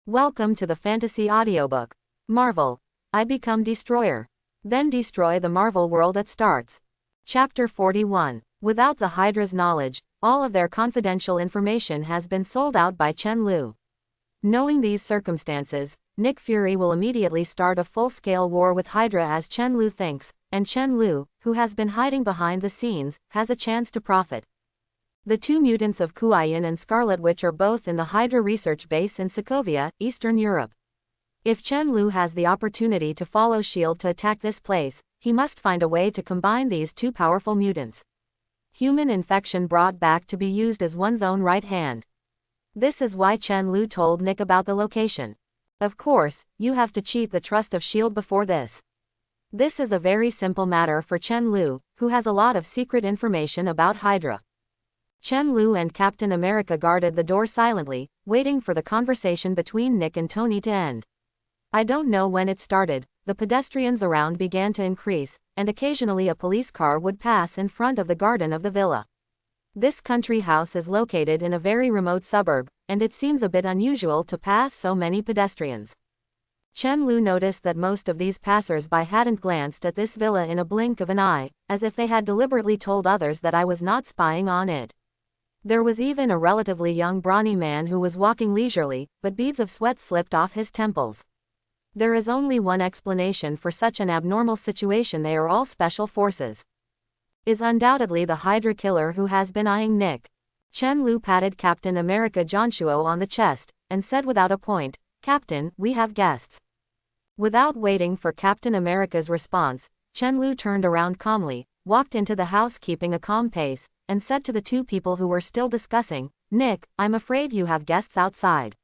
Welcome to the fantasy audiobook. Marvel. I become Destroyer. Then destroy the Marvel world. It starts. Chapter 41. Without the Hydra's knowledge, all of their confidential information has been sold out by Chen Lu. Knowing these circumstances, Nick Fury will immediately start a full-scale war with Hydra as Chen Lu thinks, and Chen Lu, who has been hiding behind the scenes, has a chance to profit. The two mutants of Kuayin and Scarlet Witch are both in the Hydra research base in Sokovia, Eastern Europe. If Chen Lu has the opportunity to follow S.H.I.E.L.D. to attack this place, he must find a way to combine these two powerful mutants. Human infection brought back to be used as one's own right hand. This is why Chen Lu told Nick about the location. Of course, you have to cheat the trust of S.H.I.E.L.D. before this. This is a very simple matter for Chen Lu, who has a lot of secret information about Hydra. Chen Lu and Captain America guarded the door silently, waiting for the conversation between Nick and Tony to end. I don't know when it started, the pedestrians around began to increase, and occasionally a police car would pass in front of the garden of the villa. This country house is located in a very remote suburb, and it seems a bit unusual to pass so many pedestrians. Chen Lu noticed that most of these passers-by hadn't glanced at this villa in a blink of an eye, as if they had deliberately told others that I was not spying on it. There was even a relatively young brawny man who was walking leisurely, but beads of sweat slipped off his temples. There is only one explanation for such an abnormal situation: they are all special forces. Is undoubtedly the Hydra killer who has been eyeing Nick. Chen Lu patted Captain America Jonshuo on the chest, and said without a point, "Captain, we have guests." Without waiting for Captain America's response, Chen Lu turned around calmly, walked into the house keeping a calm pace, and said to the two people who were still discussing, "Nick, I'm afraid you have guests outside.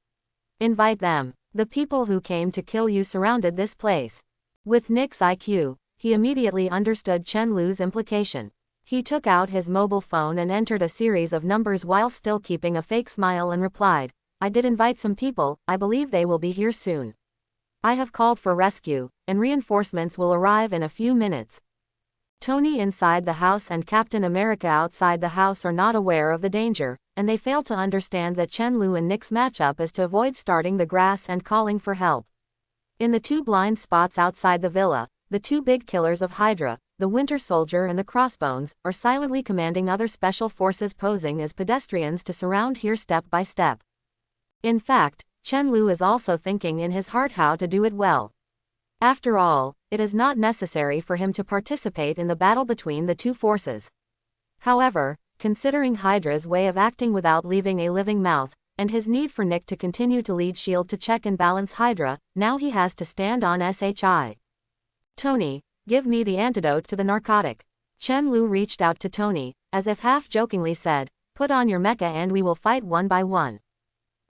Invite them. The people who came to kill you surrounded this place." With Nick's IQ, he immediately understood Chen Lu's implication. He took out his mobile phone and entered a series of numbers while still keeping a fake smile and replied, "I did invite some people, I believe they will be here soon. I have called for rescue, and reinforcements will arrive in a few minutes." Tony inside the house and Captain America outside the house are not aware of the danger, and they fail to understand that Chen Lu and Nick's matchup is to avoid starting the grass and calling for help. In the two blind spots outside the villa, the two big killers of Hydra, the Winter Soldier and the Crossbones, are silently commanding other special forces posing as pedestrians to surround here step by step. In fact, Chen Lu is also thinking in his heart how to do it well. After all, it is not necessary for him to participate in the battle between the two forces. However, considering Hydra's way of acting without leaving a living mouth, and his need for Nick to continue to lead S.H.I.E.L.D. to check and balance Hydra, now he has to stand on SHI. "Tony, give me the antidote to the narcotic." Chen Lu reached out to Tony, as if half-jokingly said, "Put on your mecha and we will fight one by one."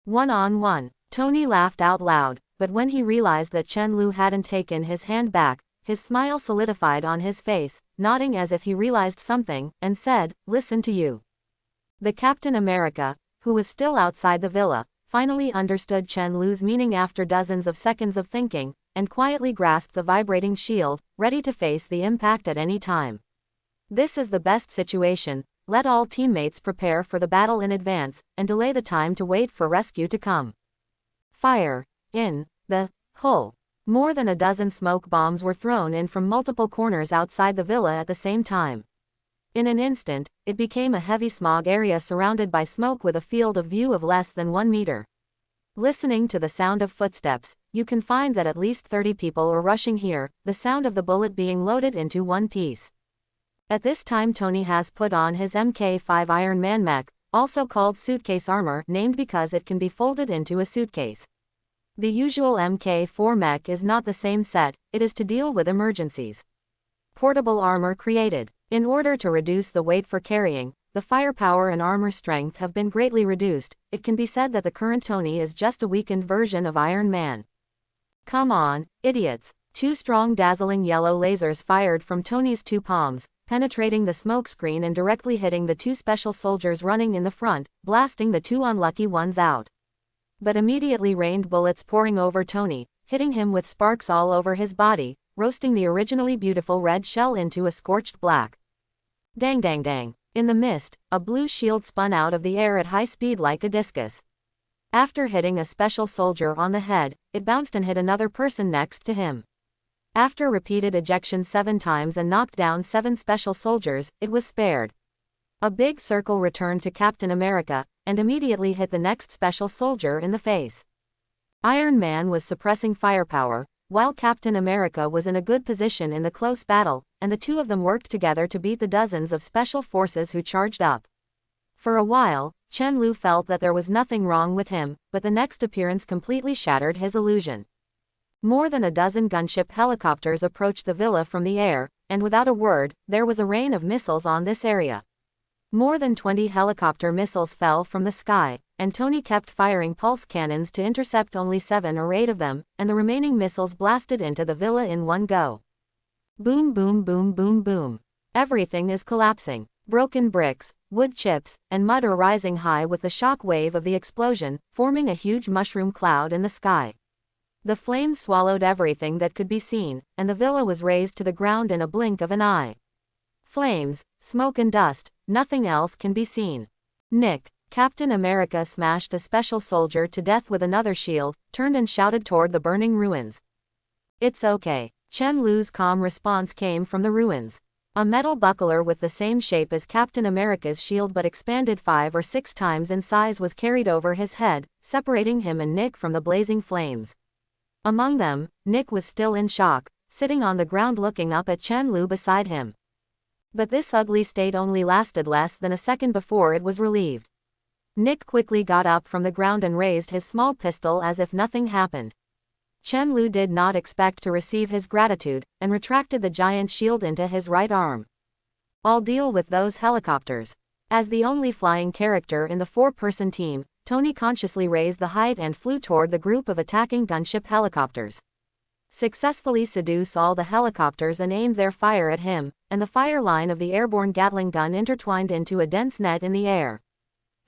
"One-on-one." Tony laughed out loud, but when he realized that Chen Lu hadn't taken his hand back, his smile solidified on his face, nodding as if he realized something, and said, "Listen to you." The Captain America, who was still outside the villa, finally understood Chen Lu's meaning after dozens of seconds of thinking, and quietly grasped the vibrating shield, ready to face the impact at any time. This is the best situation: let all teammates prepare for the battle in advance, and delay the time to wait for rescue to come. Fire. In the hole. More than a dozen smoke bombs were thrown in from multiple corners outside the villa at the same time. In an instant, it became a heavy smog area surrounded by smoke with a field of view of less than 1 meter. Listening to the sound of footsteps, you can find that at least 30 people are rushing here, the sound of the bullet being loaded into one piece. At this time Tony has put on his Mk5 Iron Man mech, also called suitcase armor, named because it can be folded into a suitcase. The usual Mk4 mech is not the same set, it is to deal with emergencies. Portable armor created. In order to reduce the weight for carrying, the firepower and armor strength have been greatly reduced. It can be said that the current Tony is just a weakened version of Iron Man. "Come on, idiots." Two strong dazzling yellow lasers fired from Tony's two palms, penetrating the smoke screen and directly hitting the two special soldiers running in the front, blasting the two unlucky ones out. But immediately rained bullets pouring over Tony, hitting him with sparks all over his body, roasting the originally beautiful red shell into a scorched black. Dang dang dang. In the mist, a blue shield spun out of the air at high speed like a discus. After hitting a special soldier on the head, it bounced and hit another person next to him. After repeated ejection 7 times and knocked down 7 special soldiers, it was spared. A big circle returned to Captain America, and immediately hit the next special soldier in the face. Iron Man was suppressing firepower, while Captain America was in a good position in the close battle, and the two of them worked together to beat the dozens of special forces who charged up. For a while, Chen Lu felt that there was nothing wrong with him, but the next appearance completely shattered his illusion. More than a dozen gunship helicopters approached the villa from the air, and without a word, there was a rain of missiles on this area. More than 20 helicopter missiles fell from the sky, and Tony kept firing pulse cannons to intercept only 7 or 8 of them, and the remaining missiles blasted into the villa in one go. Boom boom boom boom boom. Everything is collapsing. Broken bricks, wood chips, and mud are rising high with the shock wave of the explosion, forming a huge mushroom cloud in the sky. The flames swallowed everything that could be seen, and the villa was razed to the ground in a blink of an eye. Flames, smoke and dust, nothing else can be seen. Nick, Captain America smashed a special soldier to death with another shield, turned and shouted toward the burning ruins. "It's okay." Chen Lu's calm response came from the ruins. A metal buckler with the same shape as Captain America's shield but expanded 5 or 6 times in size was carried over his head, separating him and Nick from the blazing flames. Among them, Nick was still in shock, sitting on the ground looking up at Chen Lu beside him. But this ugly state only lasted less than a second before it was relieved. Nick quickly got up from the ground and raised his small pistol as if nothing happened. Chen Lu did not expect to receive his gratitude, and retracted the giant shield into his right arm. "I'll deal with those helicopters." As the only flying character in the 4-person team, Tony consciously raised the height and flew toward the group of attacking gunship helicopters. Successfully seduce all the helicopters and aimed their fire at him, and the fire line of the airborne Gatling gun intertwined into a dense net in the air.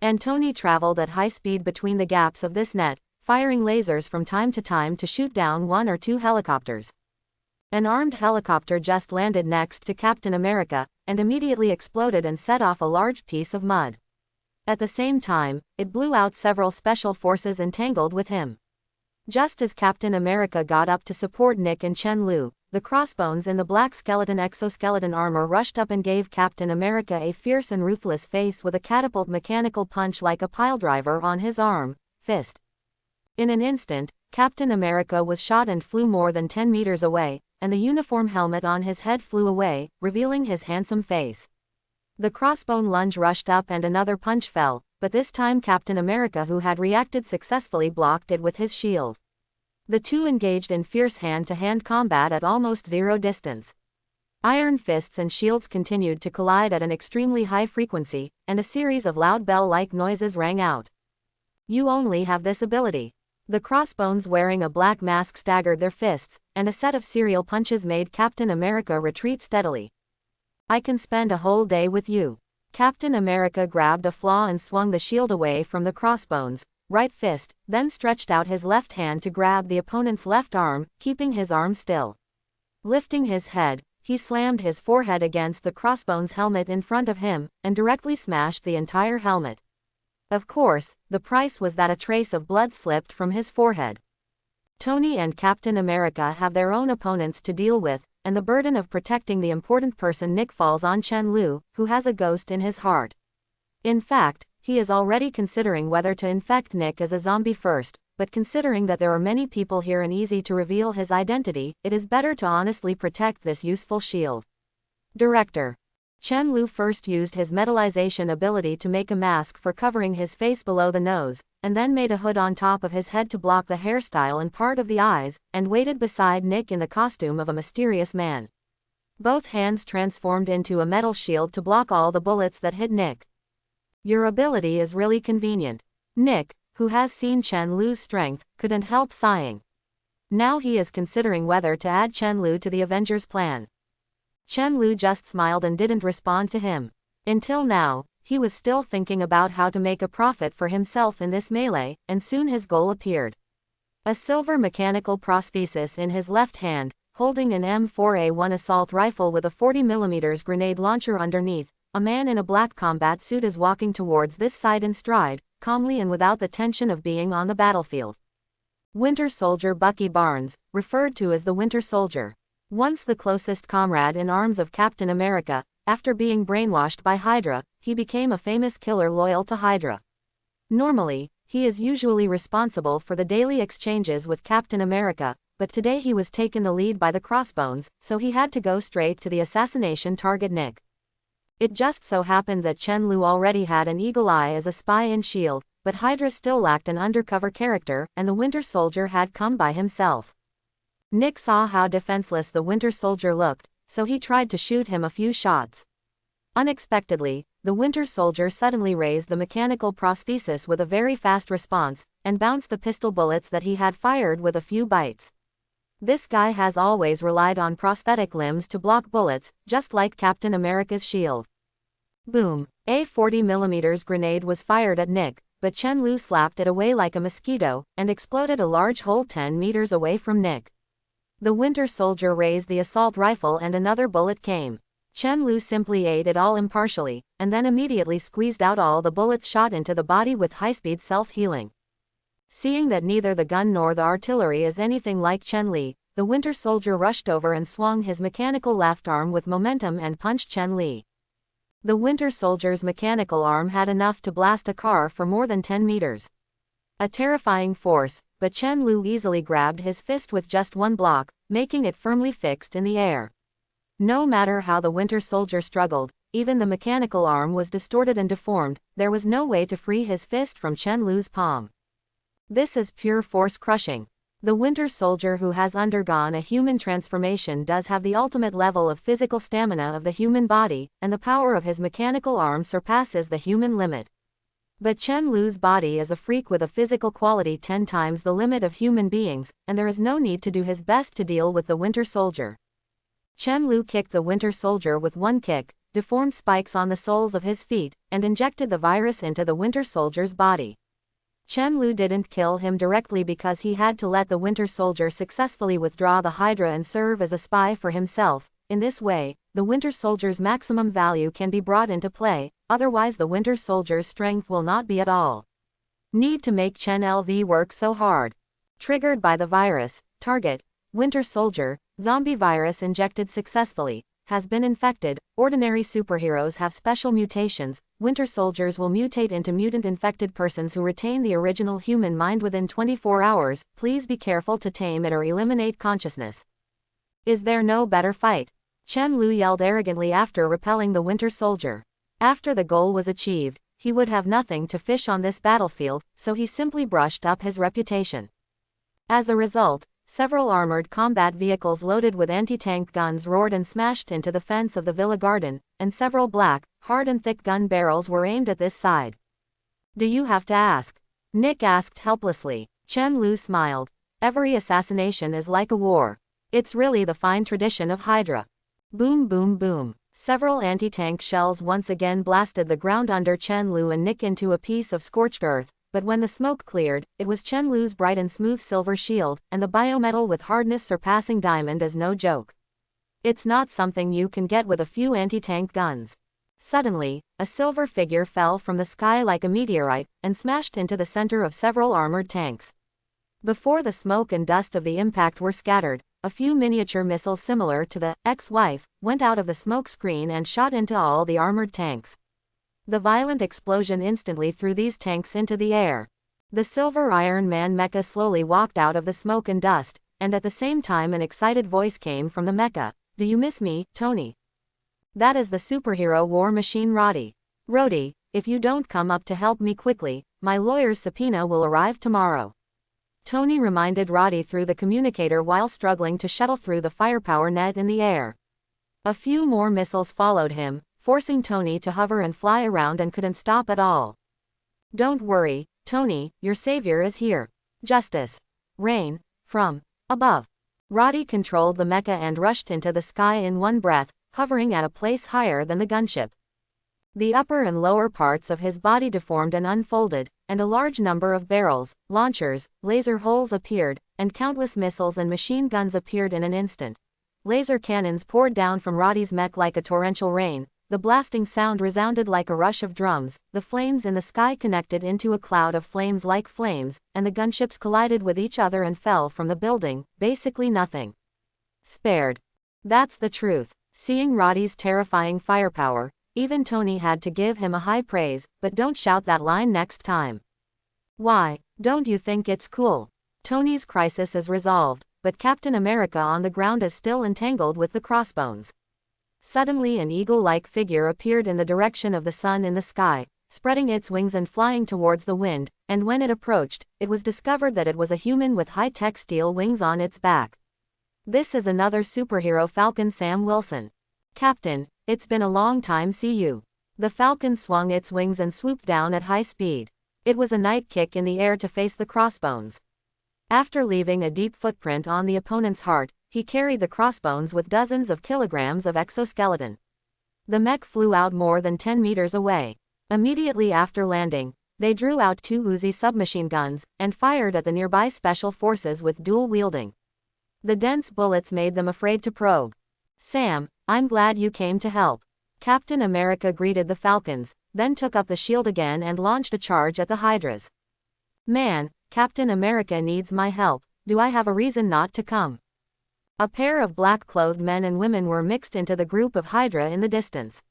And Tony traveled at high speed between the gaps of this net, firing lasers from time to time to shoot down 1 or 2 helicopters. An armed helicopter just landed next to Captain America, and immediately exploded and set off a large piece of mud. At the same time, it blew out several special forces entangled with him. Just as Captain America got up to support Nick and Chen Lu, the crossbones in the black skeleton exoskeleton armor rushed up and gave Captain America a fierce and ruthless face with a catapult mechanical punch like a piledriver on his arm, fist. In an instant, Captain America was shot and flew more than 10 meters away, and the uniform helmet on his head flew away, revealing his handsome face. The crossbone lunge rushed up and another punch fell, but this time Captain America, who had reacted successfully, blocked it with his shield. The two engaged in fierce hand-to-hand combat at almost zero distance. Iron fists and shields continued to collide at an extremely high frequency, and a series of loud bell-like noises rang out. "You only have this ability." The crossbones wearing a black mask staggered their fists, and a set of serial punches made Captain America retreat steadily. "I can spend a whole day with you." Captain America grabbed a flaw and swung the shield away from the crossbones' right fist, then stretched out his left hand to grab the opponent's left arm, keeping his arm still. Lifting his head, he slammed his forehead against the crossbones helmet in front of him, and directly smashed the entire helmet. Of course, the price was that a trace of blood slipped from his forehead. Tony and Captain America have their own opponents to deal with, and the burden of protecting the important person Nick falls on Chen Lu, who has a ghost in his heart. In fact, he is already considering whether to infect Nick as a zombie first, but considering that there are many people here and easy to reveal his identity, it is better to honestly protect this useful shield. Director. Chen Lu first used his metallization ability to make a mask for covering his face below the nose, and then made a hood on top of his head to block the hairstyle and part of the eyes, and waited beside Nick in the costume of a mysterious man. Both hands transformed into a metal shield to block all the bullets that hit Nick. "Your ability is really convenient." Nick, who has seen Chen Lu's strength, couldn't help sighing. Now he is considering whether to add Chen Lu to the Avengers plan. Chen Lu just smiled and didn't respond to him. Until now, he was still thinking about how to make a profit for himself in this melee, and soon his goal appeared. A silver mechanical prosthesis in his left hand, holding an M4A1 assault rifle with a 40mm grenade launcher underneath, a man in a black combat suit is walking towards this side in stride, calmly and without the tension of being on the battlefield. Winter Soldier Bucky Barnes, referred to as the Winter Soldier. Once the closest comrade in arms of Captain America, after being brainwashed by Hydra, he became a famous killer loyal to Hydra. Normally, he is usually responsible for the daily exchanges with Captain America, but today he was taken the lead by the Crossbones, so he had to go straight to the assassination target Nick. It just so happened that Chen Lu already had an eagle eye as a spy in S.H.I.E.L.D., but Hydra still lacked an undercover character, and the Winter Soldier had come by himself. Nick saw how defenseless the Winter Soldier looked, so he tried to shoot him a few shots. Unexpectedly, the Winter Soldier suddenly raised the mechanical prosthesis with a very fast response, and bounced the pistol bullets that he had fired with a few bites. This guy has always relied on prosthetic limbs to block bullets, just like Captain America's shield. Boom! A 40mm grenade was fired at Nick, but Chen Lu slapped it away like a mosquito, and exploded a large hole 10 meters away from Nick. The Winter Soldier raised the assault rifle and another bullet came. Chen Lu simply ate it all impartially, and then immediately squeezed out all the bullets shot into the body with high-speed self-healing. Seeing that neither the gun nor the artillery is anything like Chen Li, the Winter Soldier rushed over and swung his mechanical left arm with momentum and punched Chen Li. The Winter Soldier's mechanical arm had enough to blast a car for more than 10 meters. A terrifying force, but Chen Lu easily grabbed his fist with just one block, making it firmly fixed in the air. No matter how the Winter Soldier struggled, even the mechanical arm was distorted and deformed, there was no way to free his fist from Chen Lu's palm. This is pure force crushing. The Winter Soldier who has undergone a human transformation does have the ultimate level of physical stamina of the human body, and the power of his mechanical arm surpasses the human limit. But Chen Lu's body is a freak with a physical quality 10 times the limit of human beings, and there is no need to do his best to deal with the Winter Soldier. Chen Lu kicked the Winter Soldier with one kick, deformed spikes on the soles of his feet, and injected the virus into the Winter Soldier's body. Chen Lu didn't kill him directly because he had to let the Winter Soldier successfully withdraw the Hydra and serve as a spy for himself. In this way, the Winter Soldier's maximum value can be brought into play, otherwise the Winter Soldier's strength will not be at all. Need to make Chen LV work so hard. Triggered by the virus, target, Winter Soldier, zombie virus injected successfully, has been infected. Ordinary superheroes have special mutations. Winter Soldiers will mutate into mutant-infected persons who retain the original human mind within 24 hours. Please be careful to tame it or eliminate consciousness. Is there no better fight? Chen Lu yelled arrogantly after repelling the Winter Soldier. After the goal was achieved, he would have nothing to fish on this battlefield, so he simply brushed up his reputation. As a result, several armored combat vehicles loaded with anti-tank guns roared and smashed into the fence of the Villa Garden, and several black, hard and thick gun barrels were aimed at this side. Do you have to ask? Nick asked helplessly. Chen Lu smiled. Every assassination is like a war. It's really the fine tradition of Hydra. Boom boom boom. Several anti-tank shells once again blasted the ground under Chen Lu and Nick into a piece of scorched earth. But when the smoke cleared, it was Chen Lu's bright and smooth silver shield, and the biometal with hardness surpassing diamond is no joke. It's not something you can get with a few anti-tank guns. Suddenly, a silver figure fell from the sky like a meteorite, and smashed into the center of several armored tanks. Before the smoke and dust of the impact were scattered, a few miniature missiles similar to the ex-wife went out of the smoke screen and shot into all the armored tanks. The violent explosion instantly threw these tanks into the air. The Silver Iron Man mecha slowly walked out of the smoke and dust, and at the same time an excited voice came from the mecha. Do you miss me, Tony? That is the superhero war machine Roddy. Rhodey, if you don't come up to help me quickly, my lawyer's subpoena will arrive tomorrow. Tony reminded Roddy through the communicator while struggling to shuttle through the firepower net in the air. A few more missiles followed him, forcing Tony to hover and fly around and couldn't stop at all. Don't worry, Tony, your savior is here. Justice. Rain. From above. Roddy controlled the mecha and rushed into the sky in one breath, hovering at a place higher than the gunship. The upper and lower parts of his body deformed and unfolded, and a large number of barrels, launchers, laser holes appeared, and countless missiles and machine guns appeared in an instant. Laser cannons poured down from Roddy's mech like a torrential rain, the blasting sound resounded like a rush of drums, the flames in the sky connected into a cloud of flames like flames, and the gunships collided with each other and fell from the building, basically nothing spared. That's the truth. Seeing Roddy's terrifying firepower, even Tony had to give him a high praise, but don't shout that line next time. Why, don't you think it's cool? Tony's crisis is resolved, but Captain America on the ground is still entangled with the crossbones. Suddenly an eagle-like figure appeared in the direction of the sun in the sky, spreading its wings and flying towards the wind, and when it approached, it was discovered that it was a human with high-tech steel wings on its back. This is another superhero Falcon Sam Wilson. Captain, it's been a long time see you. The Falcon swung its wings and swooped down at high speed. It was a night kick in the air to face the crossbones. After leaving a deep footprint on the opponent's heart, he carried the crossbones with dozens of kilograms of exoskeleton. The mech flew out more than 10 meters away. Immediately after landing, they drew out 2 Uzi submachine guns, and fired at the nearby special forces with dual wielding. The dense bullets made them afraid to probe. Sam, I'm glad you came to help. Captain America greeted the Falcons, then took up the shield again and launched a charge at the Hydras. Man, Captain America needs my help, do I have a reason not to come? A pair of black-clothed men and women were mixed into the group of Hydra in the distance.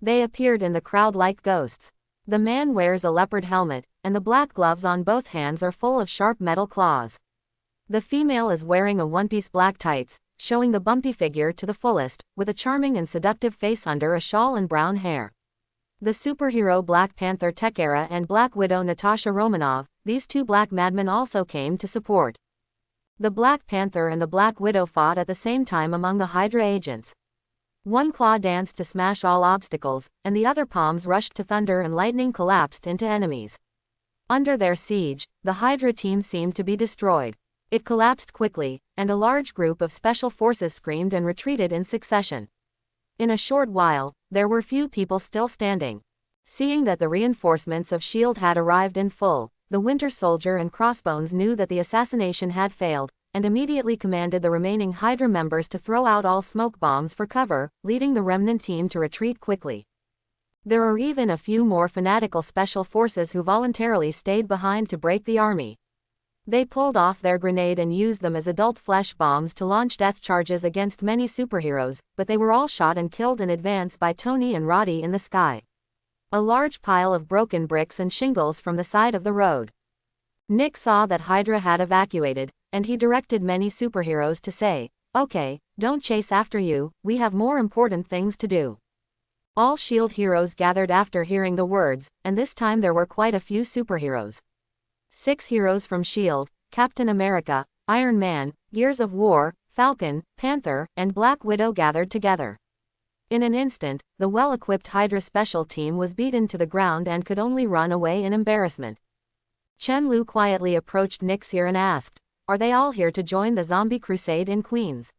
They appeared in the crowd like ghosts. The man wears a leopard helmet, and the black gloves on both hands are full of sharp metal claws. The female is wearing a one-piece black tights, showing the bumpy figure to the fullest, with a charming and seductive face under a shawl and brown hair. The superhero Black Panther Tekara and Black Widow Natasha Romanoff, these 2 black madmen also came to support. The Black Panther and the Black Widow fought at the same time among the Hydra agents. One claw danced to smash all obstacles, and the other palms rushed to thunder and lightning collapsed into enemies. Under their siege, the Hydra team seemed to be destroyed. It collapsed quickly, and a large group of special forces screamed and retreated in succession. In a short while, there were few people still standing. Seeing that the reinforcements of S.H.I.E.L.D. had arrived in full, the Winter Soldier and Crossbones knew that the assassination had failed, and immediately commanded the remaining Hydra members to throw out all smoke bombs for cover, leading the remnant team to retreat quickly. There are even a few more fanatical special forces who voluntarily stayed behind to break the army. They pulled off their grenade and used them as adult flesh bombs to launch death charges against many superheroes, but they were all shot and killed in advance by Tony and Roddy in the sky. A large pile of broken bricks and shingles from the side of the road. Nick saw that Hydra had evacuated, and he directed many superheroes to say, "Okay, don't chase after you, we have more important things to do." All S.H.I.E.L.D. heroes gathered after hearing the words, and this time there were quite a few superheroes. 6 heroes from S.H.I.E.L.D., Captain America, Iron Man, Gears of War, Falcon, Panther, and Black Widow gathered together. In an instant, the well-equipped Hydra special team was beaten to the ground and could only run away in embarrassment. Chen-Lu quietly approached Nick's ear and asked, "Are they all here to join the zombie crusade in Queens?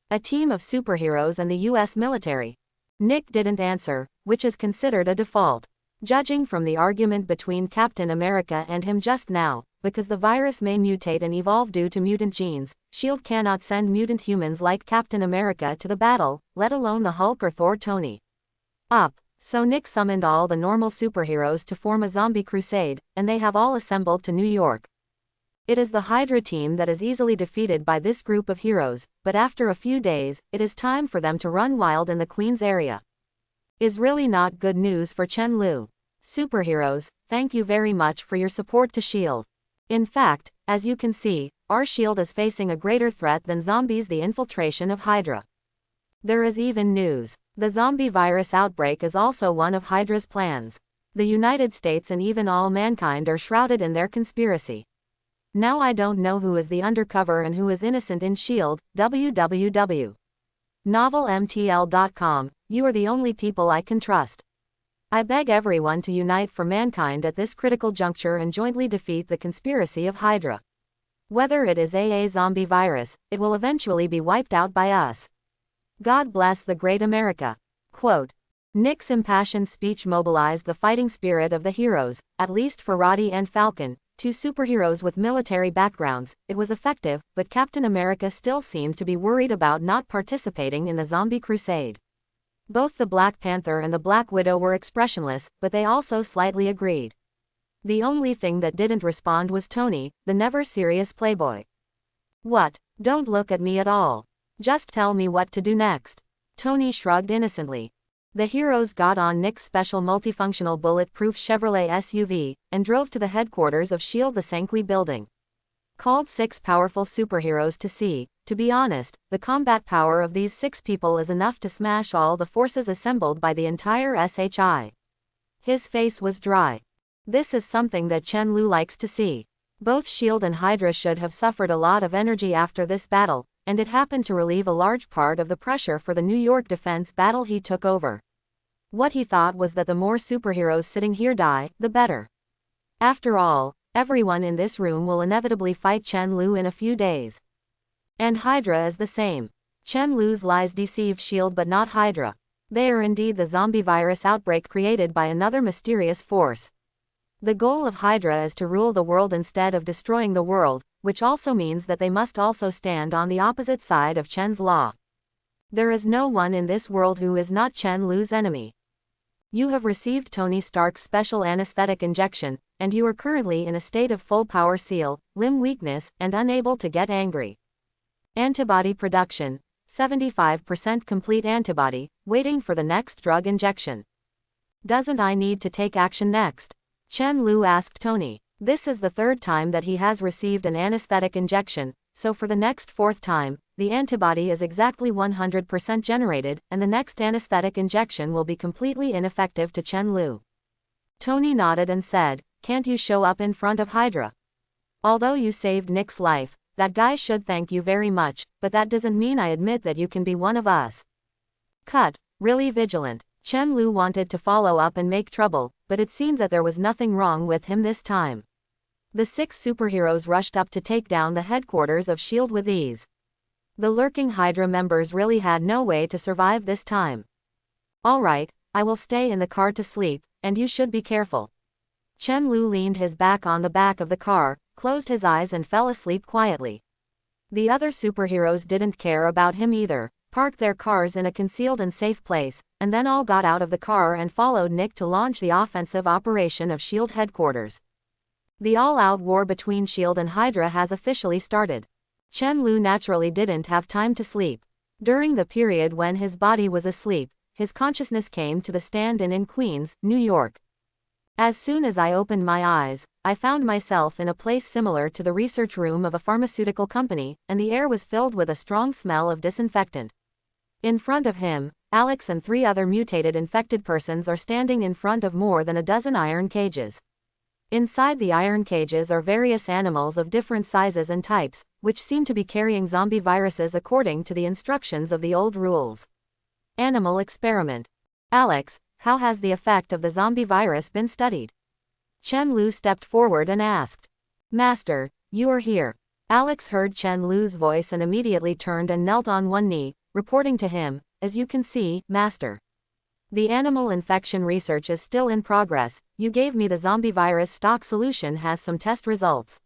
A team of superheroes and the US military?" Nick didn't answer, which is considered a default. Judging from the argument between Captain America and him just now, because the virus may mutate and evolve due to mutant genes, S.H.I.E.L.D. cannot send mutant humans like Captain America to the battle, let alone the Hulk or Thor Tony. So Nick summoned all the normal superheroes to form a zombie crusade, and they have all assembled to New York. It is the Hydra team that is easily defeated by this group of heroes, but after a few days, it is time for them to run wild in the Queens area. Is really not good news for Chen-Lu. Superheroes, thank you very much for your support to S.H.I.E.L.D. In fact, as you can see, our S.H.I.E.L.D. is facing a greater threat than zombies, the infiltration of Hydra. There is even news. The zombie virus outbreak is also one of Hydra's plans. The United States and even all mankind are shrouded in their conspiracy. Now I don't know who is the undercover and who is innocent in S.H.I.E.L.D. www.novelmtl.com, you are the only people I can trust. I beg everyone to unite for mankind at this critical juncture and jointly defeat the conspiracy of Hydra. Whether it is a zombie virus, it will eventually be wiped out by us. God bless the great America. Quote. Nick's impassioned speech mobilized the fighting spirit of the heroes, at least for Roddy and Falcon, 2 superheroes with military backgrounds. It was effective, but Captain America still seemed to be worried about not participating in the zombie crusade. Both the Black Panther and the Black Widow were expressionless, but they also slightly agreed. The only thing that didn't respond was Tony, the never-serious playboy. What? Don't look at me at all. Just tell me what to do next. Tony shrugged innocently. The heroes got on Nick's special multifunctional bulletproof Chevrolet SUV, and drove to the headquarters of S.H.I.E.L.D. the Sanqui building. Called 6 powerful superheroes to see. To be honest, the combat power of these 6 people is enough to smash all the forces assembled by the entire SHI. His face was dry. This is something that Chen Lu likes to see. Both S.H.I.E.L.D. and Hydra should have suffered a lot of energy after this battle, and it happened to relieve a large part of the pressure for the New York defense battle he took over. What he thought was that the more superheroes sitting here die, the better. After all, everyone in this room will inevitably fight Chen Lu in a few days. And Hydra is the same. Chen Lu's lies deceive S.H.I.E.L.D. but not Hydra. They are indeed the zombie virus outbreak created by another mysterious force. The goal of Hydra is to rule the world instead of destroying the world, which also means that they must also stand on the opposite side of Chen's law. There is no one in this world who is not Chen Lu's enemy. You have received Tony Stark's special anesthetic injection, and you are currently in a state of full power seal, limb weakness, and unable to get angry. Antibody production, 75% complete antibody, waiting for the next drug injection. Doesn't I need to take action next? Chen Lu asked Tony. This is the 3rd time that he has received an anesthetic injection, so for the next 4th time, the antibody is exactly 100% generated, and the next anesthetic injection will be completely ineffective to Chen Lu. Tony nodded and said, "Can't you show up in front of Hydra? Although you saved Nick's life, that guy should thank you very much, but that doesn't mean I admit that you can be one of us." Cut. Really vigilant. Chen Lu wanted to follow up and make trouble, but it seemed that there was nothing wrong with him this time. The 6 superheroes rushed up to take down the headquarters of S.H.I.E.L.D. with ease. The lurking Hydra members really had no way to survive this time. "Alright, I will stay in the car to sleep, and you should be careful." Chen Lu leaned his back on the back of the car, closed his eyes and fell asleep quietly. The other superheroes didn't care about him either, parked their cars in a concealed and safe place, and then all got out of the car and followed Nick to launch the offensive operation of S.H.I.E.L.D. headquarters. The all-out war between S.H.I.E.L.D. and Hydra has officially started. Chen Lu naturally didn't have time to sleep. During the period when his body was asleep, his consciousness came to the stand-in in Queens, New York. As soon as I opened my eyes, I found myself in a place similar to the research room of a pharmaceutical company, and the air was filled with a strong smell of disinfectant. In front of him, Alex and 3 other mutated infected persons are standing in front of more than a dozen iron cages. Inside the iron cages are various animals of different sizes and types, which seem to be carrying zombie viruses according to the instructions of the old rules. Animal experiment. Alex, how has the effect of the zombie virus been studied? Chen Lu stepped forward and asked. Master, you are here. Alex heard Chen Lu's voice and immediately turned and knelt on one knee, reporting to him, "As you can see, Master. The animal infection research is still in progress. You gave me the zombie virus stock solution has some test results."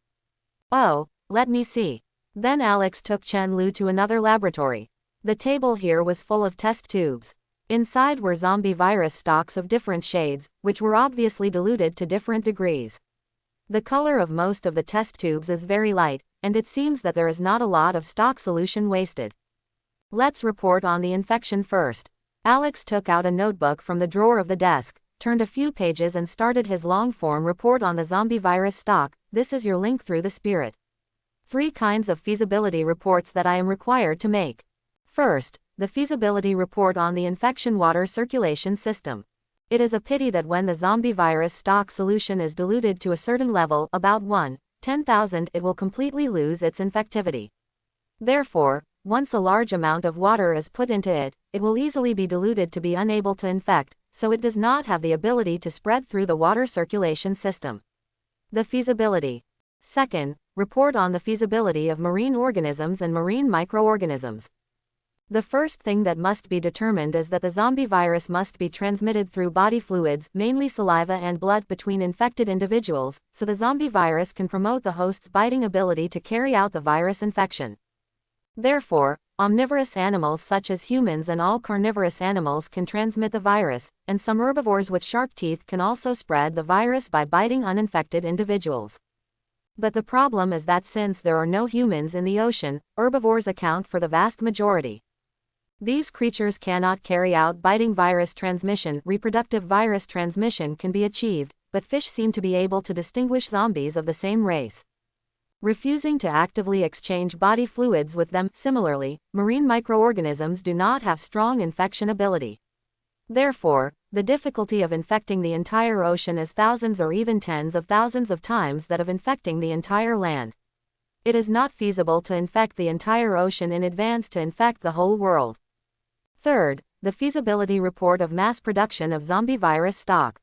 "Oh, let me see." Then Alex took Chen Lu to another laboratory. The table here was full of test tubes. Inside were zombie virus stocks of different shades, which were obviously diluted to different degrees. The color of most of the test tubes is very light, and it seems that there is not a lot of stock solution wasted. Let's report on the infection first. Alex took out a notebook from the drawer of the desk, turned a few pages and started his long-form report on the zombie virus stock. This is your link through the spirit. 3 kinds of feasibility reports that I am required to make. First, the feasibility report on the infection water circulation system. It is a pity that when the zombie virus stock solution is diluted to a certain level, about 1/10,000, it will completely lose its infectivity. Therefore, once a large amount of water is put into it, it will easily be diluted to be unable to infect, so it does not have the ability to spread through the water circulation system. The feasibility. Second, report on the feasibility of marine organisms and marine microorganisms. The first thing that must be determined is that the zombie virus must be transmitted through body fluids, mainly saliva and blood, between infected individuals, so the zombie virus can promote the host's biting ability to carry out the virus infection. Therefore, Omnivorous animals such as humans and all carnivorous animals can transmit the virus, and some herbivores with sharp teeth can also spread the virus by biting uninfected individuals. But the problem is that since there are no humans in the ocean, herbivores account for the vast majority. These creatures cannot carry out biting virus transmission. Reproductive virus transmission can be achieved, but fish seem to be able to distinguish zombies of the same race, refusing to actively exchange body fluids with them. Similarly, marine microorganisms do not have strong infection ability. Therefore, the difficulty of infecting the entire ocean is thousands or even tens of thousands of times that of infecting the entire land. It is not feasible to infect the entire ocean in advance to infect the whole world. Third, the feasibility report of mass production of zombie virus stock.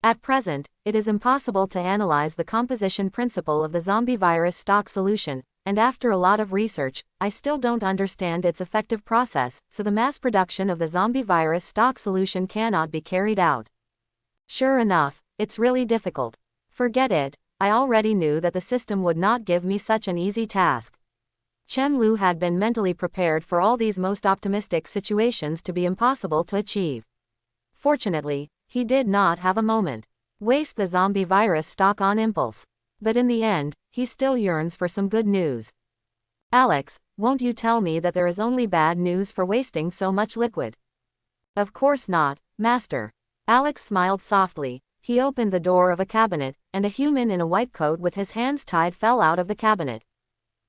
At present, it is impossible to analyze the composition principle of the zombie virus stock solution, and after a lot of research, I still don't understand its effective process, so the mass production of the zombie virus stock solution cannot be carried out. Sure enough, it's really difficult. Forget it, I already knew that the system would not give me such an easy task. Chen Lu had been mentally prepared for all these most optimistic situations to be impossible to achieve. Fortunately, he did not have a moment waste the zombie virus stock on impulse. But in the end, he still yearns for some good news. Alex, won't you tell me that there is only bad news for wasting so much liquid? Of course not, Master. Alex smiled softly. He opened the door of a cabinet, and a human in a white coat with his hands tied fell out of the cabinet.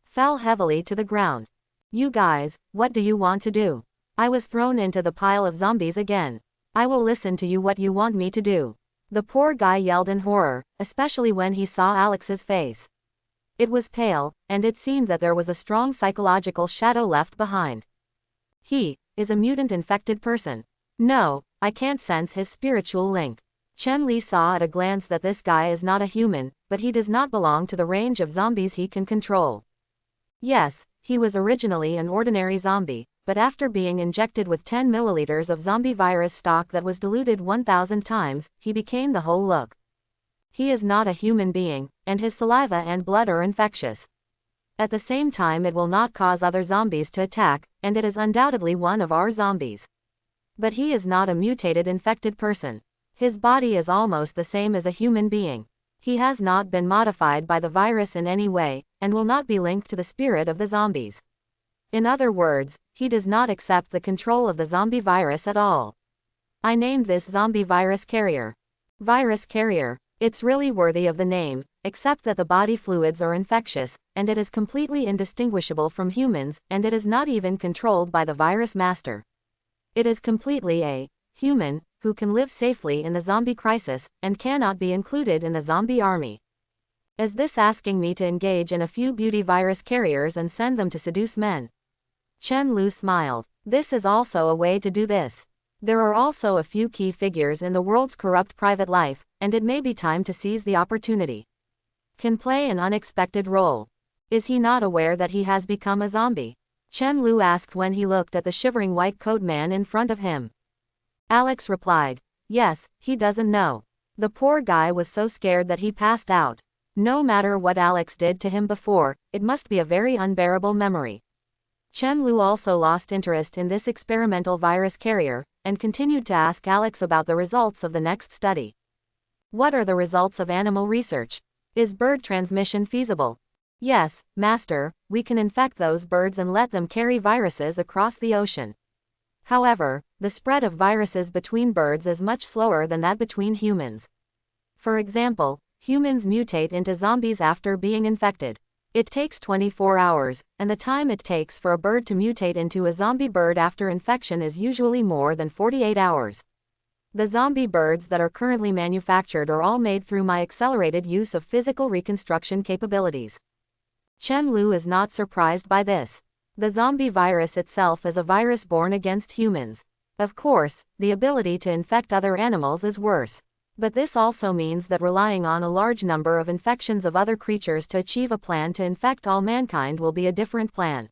Fell heavily to the ground. You guys, what do you want to do? I was thrown into the pile of zombies again. I will listen to you what you want me to do. The poor guy yelled in horror, especially when he saw Alex's face. It was pale, and it seemed that there was a strong psychological shadow left behind. He is a mutant infected person. No, I can't sense his spiritual link. Chen Li saw at a glance that this guy is not a human, but he does not belong to the range of zombies he can control. Yes, he was originally an ordinary zombie, but after being injected with 10 milliliters of zombie virus stock that was diluted 1,000 times, he became the whole look. He is not a human being, and his saliva and blood are infectious. At the same time, it will not cause other zombies to attack, and it is undoubtedly one of our zombies. But he is not a mutated infected person. His body is almost the same as a human being. He has not been modified by the virus in any way, and will not be linked to the spirit of the zombies. In other words, he does not accept the control of the zombie virus at all. I named this zombie virus carrier. Virus carrier. It's really worthy of the name, except that the body fluids are infectious, and it is completely indistinguishable from humans, and it is not even controlled by the virus master. It is completely a human who can live safely in the zombie crisis, and cannot be included in the zombie army. Is this asking me to engage in a few beauty virus carriers and send them to seduce men? Chen Lu smiled. This is also a way to do this. There are also a few key figures in the world's corrupt private life, and it may be time to seize the opportunity. Can play an unexpected role. Is he not aware that he has become a zombie? Chen Lu asked when he looked at the shivering white coat man in front of him. Alex replied, yes, he doesn't know. The poor guy was so scared that he passed out. No matter what Alex did to him before, it must be a very unbearable memory. Chen Lu also lost interest in this experimental virus carrier, and continued to ask Alex about the results of the next study. What are the results of animal research? Is bird transmission feasible? Yes, Master, we can infect those birds and let them carry viruses across the ocean. However, the spread of viruses between birds is much slower than that between humans. For example, humans mutate into zombies after being infected. It takes 24 hours, and the time it takes for a bird to mutate into a zombie bird after infection is usually more than 48 hours. The zombie birds that are currently manufactured are all made through my accelerated use of physical reconstruction capabilities. Chen Lu is not surprised by this. The zombie virus itself is a virus born against humans. Of course, the ability to infect other animals is worse. But this also means that relying on a large number of infections of other creatures to achieve a plan to infect all mankind will be a different plan.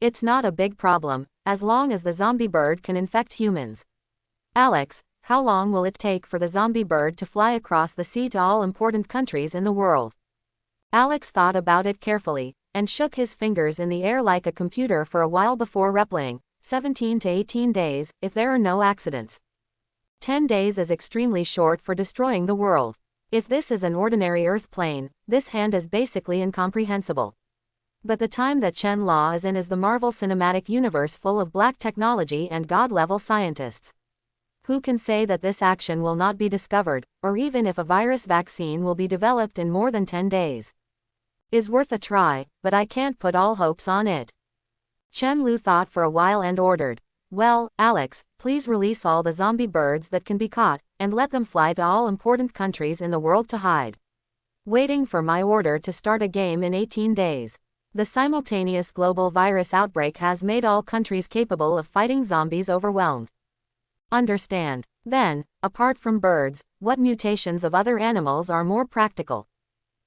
It's not a big problem, as long as the zombie bird can infect humans. Alex, how long will it take for the zombie bird to fly across the sea to all important countries in the world? Alex thought about it carefully, and shook his fingers in the air like a computer for a while before replying, 17 to 18 days, if there are no accidents. 10 days is extremely short for destroying the world. If this is an ordinary Earth plane, this hand is basically incomprehensible. But the time that Chen Law is in is the Marvel Cinematic Universe full of black technology and God-level scientists. Who can say that this action will not be discovered, or even if a virus vaccine will be developed in more than 10 days? Is worth a try, but I can't put all hopes on it. Chen Lu thought for a while and ordered, "Well, Alex, please release all the zombie birds that can be caught, and let them fly to all important countries in the world to hide. Waiting for my order to start a game in 18 days. The simultaneous global virus outbreak has made all countries capable of fighting zombies overwhelmed. Understand. Then, apart from birds, what mutations of other animals are more practical?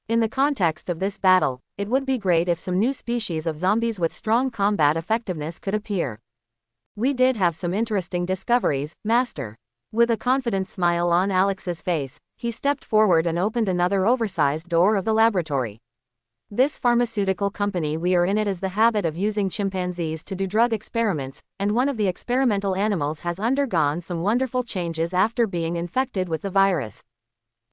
In the context of this battle, it would be great if some new species of zombies with strong combat effectiveness could appear. We did have some interesting discoveries, Master." With a confident smile on Alex's face, he stepped forward and opened another oversized door of the laboratory. "This pharmaceutical company we are in it has the habit of using chimpanzees to do drug experiments, and one of the experimental animals has undergone some wonderful changes after being infected with the virus."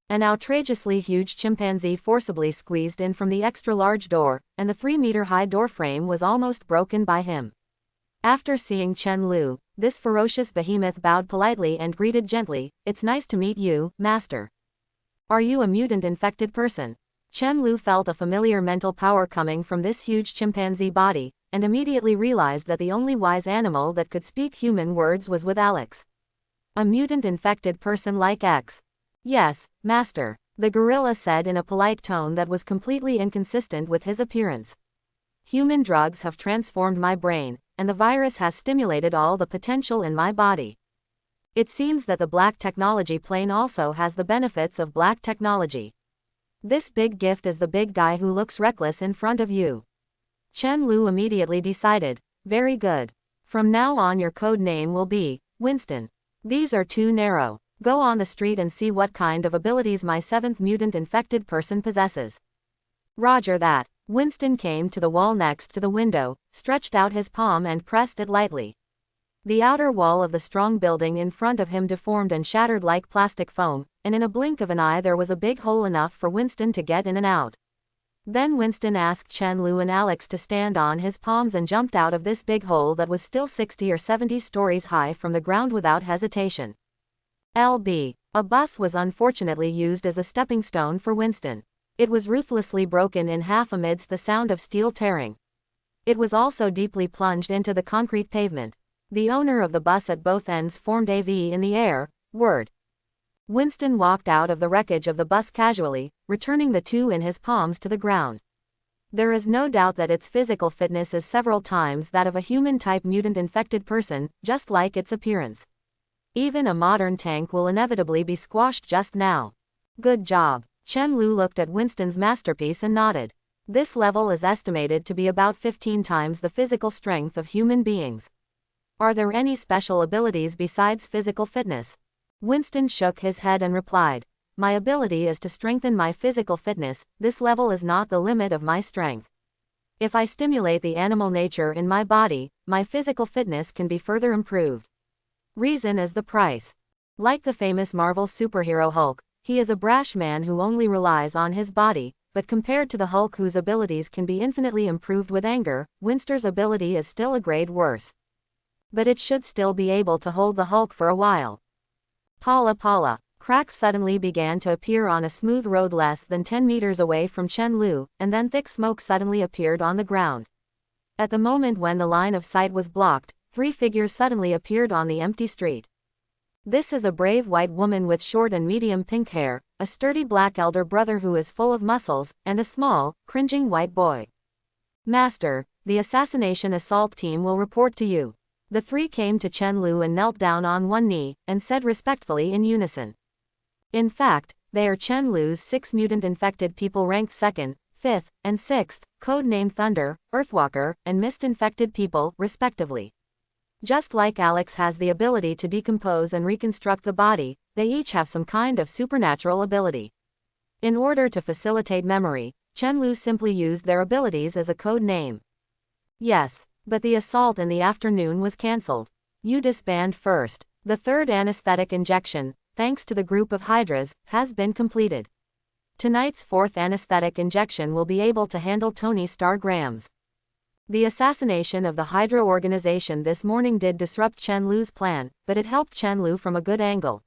An outrageously huge chimpanzee forcibly squeezed in from the extra-large door, and the 3-meter-high door frame was almost broken by him. After seeing Chen Lu, this ferocious behemoth bowed politely and greeted gently, "It's nice to meet you, Master. Are you a mutant-infected person?" Chen Lu felt a familiar mental power coming from this huge chimpanzee body, and immediately realized that the only wise animal that could speak human words was with Alex. A mutant-infected person like X. "Yes, Master," the gorilla said in a polite tone that was completely inconsistent with his appearance. "Human drugs have transformed my brain, and the virus has stimulated all the potential in my body. It seems that the black technology plane also has the benefits of black technology. This big gift is the big guy who looks reckless in front of you." Chen Lu immediately decided, "Very good. From now on your code name will be Winston. These are too narrow. Go on the street and see what kind of abilities my 7th mutant-infected person possesses." "Roger that." Winston came to the wall next to the window, stretched out his palm and pressed it lightly. The outer wall of the strong building in front of him deformed and shattered like plastic foam, and in a blink of an eye there was a big hole enough for Winston to get in and out. Then Winston asked Chen Lu and Alex to stand on his palms and jumped out of this big hole that was still 60 or 70 stories high from the ground without hesitation. LB. A bus was unfortunately used as a stepping stone for Winston. It was ruthlessly broken in half amidst the sound of steel tearing. It was also deeply plunged into the concrete pavement. The owner of the bus at both ends formed a V in the air, word. Winston walked out of the wreckage of the bus casually, returning the two in his palms to the ground. There is no doubt that its physical fitness is several times that of a human-type mutant-infected person, just like its appearance. Even a modern tank will inevitably be squashed just now. Good job. Chen Lu looked at Winston's masterpiece and nodded. This level is estimated to be about 15 times the physical strength of human beings. Are there any special abilities besides physical fitness? Winston shook his head and replied, "My ability is to strengthen my physical fitness. This level is not the limit of my strength. If I stimulate the animal nature in my body, my physical fitness can be further improved. Reason is the price." Like the famous Marvel superhero Hulk, he is a brash man who only relies on his body, but compared to the Hulk whose abilities can be infinitely improved with anger, Winston's ability is still a grade worse. But it should still be able to hold the Hulk for a while. Paula. Cracks suddenly began to appear on a smooth road less than 10 meters away from Chen Lu, and then thick smoke suddenly appeared on the ground. At the moment when the line of sight was blocked, 3 figures suddenly appeared on the empty street. This is a brave white woman with short and medium pink hair, a sturdy black elder brother who is full of muscles, and a small, cringing white boy. "Master, the assassination assault team will report to you." The 3 came to Chen Lu and knelt down on one knee, and said respectfully in unison. In fact, they are Chen Lu's 6 mutant-infected people ranked 2nd, 5th, and 6th, code-named Thunder, Earthwalker, and Mist-infected people, respectively. Just like Alex has the ability to decompose and reconstruct the body, they each have some kind of supernatural ability. In order to facilitate memory, Chen-Lu simply used their abilities as a code name. Yes, but the assault in the afternoon was cancelled. You disband first. The third anesthetic injection, thanks to the group of Hydras, has been completed. Tonight's fourth anesthetic injection will be able to handle Tony Stargrams. The assassination of the Hydra organization this morning did disrupt Chen-Lu's plan, but it helped Chen-Lu from a good angle.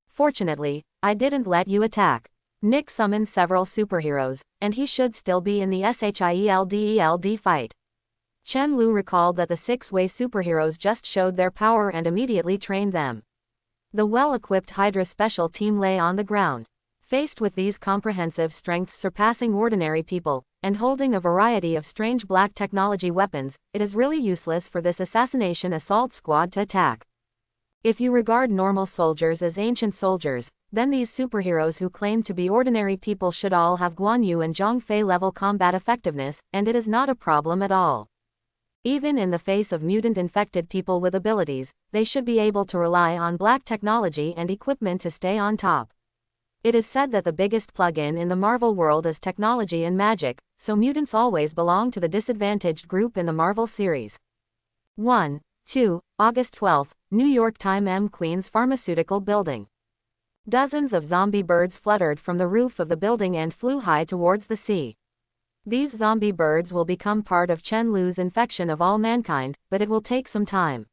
Fortunately, I didn't let you attack. Nick summoned several superheroes, and he should still be in the SHIELD fight. Chen-Lu recalled that the six-way superheroes just showed their power and immediately trained them. The well-equipped Hydra special team lay on the ground. Faced with these comprehensive strengths surpassing ordinary people, and holding a variety of strange black technology weapons, it is really useless for this assassination assault squad to attack. If you regard normal soldiers as ancient soldiers, then these superheroes who claim to be ordinary people should all have Guan Yu and Zhang Fei level combat effectiveness, and it is not a problem at all. Even in the face of mutant-infected people with abilities, they should be able to rely on black technology and equipment to stay on top. It is said that the biggest plug-in in the Marvel world is technology and magic, so mutants always belong to the disadvantaged group in the Marvel series. 2 August 12, New York Time Queens Pharmaceutical Building. Dozens of zombie birds fluttered from the roof of the building and flew high towards the sea. These zombie birds will become part of Chen-Lu's infection of all mankind, but it will take some time.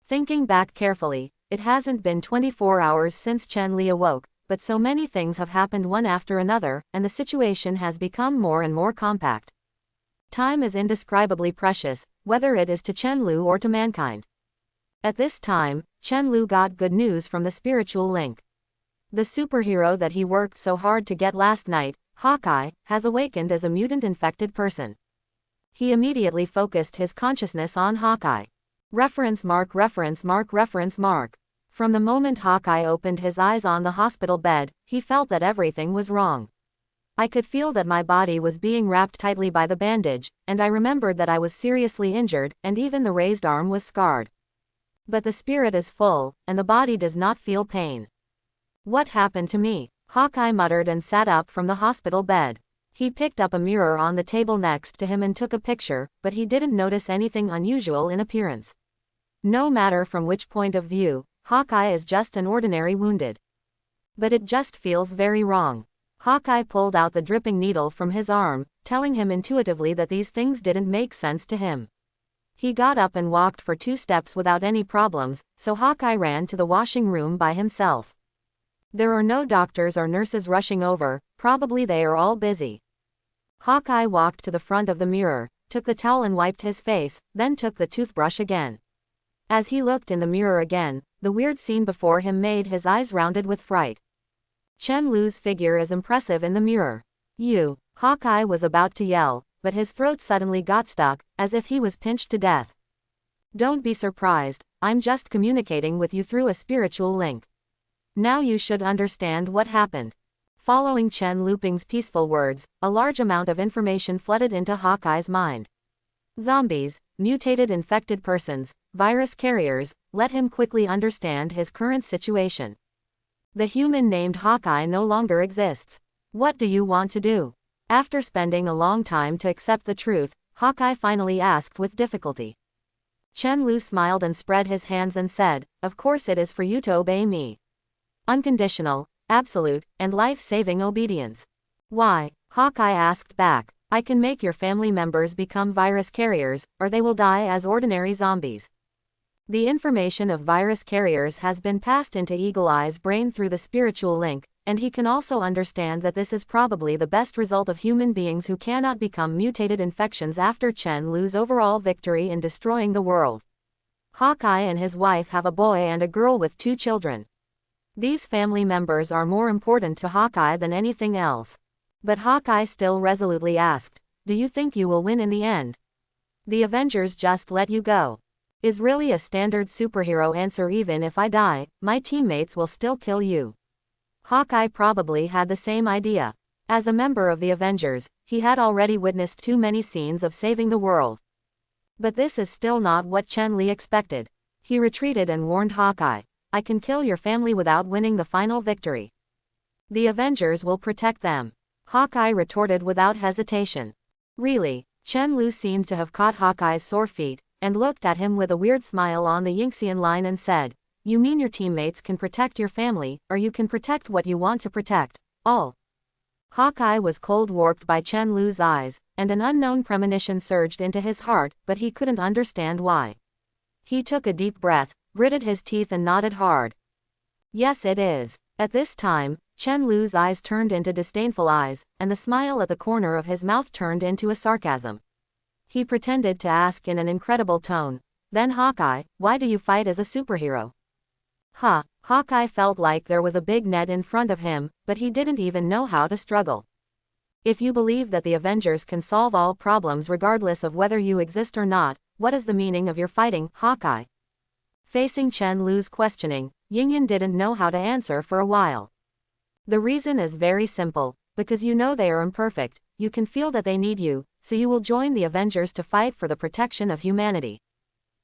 Thinking back carefully, it hasn't been 24 hours since Chen-Li awoke, but so many things have happened one after another, and the situation has become more and more compact. Time is indescribably precious, whether it is to Chen-Lu or to mankind. At this time, Chen-Lu got good news from the spiritual link. The superhero that he worked so hard to get last night, Hawkeye, has awakened as a mutant-infected person. He immediately focused his consciousness on Hawkeye. Reference mark. From the moment Hawkeye opened his eyes on the hospital bed, he felt that everything was wrong. I could feel that my body was being wrapped tightly by the bandage, and I remembered that I was seriously injured, and even the raised arm was scarred. But the spirit is full, and the body does not feel pain. What happened to me? Hawkeye muttered and sat up from the hospital bed. He picked up a mirror on the table next to him and took a picture, but he didn't notice anything unusual in appearance. No matter from which point of view, Hawkeye is just an ordinary wounded. But it just feels very wrong. Hawkeye pulled out the dripping needle from his arm, telling him intuitively that these things didn't make sense to him. He got up and walked for 2 steps without any problems, so Hawkeye ran to the washing room by himself. There are no doctors or nurses rushing over, probably they are all busy. Hawkeye walked to the front of the mirror, took the towel and wiped his face, then took the toothbrush again. As he looked in the mirror again, the weird scene before him made his eyes rounded with fright. Chen-Lu's figure is impressive in the mirror. You. Hawkeye was about to yell, but his throat suddenly got stuck, as if he was pinched to death. Don't be surprised, I'm just communicating with you through a spiritual link. Now you should understand what happened. Following Chen Luping's peaceful words, a large amount of information flooded into Hawkeye's mind. Zombies, mutated infected persons, virus carriers, let him quickly understand his current situation. The human named Hawkeye no longer exists. What do you want to do? After spending a long time to accept the truth, Hawkeye finally asked with difficulty. Chen-Lu smiled and spread his hands and said, "Of course it is for you to obey me. Unconditional, absolute, and life-saving obedience." "Why?" Hawkeye asked back. "I can make your family members become virus carriers, or they will die as ordinary zombies." The information of virus carriers has been passed into Eagle Eye's brain through the spiritual link, and he can also understand that this is probably the best result of human beings who cannot become mutated infections after Chen-Lu's overall victory in destroying the world. Hawkeye and his wife have a boy and a girl with 2 children. These family members are more important to Hawkeye than anything else. But Hawkeye still resolutely asked, "Do you think you will win in the end? The Avengers just let you go." Is really a standard superhero answer. Even if I die, my teammates will still kill you. Hawkeye probably had the same idea. As a member of the Avengers, he had already witnessed too many scenes of saving the world. But this is still not what Chen-Li expected. He retreated and warned Hawkeye, "I can kill your family without winning the final victory. The Avengers will protect them." Hawkeye retorted without hesitation. Really? Chen Lu seemed to have caught Hawkeye's sore feet, and looked at him with a weird smile on the Yingxian line and said, "You mean your teammates can protect your family, or you can protect what you want to protect, all?" Hawkeye was cold-warped by Chen Lu's eyes, and an unknown premonition surged into his heart, but he couldn't understand why. He took a deep breath, gritted his teeth and nodded hard. "Yes, it is." At this time, Chen Lu's eyes turned into disdainful eyes, and the smile at the corner of his mouth turned into a sarcasm. He pretended to ask in an incredible tone, "Then Hawkeye, why do you fight as a superhero?" Hawkeye felt like there was a big net in front of him, but he didn't even know how to struggle. "If you believe that the Avengers can solve all problems regardless of whether you exist or not, what is the meaning of your fighting, Hawkeye?" Facing Chen Lu's questioning, Yingyan didn't know how to answer for a while. "The reason is very simple, because you know they are imperfect, you can feel that they need you, so you will join the Avengers to fight for the protection of humanity.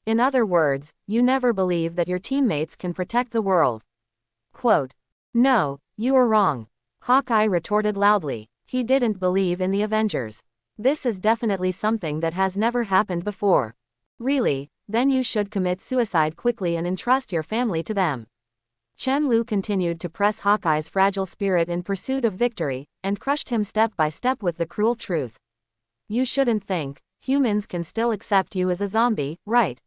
In other words, you never believe that your teammates can protect the world." Quote. "No, you are wrong." Hawkeye retorted loudly. He didn't believe in the Avengers. "This is definitely something that has never happened before." "Really? Then you should commit suicide quickly and entrust your family to them." Chen Lu continued to press Hawkeye's fragile spirit in pursuit of victory, and crushed him step by step with the cruel truth. "You shouldn't think. Humans can still accept you as a zombie, right?"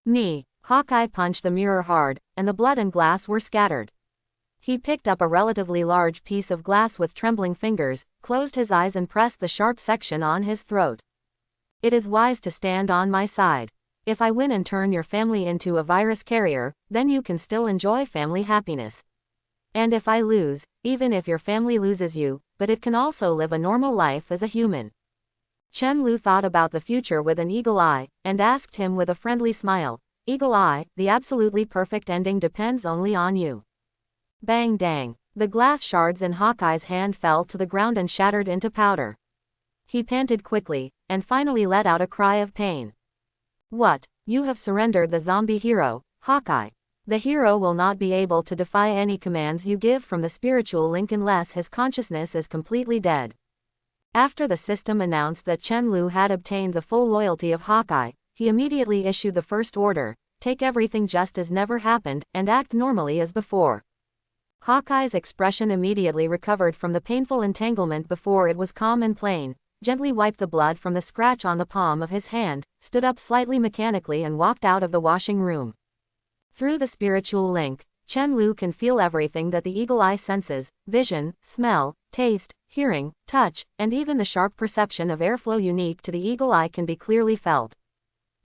"Me." Hawkeye punched the mirror hard, and the blood and glass were scattered. He picked up a relatively large piece of glass with trembling fingers, closed his eyes and pressed the sharp section on his throat. "It is wise to stand on my side. If I win and turn your family into a virus carrier, then you can still enjoy family happiness. And if I lose, even if your family loses you, but it can also live a normal life as a human." Chen Lu thought about the future with an eagle eye, and asked him with a friendly smile, "Eagle eye, the absolutely perfect ending depends only on you." Bang dang. The glass shards in Hawkeye's hand fell to the ground and shattered into powder. He panted quickly, and finally let out a cry of pain. "What? You have surrendered the zombie hero, Hawkeye. The hero will not be able to defy any commands you give from the spiritual link unless his consciousness is completely dead." After the system announced that Chen Lu had obtained the full loyalty of Hawkeye, he immediately issued the first order: take everything just as never happened, and act normally as before. Hawkeye's expression immediately recovered from the painful entanglement before it was calm and plain, gently wiped the blood from the scratch on the palm of his hand, stood up slightly mechanically and walked out of the washing room. Through the spiritual link, Chen Lu can feel everything that the eagle eye senses: vision, smell, taste, hearing, touch, and even the sharp perception of airflow unique to the eagle eye can be clearly felt.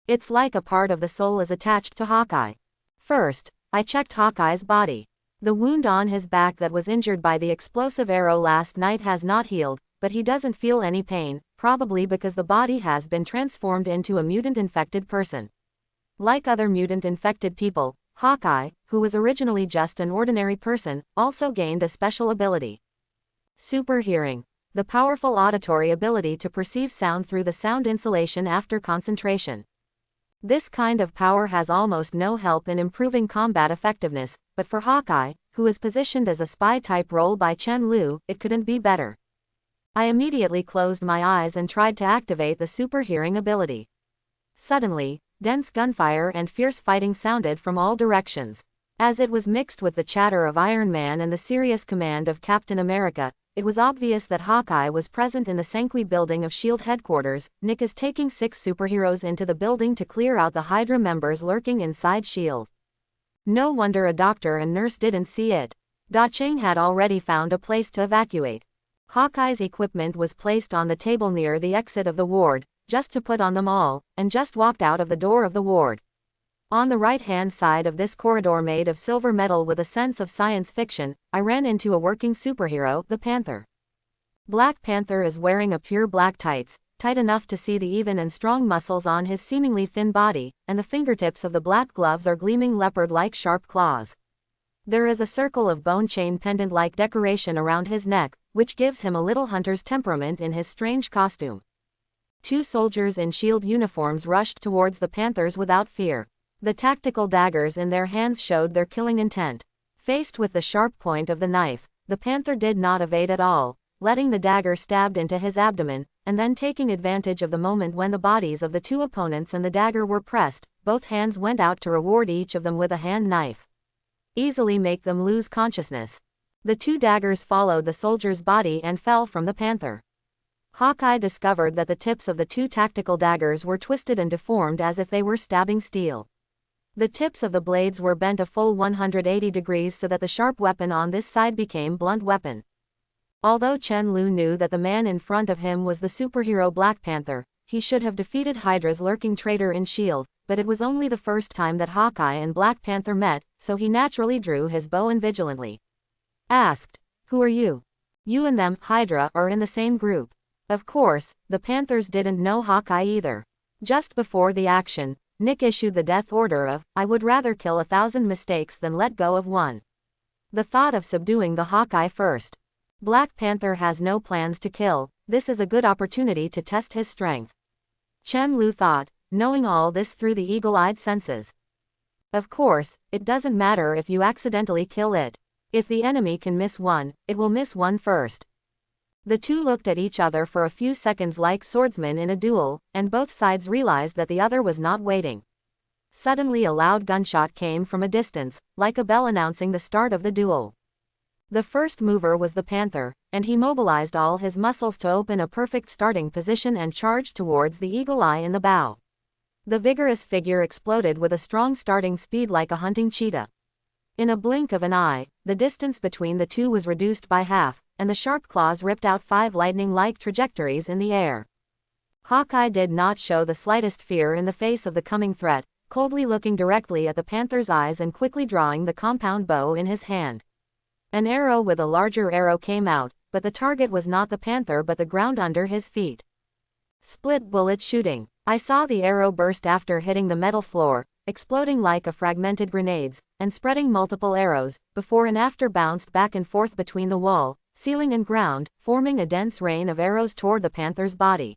It's like a part of the soul is attached to Hawkeye. First, I checked Hawkeye's body. The wound on his back that was injured by the explosive arrow last night has not healed, but he doesn't feel any pain, probably because the body has been transformed into a mutant-infected person. Like other mutant-infected people, Hawkeye, who was originally just an ordinary person, also gained a special ability. Super hearing. The powerful auditory ability to perceive sound through the sound insulation after concentration. This kind of power has almost no help in improving combat effectiveness, but for Hawkeye, who is positioned as a spy-type role by Chen Lu, it couldn't be better. I immediately closed my eyes and tried to activate the super hearing ability. Suddenly, dense gunfire and fierce fighting sounded from all directions. As it was mixed with the chatter of Iron Man and the serious command of Captain America, it was obvious that Hawkeye was present in the Sanqui building of S.H.I.E.L.D. headquarters. Nick is taking 6 superheroes into the building to clear out the Hydra members lurking inside S.H.I.E.L.D. No wonder a doctor and nurse didn't see it. Da Ching had already found a place to evacuate. Hawkeye's equipment was placed on the table near the exit of the ward, just to put on them all, and just walked out of the door of the ward. On the right-hand side of this corridor made of silver metal with a sense of science fiction, I ran into a working superhero, the Panther. Black Panther is wearing a pure black tights, tight enough to see the even and strong muscles on his seemingly thin body, and the fingertips of the black gloves are gleaming leopard-like sharp claws. There is a circle of bone chain pendant-like decoration around his neck, which gives him a little hunter's temperament in his strange costume. 2 soldiers in S.H.I.E.L.D. uniforms rushed towards the Panthers without fear. The tactical daggers in their hands showed their killing intent. Faced with the sharp point of the knife, the Panther did not evade at all. letting the dagger stabbed into his abdomen, and then taking advantage of the moment when the bodies of the two opponents and the dagger were pressed, both hands went out to reward each of them with a hand knife. Easily make them lose consciousness. The two daggers followed the soldier's body and fell from the panther. Hawkeye discovered that the tips of the two tactical daggers were twisted and deformed as if they were stabbing steel. The tips of the blades were bent a full 180 degrees so that the sharp weapon on this side became blunt weapon. Although Chen Lu knew that the man in front of him was the superhero Black Panther, he should have defeated Hydra's lurking traitor in S.H.I.E.L.D., but it was only the first time that Hawkeye and Black Panther met, so he naturally drew his bow and vigilantly asked, "Who are you?" "You and them, Hydra, are in the same group." Of course, the Panthers didn't know Hawkeye either. Just before the action, Nick issued the death order of, "I would rather kill 1,000 mistakes than let go of one." The thought of subduing the Hawkeye first. Black Panther has no plans to kill, this is a good opportunity to test his strength. Chen Lu thought, knowing all this through the eagle-eyed senses. Of course, it doesn't matter if you accidentally kill it. If the enemy can miss one, it will miss one first. The two looked at each other for a few seconds like swordsmen in a duel, and both sides realized that the other was not waiting. Suddenly a loud gunshot came from a distance, like a bell announcing the start of the duel. The first mover was the panther, and he mobilized all his muscles to open a perfect starting position and charged towards the eagle eye in the bow. The vigorous figure exploded with a strong starting speed like a hunting cheetah. In a blink of an eye, the distance between the two was reduced by half, and the sharp claws ripped out 5 lightning-like trajectories in the air. Hawkeye did not show the slightest fear in the face of the coming threat, coldly looking directly at the panther's eyes and quickly drawing the compound bow in his hand. An arrow with a larger arrow came out, but the target was not the panther but the ground under his feet. Split bullet shooting. I saw the arrow burst after hitting the metal floor, exploding like a fragmented grenades, and spreading multiple arrows, before and after bounced back and forth between the wall, ceiling and ground, forming a dense rain of arrows toward the panther's body.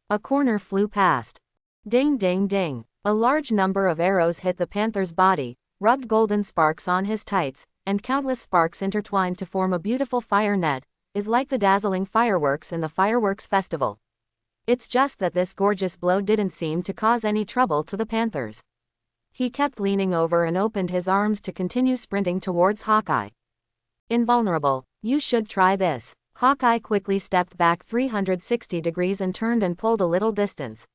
A corner flew past. Ding ding ding. A large number of arrows hit the panther's body, rubbed golden sparks on his tights, and countless sparks intertwined to form a beautiful fire net, is like the dazzling fireworks in the fireworks festival. It's just that this gorgeous blow didn't seem to cause any trouble to the panthers. He kept leaning over and opened his arms to continue sprinting towards Hawkeye. Invulnerable. You should try this. Hawkeye quickly stepped back 360 degrees and turned and pulled a little distance.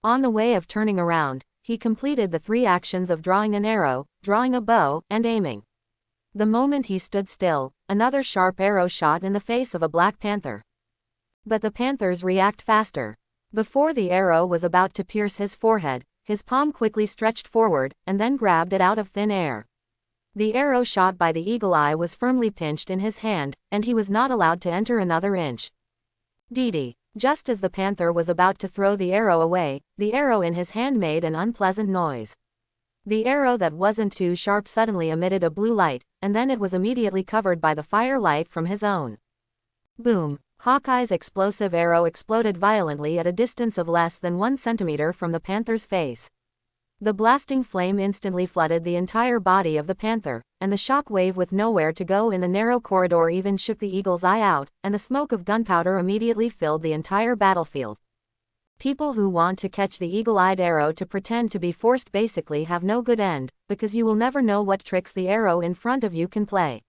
On the way of turning around, he completed the 3 actions of drawing an arrow, drawing a bow, and aiming. The moment he stood still, another sharp arrow shot in the face of a black panther. But the panthers react faster. Before the arrow was about to pierce his forehead, his palm quickly stretched forward, and then grabbed it out of thin air. The arrow shot by the eagle eye was firmly pinched in his hand, and he was not allowed to enter another inch. Dee. Just as the panther was about to throw the arrow away, the arrow in his hand made an unpleasant noise. The arrow that wasn't too sharp suddenly emitted a blue light, and then it was immediately covered by the fire light from his own. Boom! Hawkeye's explosive arrow exploded violently at a distance of less than 1 centimeter from the panther's face. The blasting flame instantly flooded the entire body of the panther, and the shock wave with nowhere to go in the narrow corridor even shook the eagle's eye out, and the smoke of gunpowder immediately filled the entire battlefield. People who want to catch the eagle-eyed arrow to pretend to be forced basically have no good end, because you will never know what tricks the arrow in front of you can play.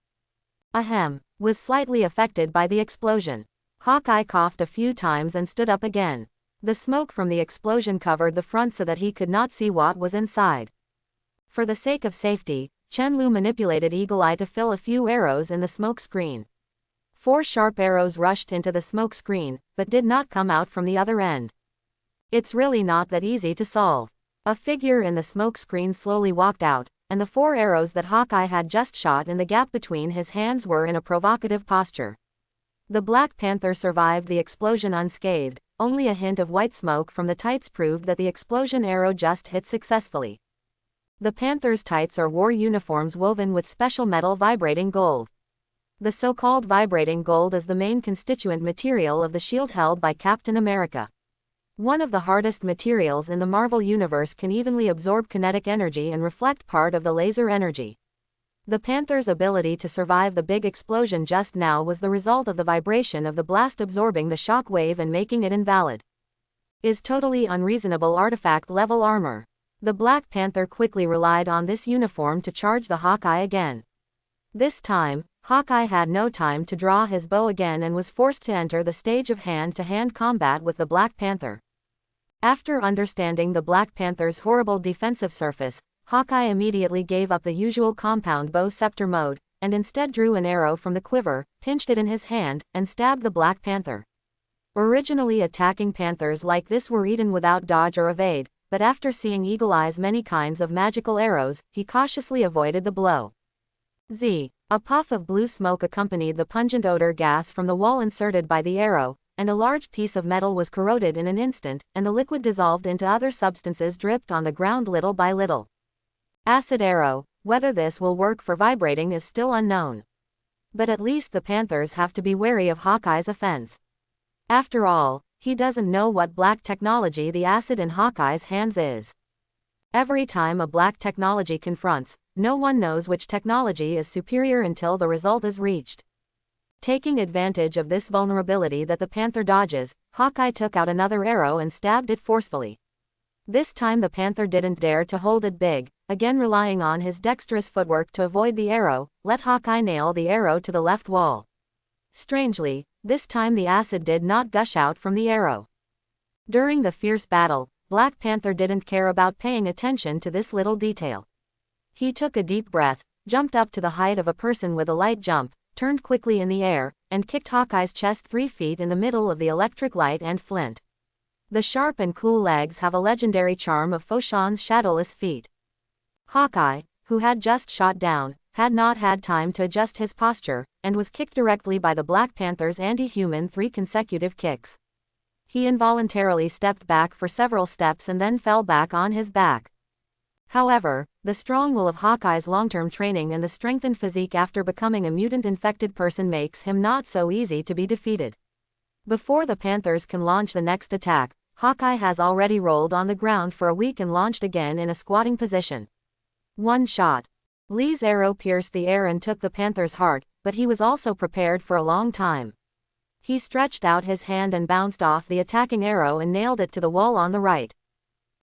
Ahem. Was slightly affected by the explosion. Hawkeye coughed a few times and stood up again. The smoke from the explosion covered the front so that he could not see what was inside. For the sake of safety, Chen Lu manipulated Eagle Eye to fill a few arrows in the smoke screen. 4 sharp arrows rushed into the smoke screen, but did not come out from the other end. It's really not that easy to solve. A figure in the smoke screen slowly walked out, and the 4 arrows that Hawkeye had just shot in the gap between his hands were in a provocative posture. The Black Panther survived the explosion unscathed. Only a hint of white smoke from the tights proved that the explosion arrow just hit successfully. The Panther's tights are war uniforms woven with special metal vibrating gold. The so-called vibrating gold is the main constituent material of the shield held by Captain America. One of the hardest materials in the Marvel Universe can evenly absorb kinetic energy and reflect part of the laser energy. The panther's ability to survive the big explosion just now was the result of the vibration of the blast absorbing the shock wave and making it invalid. Is totally unreasonable artifact-level armor. The Black Panther quickly relied on this uniform to charge the Hawkeye again. This time, Hawkeye had no time to draw his bow again and was forced to enter the stage of hand-to-hand combat with the Black Panther. After understanding the Black Panther's horrible defensive surface, Hawkeye immediately gave up the usual compound bow scepter mode, and instead drew an arrow from the quiver, pinched it in his hand, and stabbed the Black Panther. Originally attacking panthers like this were eaten without dodge or evade, but after seeing Eagle Eye's many kinds of magical arrows, he cautiously avoided the blow. A puff of blue smoke accompanied the pungent odor gas from the wall inserted by the arrow, and a large piece of metal was corroded in an instant, and the liquid dissolved into other substances dripped on the ground little by little. Acid arrow. Whether this will work for vibrating is still unknown. But at least the panthers have to be wary of Hawkeye's offense. After all, he doesn't know what black technology the acid in Hawkeye's hands is. Every time a black technology confronts, no one knows which technology is superior until the result is reached. Taking advantage of this vulnerability that the panther dodges, Hawkeye took out another arrow and stabbed it forcefully. This time the panther didn't dare to hold it big, again relying on his dexterous footwork to avoid the arrow, let Hawkeye nail the arrow to the left wall. Strangely, this time the acid did not gush out from the arrow. During the fierce battle, Black Panther didn't care about paying attention to this little detail. He took a deep breath, jumped up to the height of a person with a light jump, turned quickly in the air, and kicked Hawkeye's chest 3 feet in the middle of the electric light and flint. The sharp and cool legs have a legendary charm of Foshan's shadowless feet. Hawkeye, who had just shot down, had not had time to adjust his posture, and was kicked directly by the Black Panther's anti-human 3 consecutive kicks. He involuntarily stepped back for several steps and then fell back on his back. However, the strong will of Hawkeye's long-term training and the strengthened physique after becoming a mutant-infected person makes him not so easy to be defeated. Before the Panthers can launch the next attack, Hawkeye has already rolled on the ground for a week and launched again in a squatting position. One shot. Lee's arrow pierced the air and took the Panther's heart, but he was also prepared for a long time. He stretched out his hand and bounced off the attacking arrow and nailed it to the wall on the right.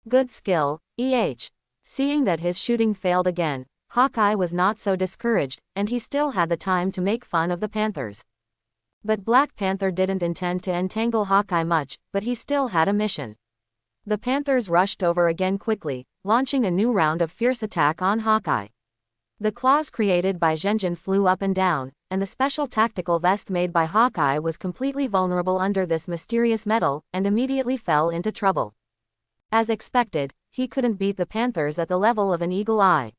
Good skill, EH. Seeing that his shooting failed again, Hawkeye was not so discouraged, and he still had the time to make fun of the Panthers. But Black Panther didn't intend to entangle Hawkeye much, but he still had a mission. The Panthers rushed over again quickly, launching a new round of fierce attack on Hawkeye. The claws created by Zhenjin flew up and down, and the special tactical vest made by Hawkeye was completely vulnerable under this mysterious metal, and immediately fell into trouble. As expected, he couldn't beat the Panthers at the level of an eagle eye.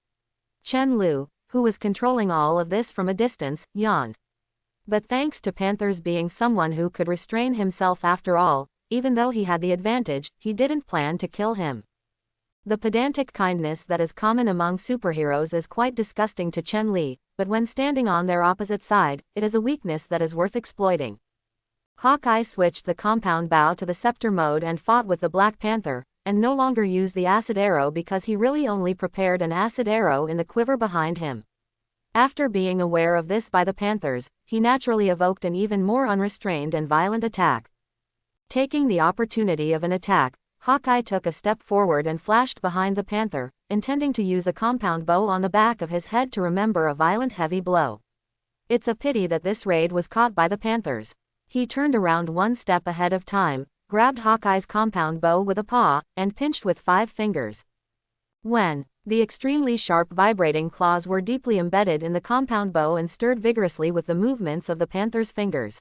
Chen Lu, who was controlling all of this from a distance, yawned. But thanks to Panthers being someone who could restrain himself after all, even though he had the advantage, he didn't plan to kill him. The pedantic kindness that is common among superheroes is quite disgusting to Chen Li, but when standing on their opposite side, it is a weakness that is worth exploiting. Hawkeye switched the compound bow to the scepter mode and fought with the Black Panther, and no longer used the acid arrow because he really only prepared an acid arrow in the quiver behind him. After being aware of this by the Panthers, he naturally evoked an even more unrestrained and violent attack. Taking the opportunity of an attack, Hawkeye took a step forward and flashed behind the Panther, intending to use a compound bow on the back of his head to remember a violent heavy blow. It's a pity that this raid was caught by the Panthers. He turned around one step ahead of time, grabbed Hawkeye's compound bow with a paw, and pinched with 5 fingers. When the extremely sharp vibrating claws were deeply embedded in the compound bow and stirred vigorously with the movements of the Panther's fingers.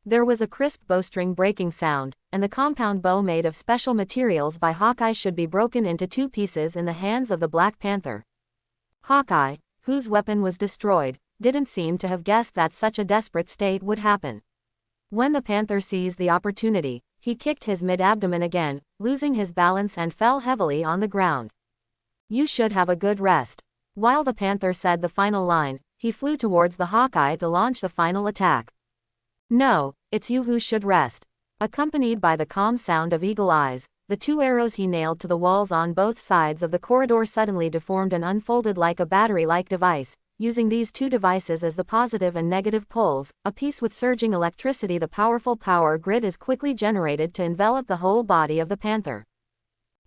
There was a crisp bowstring breaking sound, and the compound bow made of special materials by Hawkeye should be broken into 2 pieces in the hands of the Black Panther. Hawkeye, whose weapon was destroyed, didn't seem to have guessed that such a desperate state would happen. When the Panther seized the opportunity, he kicked his mid-abdomen again, losing his balance and fell heavily on the ground. You should have a good rest. While the Panther said the final line, he flew towards the Hawkeye to launch the final attack. No, it's you who should rest. Accompanied by the calm sound of eagle eyes, the 2 arrows he nailed to the walls on both sides of the corridor suddenly deformed and unfolded like a battery-like device, using these two devices as the positive and negative poles, a piece with surging electricity. The powerful power grid is quickly generated to envelop the whole body of the panther.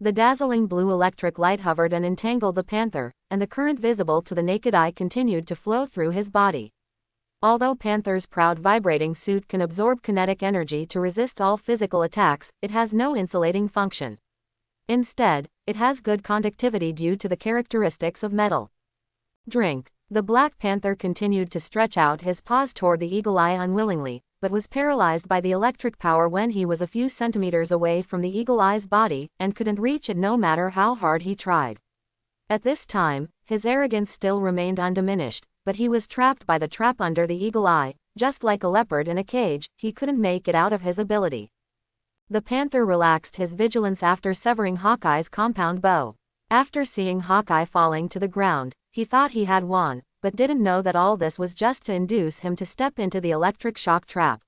The dazzling blue electric light hovered and entangled the panther, and the current visible to the naked eye continued to flow through his body. Although Panther's proud vibrating suit can absorb kinetic energy to resist all physical attacks, it has no insulating function. Instead, it has good conductivity due to the characteristics of metal. Drink. The Black Panther continued to stretch out his paws toward the eagle eye unwillingly, but was paralyzed by the electric power when he was a few centimeters away from the eagle eye's body, and couldn't reach it no matter how hard he tried. At this time, his arrogance still remained undiminished, but he was trapped by the trap under the eagle eye. Just like a leopard in a cage, he couldn't make it out of his ability. The panther relaxed his vigilance after severing Hawkeye's compound bow. After seeing Hawkeye falling to the ground, he thought he had won, but didn't know that all this was just to induce him to step into the electric shock trap.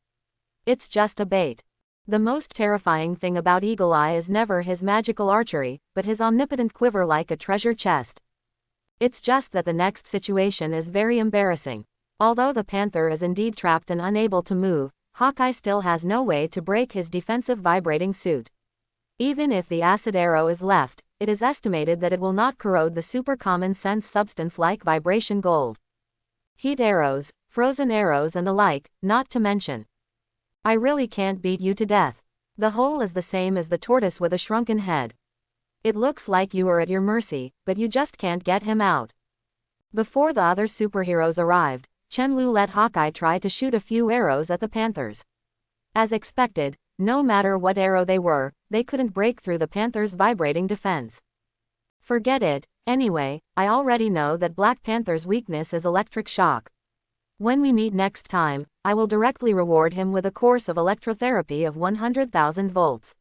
It's just a bait. The most terrifying thing about Eagle Eye is never his magical archery, but his omnipotent quiver like a treasure chest. It's just that the next situation is very embarrassing. Although the panther is indeed trapped and unable to move, Hawkeye still has no way to break his defensive vibrating suit. Even if the acid arrow is left, it is estimated that it will not corrode the super common sense substance like vibration gold. Heat arrows, frozen arrows and the like, not to mention. I really can't beat you to death. The hole is the same as the tortoise with a shrunken head. It looks like you are at your mercy, but you just can't get him out. Before the other superheroes arrived, Chen-Lu let Hawkeye try to shoot a few arrows at the panthers. As expected, no matter what arrow they were, they couldn't break through the panther's vibrating defense. Forget it. Anyway, I already know that Black Panther's weakness is electric shock. When we meet next time, I will directly reward him with a course of electrotherapy of 100,000 volts.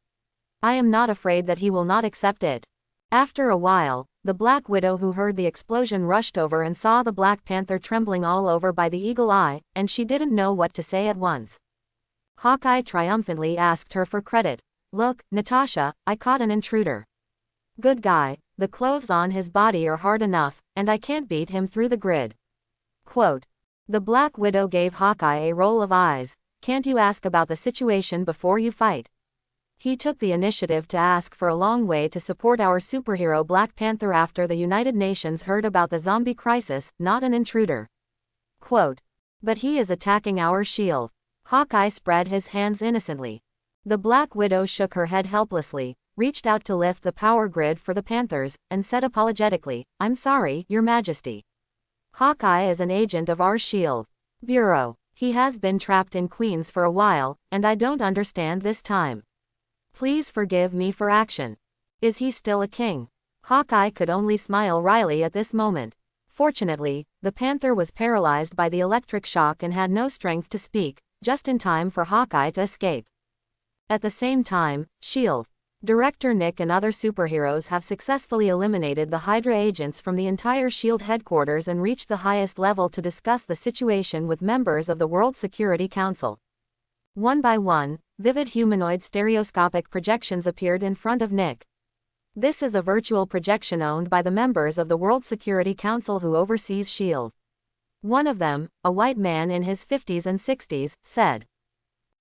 I am not afraid that he will not accept it. After a while, the Black Widow who heard the explosion rushed over and saw the Black Panther trembling all over by the eagle eye, and she didn't know what to say at once. Hawkeye triumphantly asked her for credit. Look, Natasha, I caught an intruder. Good guy, the clothes on his body are hard enough, and I can't beat him through the grid. Quote. The Black Widow gave Hawkeye a roll of eyes. Can't you ask about the situation before you fight? He took the initiative to ask for a long way to support our superhero Black Panther after the United Nations heard about the zombie crisis, not an intruder. Quote. But he is attacking our shield. Hawkeye spread his hands innocently. The Black Widow shook her head helplessly, reached out to lift the power grid for the Panthers, and said apologetically, I'm sorry, Your Majesty. Hawkeye is an agent of our shield bureau. He has been trapped in Queens for a while, and I don't understand this time. Please forgive me for action. Is he still a king? Hawkeye could only smile wryly at this moment. Fortunately, the Panther was paralyzed by the electric shock and had no strength to speak, just in time for Hawkeye to escape. At the same time, S.H.I.E.L.D. Director Nick and other superheroes have successfully eliminated the Hydra agents from the entire S.H.I.E.L.D. headquarters and reached the highest level to discuss the situation with members of the World Security Council. One by one, vivid humanoid stereoscopic projections appeared in front of Nick. This is a virtual projection owned by the members of the World Security Council who oversees S.H.I.E.L.D. One of them, a white man in his 50s and 60s, said,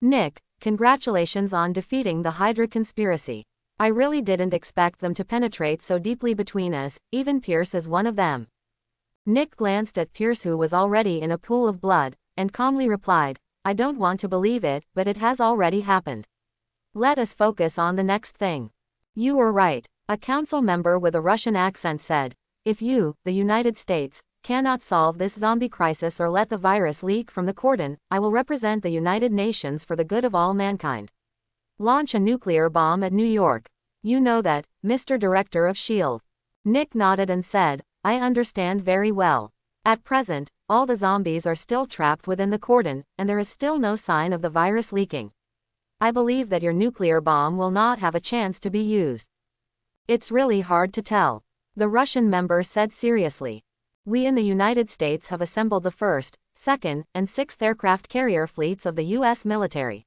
Nick, congratulations on defeating the Hydra conspiracy. I really didn't expect them to penetrate so deeply between us, even Pierce is one of them. Nick glanced at Pierce who was already in a pool of blood, and calmly replied, I don't want to believe it, but it has already happened. Let us focus on the next thing. You were right, a council member with a Russian accent said. If you, the United States, cannot solve this zombie crisis or let the virus leak from the cordon, I will represent the United Nations for the good of all mankind. Launch a nuclear bomb at New York. You know that, Mr. Director of S.H.I.E.L.D. Nick nodded and said, I understand very well. At present, all the zombies are still trapped within the cordon, and there is still no sign of the virus leaking. I believe that your nuclear bomb will not have a chance to be used. It's really hard to tell. The Russian member said seriously. We in the United States have assembled the 1st, 2nd, and 6th aircraft carrier fleets of the U.S. military.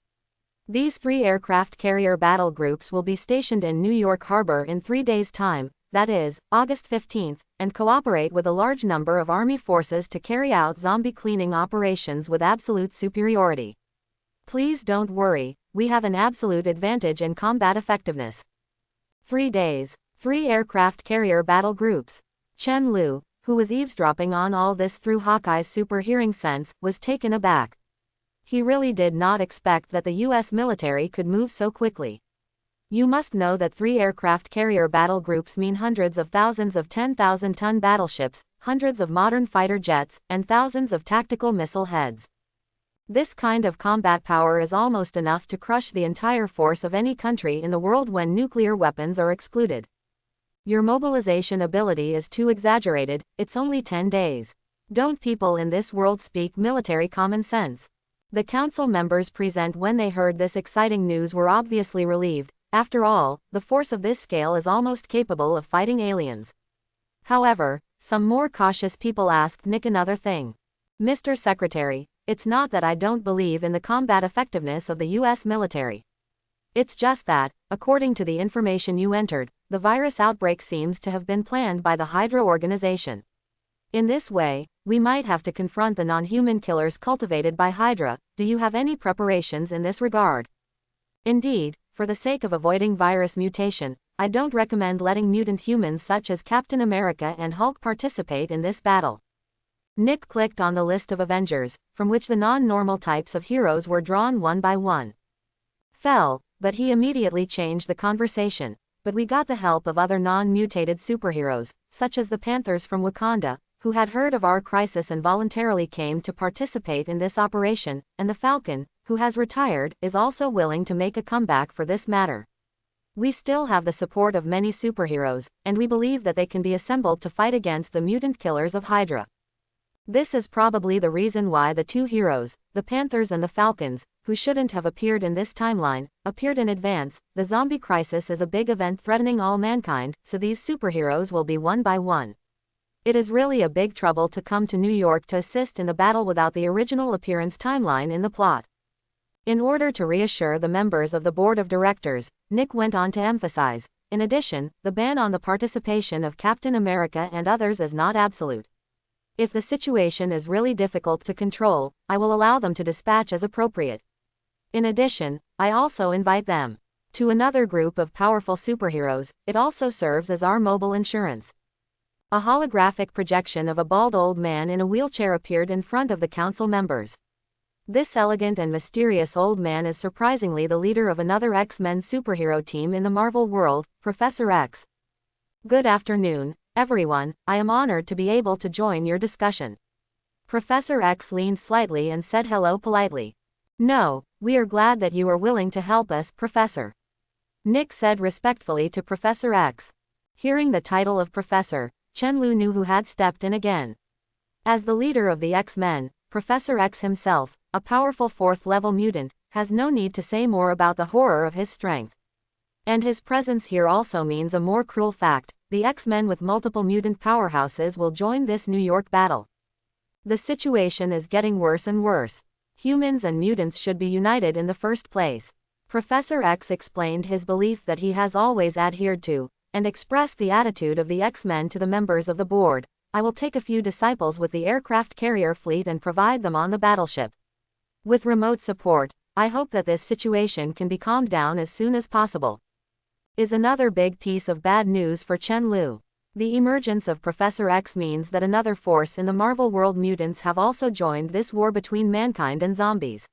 These 3 aircraft carrier battle groups will be stationed in New York Harbor in 3 days' time. that is, August 15th, and cooperate with a large number of Army forces to carry out zombie cleaning operations with absolute superiority. Please don't worry, we have an absolute advantage in combat effectiveness. 3 days, 3 aircraft carrier battle groups. Chen Lu, who was eavesdropping on all this through Hawkeye's super hearing sense, was taken aback. He really did not expect that the US military could move so quickly. You must know that 3 aircraft carrier battle groups mean hundreds of thousands of 10,000-ton battleships, hundreds of modern fighter jets, and thousands of tactical missile heads. This kind of combat power is almost enough to crush the entire force of any country in the world when nuclear weapons are excluded. Your mobilization ability is too exaggerated, it's only 10 days. Don't people in this world speak military common sense? The council members present when they heard this exciting news were obviously relieved. After all, the force of this scale is almost capable of fighting aliens. However, some more cautious people asked Nick another thing. Mr. Secretary, it's not that I don't believe in the combat effectiveness of the US military. It's just that, according to the information you entered, the virus outbreak seems to have been planned by the Hydra organization. In this way, we might have to confront the non-human killers cultivated by Hydra. Do you have any preparations in this regard? Indeed, for the sake of avoiding virus mutation, I don't recommend letting mutant humans such as Captain America and Hulk participate in this battle. Nick clicked on the list of Avengers, from which the non-normal types of heroes were drawn one by one. But he immediately changed the conversation. But we got the help of other non-mutated superheroes, such as the Panthers from Wakanda, who had heard of our crisis and voluntarily came to participate in this operation, and the Falcon, who has retired, is also willing to make a comeback for this matter. We still have the support of many superheroes, and we believe that they can be assembled to fight against the mutant killers of Hydra. This is probably the reason why the 2 heroes, the Panthers and the Falcons, who shouldn't have appeared in this timeline, appeared in advance. The zombie crisis is a big event threatening all mankind, so these superheroes will be one by one. It is really a big trouble to come to New York to assist in the battle without the original appearance timeline in the plot. In order to reassure the members of the board of directors, Nick went on to emphasize, in addition, the ban on the participation of Captain America and others is not absolute. If the situation is really difficult to control, I will allow them to dispatch as appropriate. In addition, I also invite them to another group of powerful superheroes. It also serves as our mobile insurance. A holographic projection of a bald old man in a wheelchair appeared in front of the council members. This elegant and mysterious old man is surprisingly the leader of another X-Men superhero team in the Marvel world, Professor X. Good afternoon, everyone, I am honored to be able to join your discussion. Professor X leaned slightly and said hello politely. No, we are glad that you are willing to help us, Professor. Nick said respectfully to Professor X. Hearing the title of Professor, Chen Lu knew who had stepped in again. As the leader of the X-Men, Professor X himself, a powerful 4th-level mutant, has no need to say more about the horror of his strength. And his presence here also means a more cruel fact: the X-Men with multiple mutant powerhouses will join this New York battle. The situation is getting worse and worse. Humans and mutants should be united in the first place. Professor X explained his belief that he has always adhered to, and expressed the attitude of the X-Men to the members of the board. I will take a few disciples with the aircraft carrier fleet and provide them on the battleship. With remote support, I hope that this situation can be calmed down as soon as possible. Is another big piece of bad news for Chen Lu. The emergence of Professor X means that another force in the Marvel world, mutants, have also joined this war between mankind and zombies.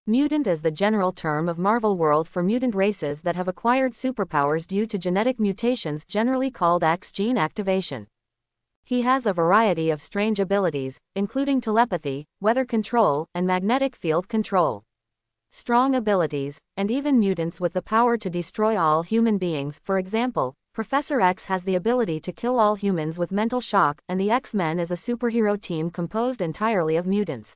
Mutant is the general term of Marvel world for mutant races that have acquired superpowers due to genetic mutations, generally called X gene activation. He has a variety of strange abilities, including telepathy, weather control, and magnetic field control. Strong abilities, and even mutants with the power to destroy all human beings. For example, Professor X has the ability to kill all humans with mental shock, and the X-Men is a superhero team composed entirely of mutants.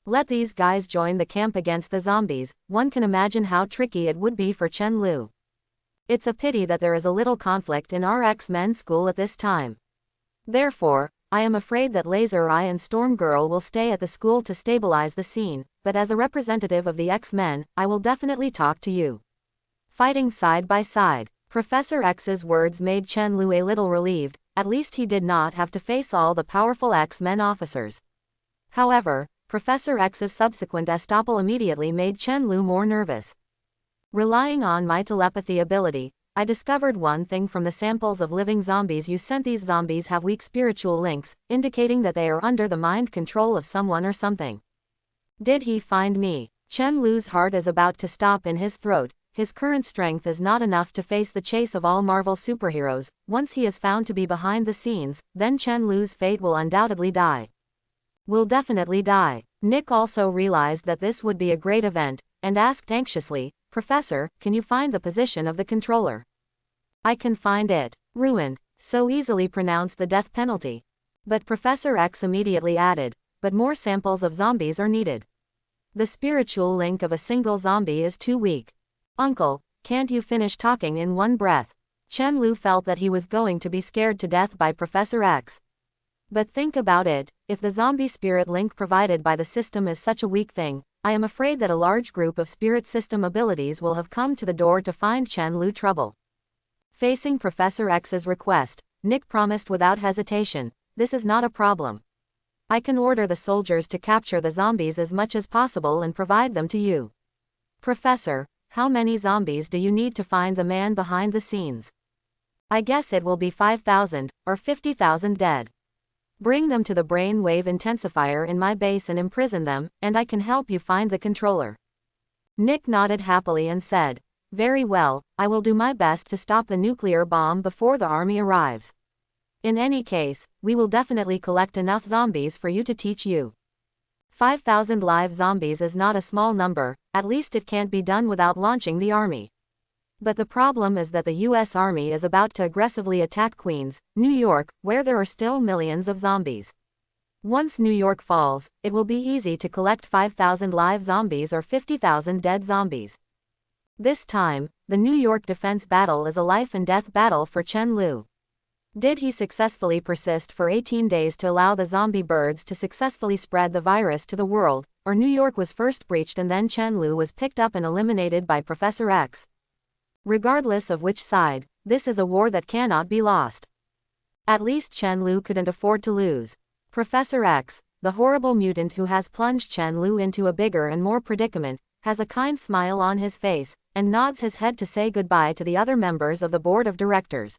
Let these guys join the camp against the zombies. One can imagine how tricky it would be for Chen Lu. It's a pity that there is a little conflict in our X-Men school at this time. Therefore, I am afraid that Laser Eye and Storm Girl will stay at the school to stabilize the scene, but as a representative of the X-Men, I will definitely talk to you. Fighting side by side, Professor X's words made Chen Lu a little relieved, at least he did not have to face all the powerful X-Men officers. However, Professor X's subsequent estoppel immediately made Chen Lu more nervous. Relying on my telepathy ability, I discovered one thing from the samples of living zombies you sent. These zombies have weak spiritual links, indicating that they are under the mind control of someone or something. Did he find me? Chen Lu's heart is about to stop in his throat. His current strength is not enough to face the chase of all Marvel superheroes. Once he is found to be behind the scenes, then Chen Lu's fate will undoubtedly die. Will definitely die. Nick also realized that this would be a great event, and asked anxiously, Professor, can you find the position of the controller? I can find it. Ruined. So easily pronounced the death penalty. But Professor X immediately added, but more samples of zombies are needed. The spiritual link of a single zombie is too weak. Uncle, can't you finish talking in one breath? Chen Lu felt that he was going to be scared to death by Professor X. But think about it, if the zombie spirit link provided by the system is such a weak thing, I am afraid that a large group of spirit system abilities will have come to the door to find Chen Lu trouble. Facing Professor X's request, Nick promised without hesitation, this is not a problem. I can order the soldiers to capture the zombies as much as possible and provide them to you. Professor, how many zombies do you need to find the man behind the scenes? I guess it will be 5,000, or 50,000 dead. Bring them to the brainwave intensifier in my base and imprison them, and I can help you find the controller. Nick nodded happily and said, very well, I will do my best to stop the nuclear bomb before the army arrives. In any case, we will definitely collect enough zombies for you to teach you. 5,000 live zombies is not a small number, at least it can't be done without launching the army. But the problem is that the US Army is about to aggressively attack Queens, New York, where there are still millions of zombies. Once New York falls, it will be easy to collect 5,000 live zombies or 50,000 dead zombies. This time, the New York defense battle is a life and death battle for Chen Lu. Did he successfully persist for 18 days to allow the zombie birds to successfully spread the virus to the world, or New York was first breached and then Chen Lu was picked up and eliminated by Professor X? Regardless of which side, this is a war that cannot be lost. At least Chen Lu couldn't afford to lose. Professor X, the horrible mutant who has plunged Chen Lu into a bigger and more predicament, has a kind smile on his face, and nods his head to say goodbye to the other members of the board of directors.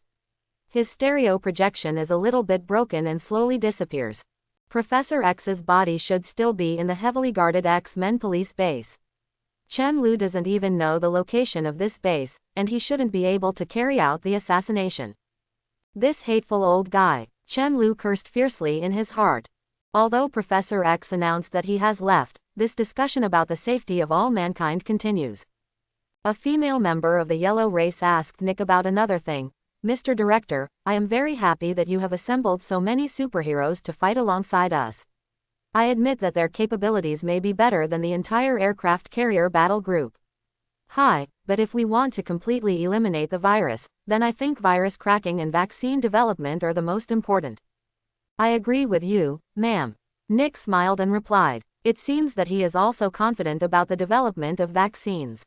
His stereo projection is a little bit broken and slowly disappears. Professor X's body should still be in the heavily guarded X-Men police base. Chen Lu doesn't even know the location of this base, and he shouldn't be able to carry out the assassination. This hateful old guy, Chen Lu cursed fiercely in his heart. Although Professor X announced that he has left, this discussion about the safety of all mankind continues. A female member of the yellow race asked Nick about another thing. Mr. Director, I am very happy that you have assembled so many superheroes to fight alongside us. I admit that their capabilities may be better than the entire aircraft carrier battle group. Hi, but if we want to completely eliminate the virus, then I think virus cracking and vaccine development are the most important. I agree with you, ma'am. Nick smiled and replied. It seems that he is also confident about the development of vaccines.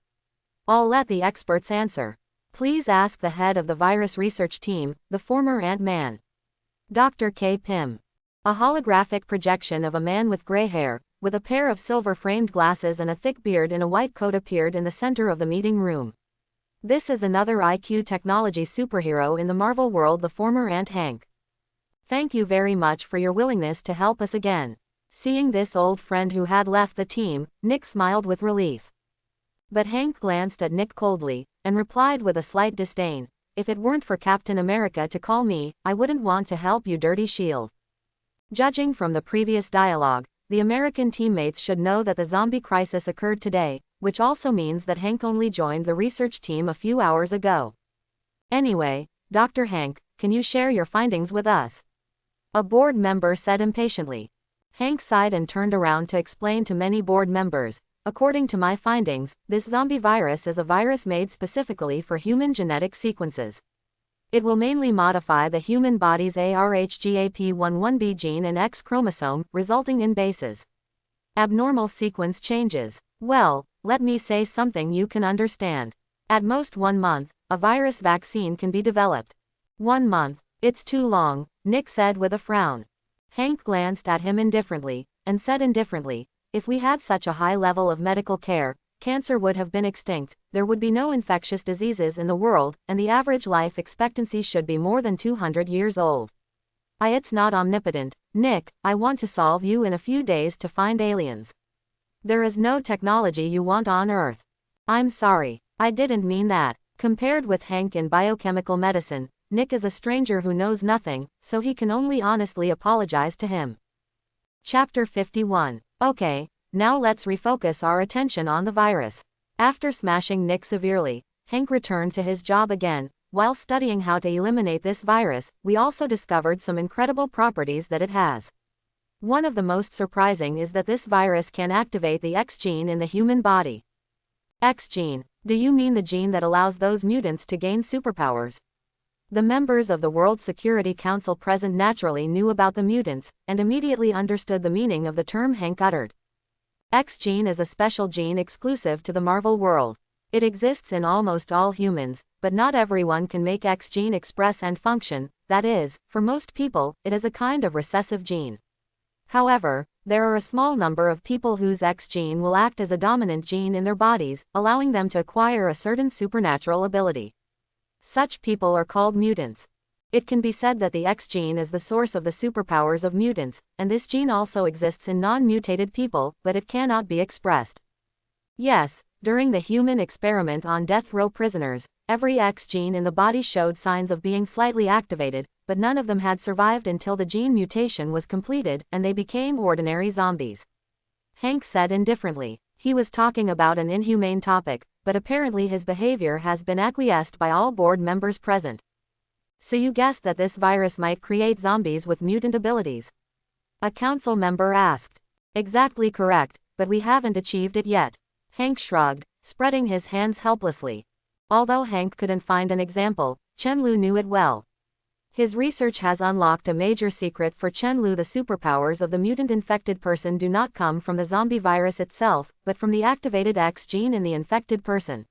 I'll let the experts answer. Please ask the head of the virus research team, the former Ant-Man. Dr. K. Pym. A holographic projection of a man with gray hair, with a pair of silver-framed glasses and a thick beard in a white coat appeared in the center of the meeting room. This is another IQ technology superhero in the Marvel world, the former Aunt Hank. Thank you very much for your willingness to help us again. Seeing this old friend who had left the team, Nick smiled with relief. But Hank glanced at Nick coldly, and replied with a slight disdain, if it weren't for Captain America to call me, I wouldn't want to help you, dirty shield. Judging from the previous dialogue, the American teammates should know that the zombie crisis occurred today, which also means that Hank only joined the research team a few hours ago. Anyway, Dr. Hank, can you share your findings with us? A board member said impatiently. Hank sighed and turned around to explain to many board members, according to my findings, this zombie virus is a virus made specifically for human genetic sequences. It will mainly modify the human body's ARHGAP11B gene and X chromosome, resulting in bases. Abnormal sequence changes. Well, let me say something you can understand. At most 1 month, a virus vaccine can be developed. 1 month, it's too long, Nick said with a frown. Hank glanced at him indifferently, and said indifferently, if we had such a high level of medical care, cancer would have been extinct, there would be no infectious diseases in the world, and the average life expectancy should be more than 200 years old. It's not omnipotent, Nick, I want to solve you in a few days to find aliens. There is no technology you want on Earth. I'm sorry, I didn't mean that. Compared with Hank in biochemical medicine, Nick is a stranger who knows nothing, so he can only honestly apologize to him. Chapter 51. Okay, now let's refocus our attention on the virus. After smashing Nick severely, Hank returned to his job again. While studying how to eliminate this virus, we also discovered some incredible properties that it has. One of the most surprising is that this virus can activate the X gene in the human body. X gene, do you mean the gene that allows those mutants to gain superpowers? The members of the World Security Council present naturally knew about the mutants, and immediately understood the meaning of the term Hank uttered. X gene is a special gene exclusive to the Marvel world. It exists in almost all humans, but not everyone can make X gene express and function, that is, for most people, it is a kind of recessive gene. However, there are a small number of people whose X gene will act as a dominant gene in their bodies, allowing them to acquire a certain supernatural ability. Such people are called mutants. It can be said that the X gene is the source of the superpowers of mutants, and this gene also exists in non-mutated people, but it cannot be expressed. Yes, during the human experiment on death row prisoners, every X gene in the body showed signs of being slightly activated, but none of them had survived until the gene mutation was completed and they became ordinary zombies. Hank said indifferently. He was talking about an inhumane topic, but apparently his behavior has been acquiesced by all board members present. So you guessed that this virus might create zombies with mutant abilities? A council member asked. Exactly correct, but we haven't achieved it yet. Hank shrugged, spreading his hands helplessly. Although Hank couldn't find an example, Chen-Lu knew it well. His research has unlocked a major secret for Chen-Lu. The superpowers of the mutant-infected person do not come from the zombie virus itself, but from the activated X gene in the infected person.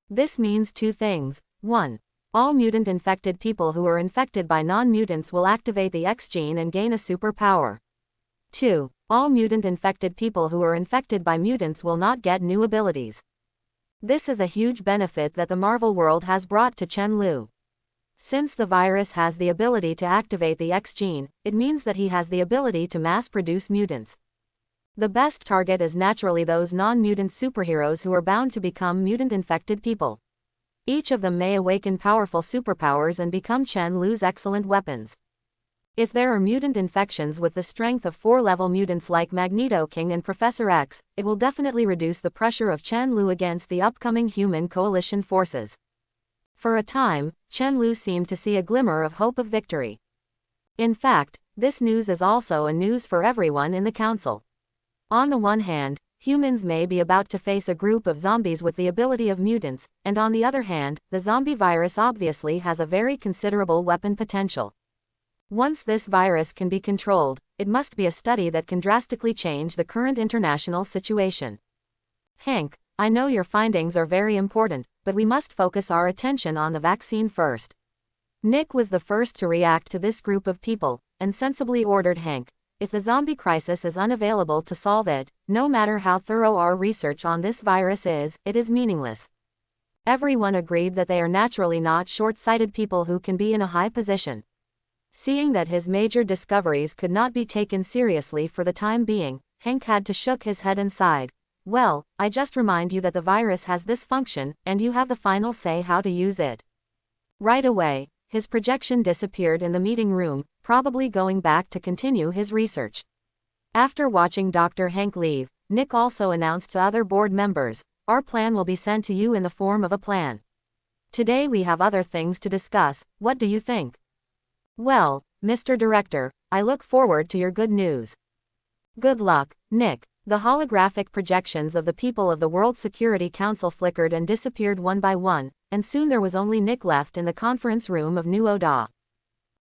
This means two things. 1. All mutant-infected people who are infected by non-mutants will activate the X gene and gain a superpower. 2. All mutant-infected people who are infected by mutants will not get new abilities. This is a huge benefit that the Marvel world has brought to Chen-Lu. Since the virus has the ability to activate the X gene, it means that he has the ability to mass-produce mutants. The best target is naturally those non-mutant superheroes who are bound to become mutant-infected people. Each of them may awaken powerful superpowers and become Chen-Lu's excellent weapons. If there are mutant infections with the strength of 4-level mutants like Magneto King and Professor X, it will definitely reduce the pressure of Chen-Lu against the upcoming human coalition forces. For a time, Chen-Lu seemed to see a glimmer of hope of victory. In fact, this news is also a news for everyone in the council. On the one hand, humans may be about to face a group of zombies with the ability of mutants, and on the other hand, the zombie virus obviously has a very considerable weapon potential. Once this virus can be controlled, it must be a study that can drastically change the current international situation. Hank, I know your findings are very important, but we must focus our attention on the vaccine first. Nick was the first to react to this group of people, and sensibly ordered Hank, if the zombie crisis is unavailable to solve it, no matter how thorough our research on this virus is, it is meaningless. Everyone agreed that they are naturally not short-sighted people who can be in a high position. Seeing that his major discoveries could not be taken seriously for the time being, Hank had to shook his head and sighed. Well, I just remind you that the virus has this function, and you have the final say how to use it. Right away, his projection disappeared in the meeting room, probably going back to continue his research. After watching Dr. Hank leave, Nick also announced to other board members, our plan will be sent to you in the form of a plan. Today we have other things to discuss, what do you think? Well, Mr. Director, I look forward to your good news. Good luck, Nick. The holographic projections of the people of the World Security Council flickered and disappeared one by one, and soon there was only Nick left in the conference room of New Oda.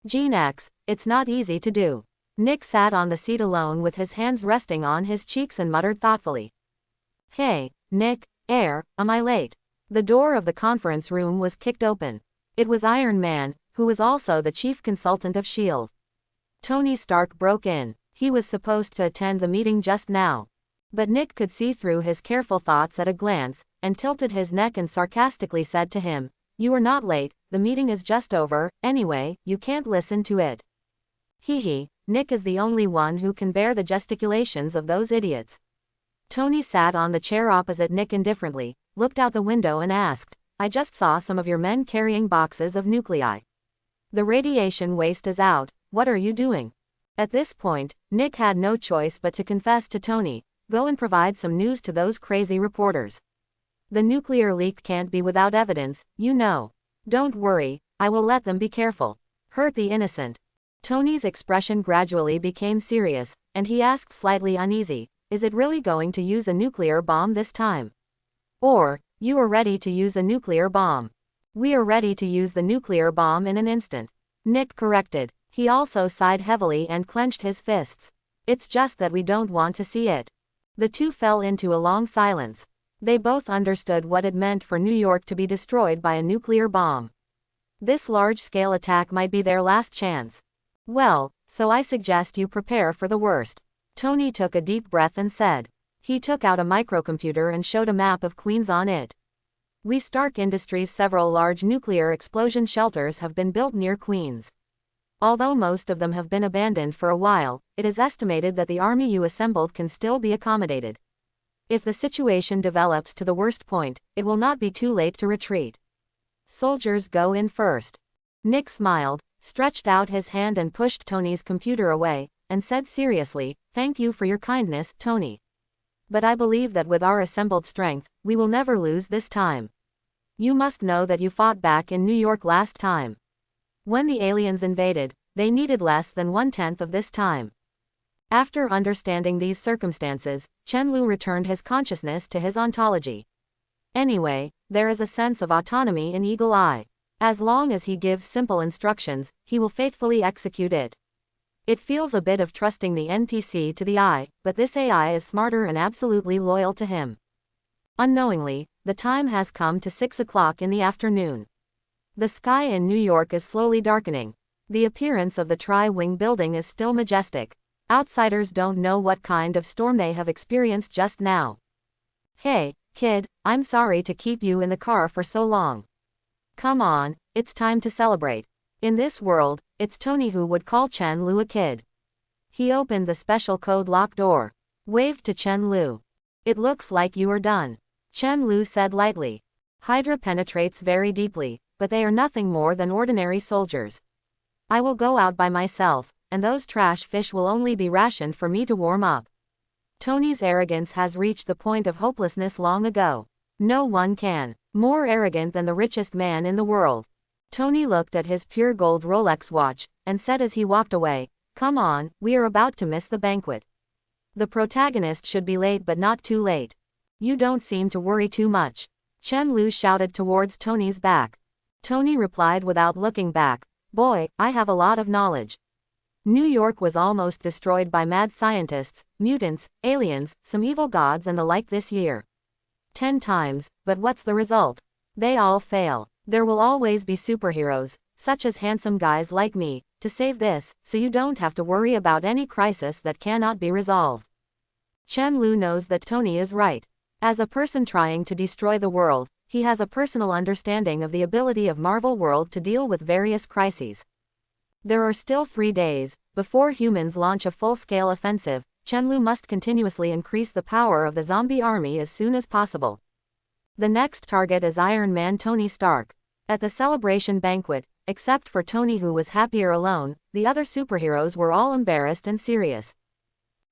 Gene X, it's not easy to do. Nick sat on the seat alone with his hands resting on his cheeks and muttered thoughtfully. Hey, Nick, am I late? The door of the conference room was kicked open. It was Iron Man, who was also the chief consultant of S.H.I.E.L.D. Tony Stark broke in. He was supposed to attend the meeting just now. But Nick could see through his careful thoughts at a glance, and tilted his neck and sarcastically said to him, "You are not late, the meeting is just over, anyway, you can't listen to it." Hee. Nick is the only one who can bear the gesticulations of those idiots. Tony sat on the chair opposite Nick indifferently, looked out the window and asked, "I just saw some of your men carrying boxes of nuclei. The radiation waste is out, what are you doing?" At this point, Nick had no choice but to confess to Tony, "Go and provide some news to those crazy reporters. The nuclear leak can't be without evidence, you know. Don't worry, I will let them be careful. Hurt the innocent." Tony's expression gradually became serious, and he asked slightly uneasy, "Is it really going to use a nuclear bomb this time? Or, you are ready to use a nuclear bomb?" "We are ready to use the nuclear bomb in an instant," Nick corrected. He also sighed heavily and clenched his fists. "It's just that we don't want to see it." The two fell into a long silence. They both understood what it meant for New York to be destroyed by a nuclear bomb. This large-scale attack might be their last chance. "Well, so I suggest you prepare for the worst." Tony took a deep breath and said. He took out a microcomputer and showed a map of Queens on it. "We Stark Industries' several large nuclear explosion shelters have been built near Queens. Although most of them have been abandoned for a while, it is estimated that the army you assembled can still be accommodated. If the situation develops to the worst point, it will not be too late to retreat. Soldiers go in first." Nick smiled, stretched out his hand and pushed Tony's computer away, and said seriously, "Thank you for your kindness, Tony. But I believe that with our assembled strength, we will never lose this time. You must know that you fought back in New York last time. When the aliens invaded, they needed less than 1/10 of this time." After understanding these circumstances, Chen-Lu returned his consciousness to his ontology. "Anyway, there is a sense of autonomy in Eagle Eye. As long as he gives simple instructions, he will faithfully execute it. It feels a bit of trusting the NPC to the eye, but this AI is smarter and absolutely loyal to him." Unknowingly, the time has come to 6 o'clock in the afternoon. The sky in New York is slowly darkening. The appearance of the Tri-Wing building is still majestic. Outsiders don't know what kind of storm they have experienced just now. "Hey, kid, I'm sorry to keep you in the car for so long. Come on, it's time to celebrate." In this world, it's Tony who would call Chen-Lu a kid. He opened the special code lock door. Waved to Chen-Lu. "It looks like you are done," Chen-Lu said lightly. "Hydra penetrates very deeply, but they are nothing more than ordinary soldiers. I will go out by myself, and those trash fish will only be rationed for me to warm up." Tony's arrogance has reached the point of hopelessness long ago. No one can more arrogant than the richest man in the world. Tony looked at his pure gold Rolex watch, and said as he walked away, "Come on, we are about to miss the banquet. The protagonist should be late but not too late. You don't seem to worry too much." Chen-Lu shouted towards Tony's back. Tony replied without looking back, "Boy, I have a lot of knowledge. New York was almost destroyed by mad scientists, mutants, aliens, some evil gods and the like this year. 10 times, but what's the result? They all fail. There will always be superheroes, such as handsome guys like me, to save this, so you don't have to worry about any crisis that cannot be resolved." Chen-Lu knows that Tony is right. As a person trying to destroy the world, he has a personal understanding of the ability of Marvel World to deal with various crises. There are still 3 days, before humans launch a full-scale offensive. Chen-Lu must continuously increase the power of the zombie army as soon as possible. The next target is Iron Man Tony Stark. At the celebration banquet, except for Tony who was happier alone, the other superheroes were all embarrassed and serious.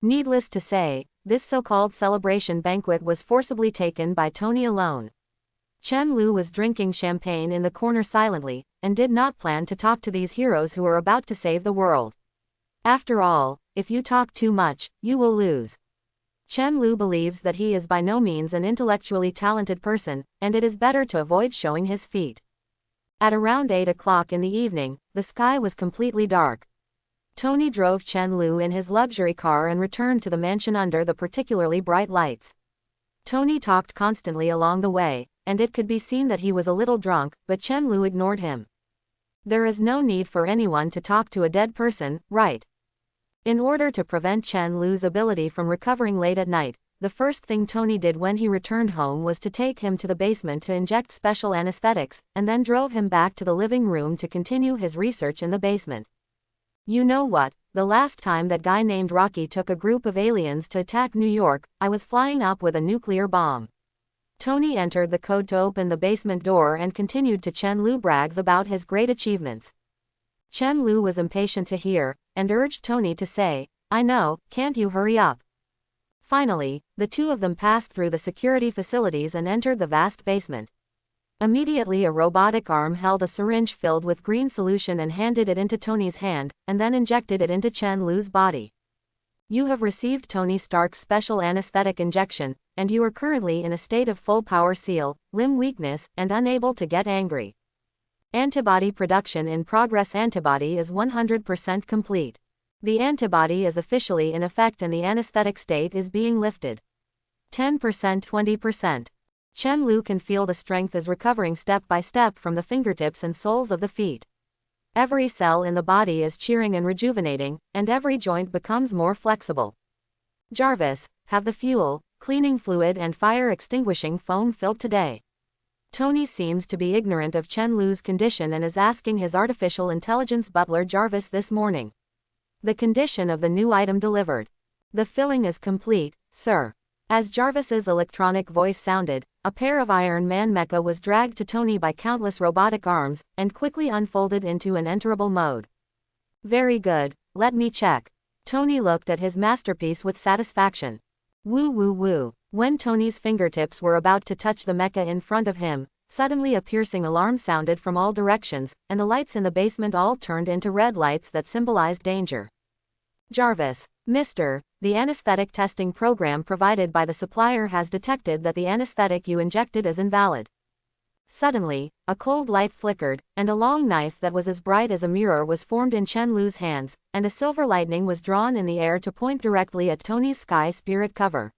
Needless to say, this so-called celebration banquet was forcibly taken by Tony alone. Chen-Lu was drinking champagne in the corner silently, and did not plan to talk to these heroes who are about to save the world. After all, if you talk too much, you will lose. Chen-Lu believes that he is by no means an intellectually talented person, and it is better to avoid showing his feet. At around 8 o'clock in the evening, the sky was completely dark. Tony drove Chen-Lu in his luxury car and returned to the mansion under the particularly bright lights. Tony talked constantly along the way, and it could be seen that he was a little drunk, but Chen Lu ignored him. There is no need for anyone to talk to a dead person, right? In order to prevent Chen Lu's ability from recovering late at night, the first thing Tony did when he returned home was to take him to the basement to inject special anesthetics, and then drove him back to the living room to continue his research in the basement. You know what? The last time that guy named Rocky took a group of aliens to attack New York, I was flying up with a nuclear bomb. Tony entered the code to open the basement door and continued to Chen Lu brags about his great achievements. Chen Lu was impatient to hear, and urged Tony to say, "I know, can't you hurry up?" Finally, the two of them passed through the security facilities and entered the vast basement. Immediately a robotic arm held a syringe filled with green solution and handed it into Tony's hand, and then injected it into Chen Lu's body. You have received Tony Stark's special anesthetic injection, and you are currently in a state of full power seal, limb weakness, and unable to get angry. Antibody production in progress. Antibody is 100% complete. The antibody is officially in effect and the anesthetic state is being lifted. 10%, 20%. Chen Lu can feel the strength is recovering step by step from the fingertips and soles of the feet. Every cell in the body is cheering and rejuvenating, and every joint becomes more flexible. Jarvis, have the fuel, cleaning fluid and fire extinguishing foam filled today. Tony seems to be ignorant of Chen Lu's condition and is asking his artificial intelligence butler Jarvis this morning. The condition of the new item delivered. The filling is complete, sir. As Jarvis's electronic voice sounded, a pair of Iron Man mecha was dragged to Tony by countless robotic arms, and quickly unfolded into an enterable mode. Very good, let me check. Tony looked at his masterpiece with satisfaction. Woo woo woo. When Tony's fingertips were about to touch the mecha in front of him, suddenly a piercing alarm sounded from all directions, and the lights in the basement all turned into red lights that symbolized danger. Jarvis, Mr. The anesthetic testing program provided by the supplier has detected that the anesthetic you injected is invalid. Suddenly, a cold light flickered, and a long knife that was as bright as a mirror was formed in Chen Lu's hands, and a silver lightning was drawn in the air to point directly at Tony's sky spirit cover.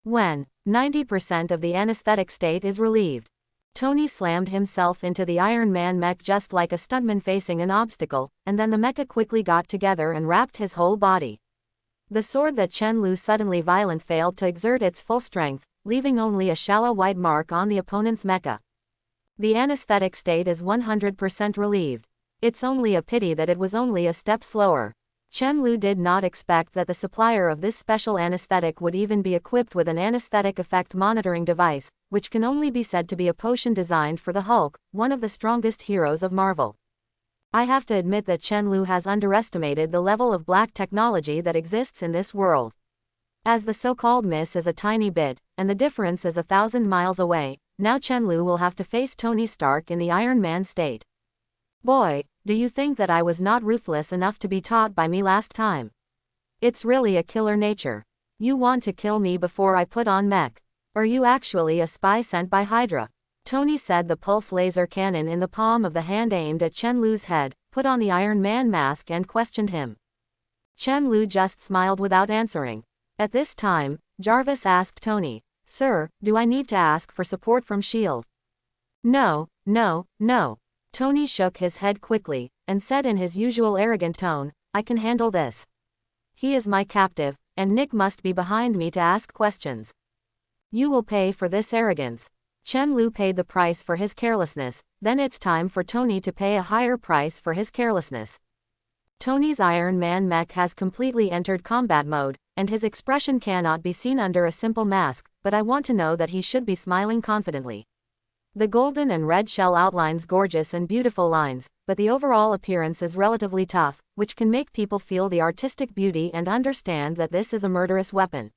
When 90% of the anesthetic state is relieved, Tony slammed himself into the Iron Man mech just like a stuntman facing an obstacle, and then the mecha quickly got together and wrapped his whole body. The sword that Chen Lu suddenly violent failed to exert its full strength, leaving only a shallow white mark on the opponent's mecha. The anesthetic state is 100% relieved. It's only a pity that it was only a step slower. Chen Lu did not expect that the supplier of this special anesthetic would even be equipped with an anesthetic effect monitoring device, which can only be said to be a potion designed for the Hulk, one of the strongest heroes of Marvel. I have to admit that Chen Lu has underestimated the level of black technology that exists in this world. As the so-called miss is a tiny bit, and the difference is 1,000 miles away, now Chen Lu will have to face Tony Stark in the Iron Man state. Boy, do you think that I was not ruthless enough to be taught by me last time? It's really a killer nature. You want to kill me before I put on mech? Are you actually a spy sent by Hydra? Tony said, the pulse laser cannon in the palm of the hand aimed at Chen Lu's head, put on the Iron Man mask and questioned him. Chen Lu just smiled without answering. At this time, Jarvis asked Tony, "Sir, do I need to ask for support from S.H.I.E.L.D.?" No, no, no. Tony shook his head quickly, and said in his usual arrogant tone, "I can handle this. He is my captive, and Nick must be behind me to ask questions. You will pay for this arrogance." Chen Lu paid the price for his carelessness, then it's time for Tony to pay a higher price for his carelessness. Tony's Iron Man mech has completely entered combat mode, and his expression cannot be seen under a simple mask, but I want to know that he should be smiling confidently. The golden and red shell outlines gorgeous and beautiful lines, but the overall appearance is relatively tough, which can make people feel the artistic beauty and understand that this is a murderous weapon.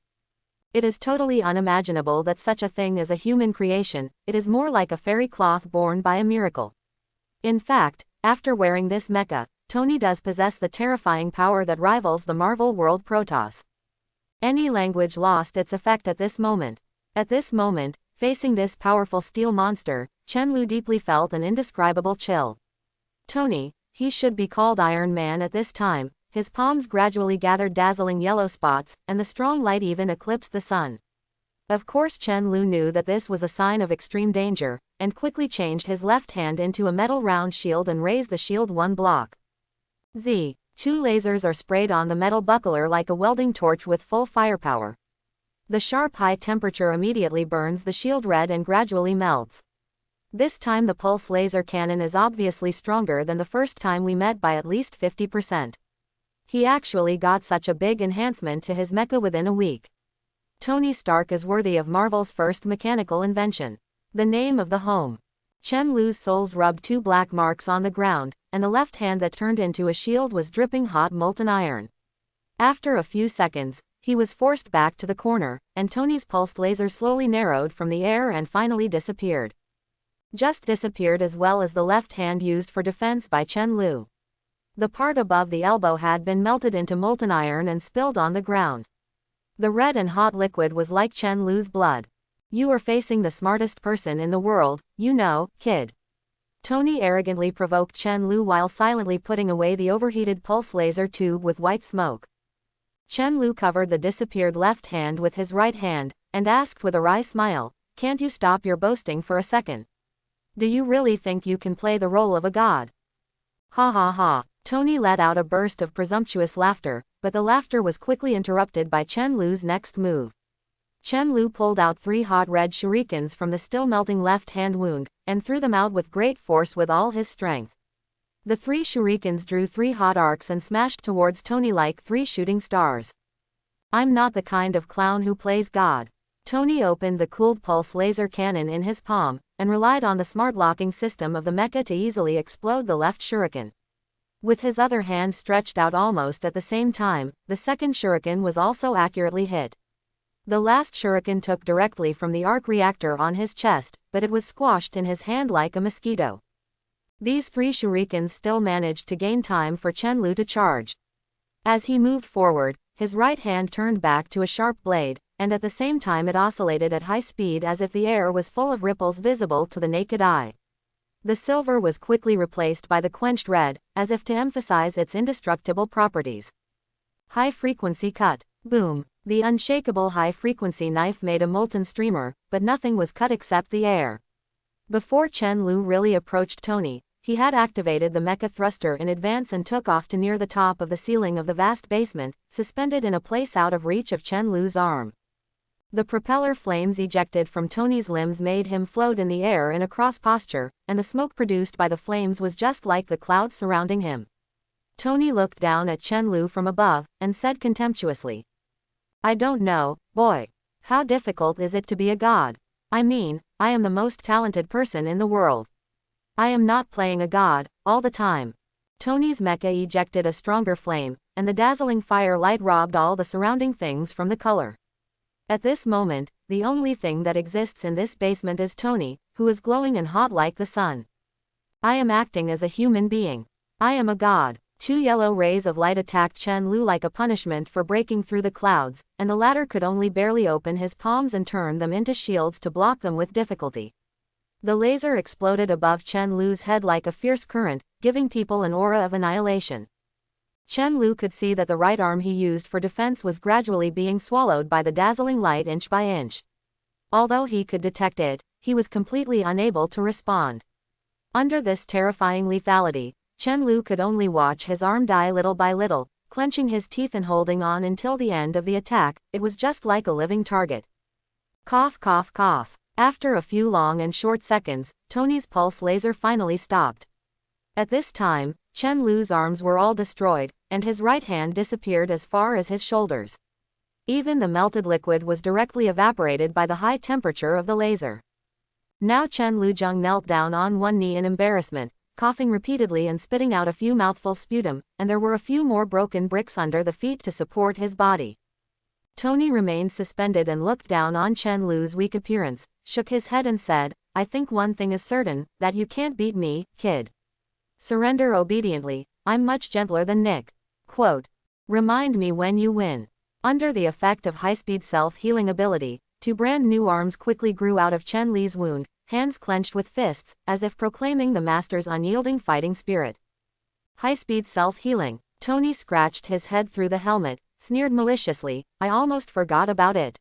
It is totally unimaginable that such a thing is a human creation, it is more like a fairy cloth born by a miracle. In fact, after wearing this mecha, Tony does possess the terrifying power that rivals the Marvel World Protoss. Any language lost its effect at this moment. At this moment, facing this powerful steel monster, Chen Lu deeply felt an indescribable chill. Tony, he should be called Iron Man at this time. His palms gradually gathered dazzling yellow spots, and the strong light even eclipsed the sun. Of course Chen Lu knew that this was a sign of extreme danger, and quickly changed his left hand into a metal round shield and raised the shield one block. Two lasers are sprayed on the metal buckler like a welding torch with full firepower. The sharp high temperature immediately burns the shield red and gradually melts. This time the pulse laser cannon is obviously stronger than the first time we met by at least 50%. He actually got such a big enhancement to his mecha within a week. Tony Stark is worthy of Marvel's first mechanical invention. The name of the home. Chen Lu's soles rubbed two black marks on the ground, and the left hand that turned into a shield was dripping hot molten iron. After a few seconds, he was forced back to the corner, and Tony's pulsed laser slowly narrowed from the air and finally disappeared. Just disappeared as well as the left hand used for defense by Chen Lu. The part above the elbow had been melted into molten iron and spilled on the ground. The red and hot liquid was like Chen Lu's blood. You are facing the smartest person in the world, you know, kid. Tony arrogantly provoked Chen Lu while silently putting away the overheated pulse laser tube with white smoke. Chen Lu covered the disappeared left hand with his right hand, and asked with a wry smile, "Can't you stop your boasting for a second? Do you really think you can play the role of a god?" Ha ha ha. Tony let out a burst of presumptuous laughter, but the laughter was quickly interrupted by Chen Lu's next move. Chen Lu pulled out 3 hot red shurikens from the still melting left hand wound, and threw them out with great force with all his strength. The 3 shurikens drew 3 hot arcs and smashed towards Tony like 3 shooting stars. I'm not the kind of clown who plays God. Tony opened the cooled pulse laser cannon in his palm, and relied on the smart locking system of the mecha to easily explode the left shuriken. With his other hand stretched out almost at the same time, the second shuriken was also accurately hit. The last shuriken took directly from the arc reactor on his chest, but it was squashed in his hand like a mosquito. These 3 shurikens still managed to gain time for Chen Lu to charge. As he moved forward, his right hand turned back to a sharp blade, and at the same time it oscillated at high speed as if the air was full of ripples visible to the naked eye. The silver was quickly replaced by the quenched red, as if to emphasize its indestructible properties. High-frequency cut. Boom. The unshakable high-frequency knife made a molten streamer, but nothing was cut except the air. Before Chen Lu really approached Tony, he had activated the mecha thruster in advance and took off to near the top of the ceiling of the vast basement, suspended in a place out of reach of Chen Lu's arm. The propeller flames ejected from Tony's limbs made him float in the air in a cross posture, and the smoke produced by the flames was just like the clouds surrounding him. Tony looked down at Chen Lu from above, and said contemptuously, "I don't know, boy. How difficult is it to be a god? I mean, I am the most talented person in the world. I am not playing a god, all the time." Tony's mecha ejected a stronger flame, and the dazzling fire light robbed all the surrounding things from the color. At this moment, the only thing that exists in this basement is Tony, who is glowing and hot like the sun. I am acting as a human being. I am a god. 2 yellow rays of light attacked Chen Lu like a punishment for breaking through the clouds, and the latter could only barely open his palms and turn them into shields to block them with difficulty. The laser exploded above Chen Lu's head like a fierce current, giving people an aura of annihilation. Chen Lu could see that the right arm he used for defense was gradually being swallowed by the dazzling light inch by inch. Although he could detect it, he was completely unable to respond. Under this terrifying lethality, Chen Lu could only watch his arm die little by little, clenching his teeth and holding on until the end of the attack. It was just like a living target. Cough cough cough. After a few long and short seconds, Tony's pulse laser finally stopped. At this time, Chen Lu's arms were all destroyed, and his right hand disappeared as far as his shoulders. Even the melted liquid was directly evaporated by the high temperature of the laser. Now Chen Luzheng knelt down on one knee in embarrassment, coughing repeatedly and spitting out a few mouthfuls sputum, and there were a few more broken bricks under the feet to support his body. Tony remained suspended and looked down on Chen Lu's weak appearance, shook his head and said, "I think one thing is certain, that you can't beat me, kid. Surrender obediently, I'm much gentler than Nick." Quote, "Remind me when you win." Under the effect of high-speed self-healing ability, 2 brand new arms quickly grew out of Chen Li's wound, hands clenched with fists, as if proclaiming the master's unyielding fighting spirit. High-speed self-healing. Tony scratched his head through the helmet, sneered maliciously, "I almost forgot about it.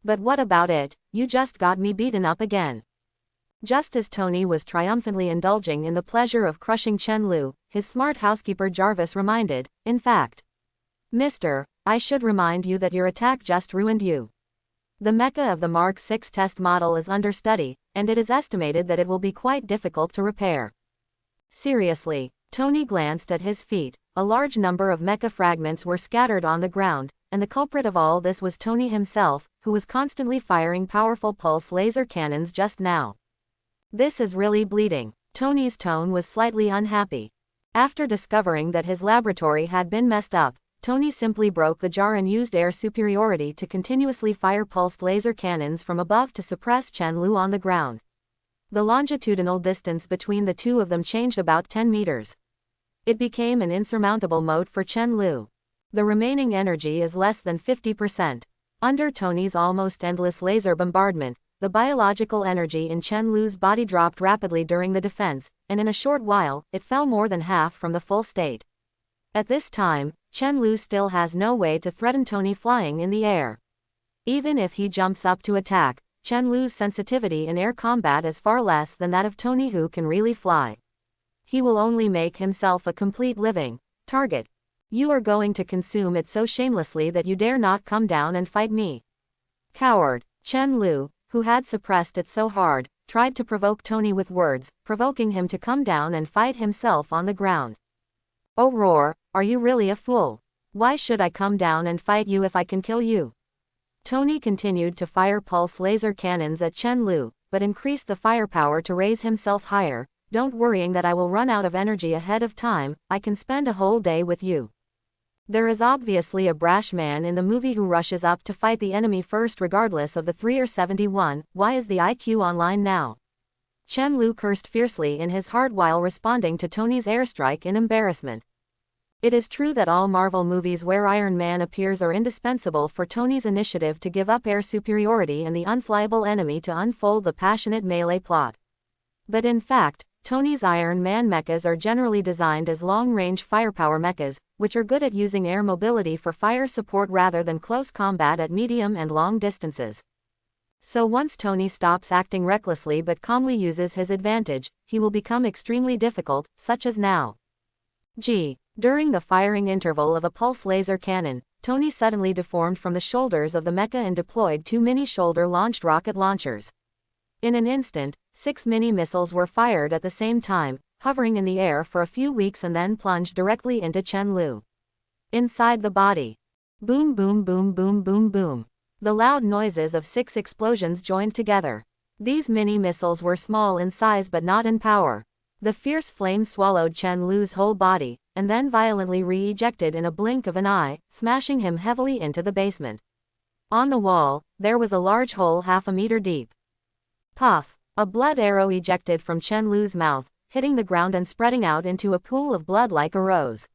But what about it? You just got me beaten up again. Just as Tony was triumphantly indulging in the pleasure of crushing Chen Lu, his smart housekeeper Jarvis reminded, in fact. Mister, I should remind you that your attack just ruined you. The mecha of the Mark 6 test model is under study, and it is estimated that it will be quite difficult to repair. Seriously, Tony glanced at his feet. A large number of mecha fragments were scattered on the ground, and the culprit of all this was Tony himself, who was constantly firing powerful pulse laser cannons just now. This is really bleeding. Tony's tone was slightly unhappy. After discovering that his laboratory had been messed up, Tony simply broke the jar and used air superiority to continuously fire pulsed laser cannons from above to suppress Chen Lu on the ground. The longitudinal distance between the two of them changed about 10 meters. It became an insurmountable moat for Chen Lu. The remaining energy is less than 50%. Under Tony's almost endless laser bombardment, the biological energy in Chen Lu's body dropped rapidly during the defense, and in a short while, it fell more than half from the full state. At this time, Chen Lu still has no way to threaten Tony flying in the air. Even if he jumps up to attack, Chen Lu's sensitivity in air combat is far less than that of Tony, who can really fly. He will only make himself a complete living target. You are going to consume it so shamelessly that you dare not come down and fight me. Coward. Chen Lu, who had suppressed it so hard, tried to provoke Tony with words, provoking him to come down and fight himself on the ground. Oh roar, are you really a fool? Why should I come down and fight you if I can kill you? Tony continued to fire pulse laser cannons at Chen Lu, but increased the firepower to raise himself higher. Don't worrying that I will run out of energy ahead of time, I can spend a whole day with you. There is obviously a brash man in the movie who rushes up to fight the enemy first regardless of the 3 or 71, why is the IQ online now? Chen Lu cursed fiercely in his heart while responding to Tony's airstrike in embarrassment. It is true that all Marvel movies where Iron Man appears are indispensable for Tony's initiative to give up air superiority and the unflyable enemy to unfold the passionate melee plot. But in fact, Tony's Iron Man mechas are generally designed as long-range firepower mechas, which are good at using air mobility for fire support rather than close combat at medium and long distances. So once Tony stops acting recklessly but calmly uses his advantage, he will become extremely difficult, such as now. During the firing interval of a pulse laser cannon, Tony suddenly deformed from the shoulders of the mecha and deployed 2 mini shoulder-launched rocket launchers. In an instant, 6 mini missiles were fired at the same time, hovering in the air for a few weeks and then plunged directly into Chen Lu. Inside the body. Boom boom boom boom boom boom. The loud noises of 6 explosions joined together. These mini missiles were small in size but not in power. The fierce flame swallowed Chen Lu's whole body, and then violently re-ejected in a blink of an eye, smashing him heavily into the basement. On the wall, there was a large hole half a meter deep. Puff! A blood arrow ejected from Chen Lu's mouth, hitting the ground and spreading out into a pool of blood like a rose.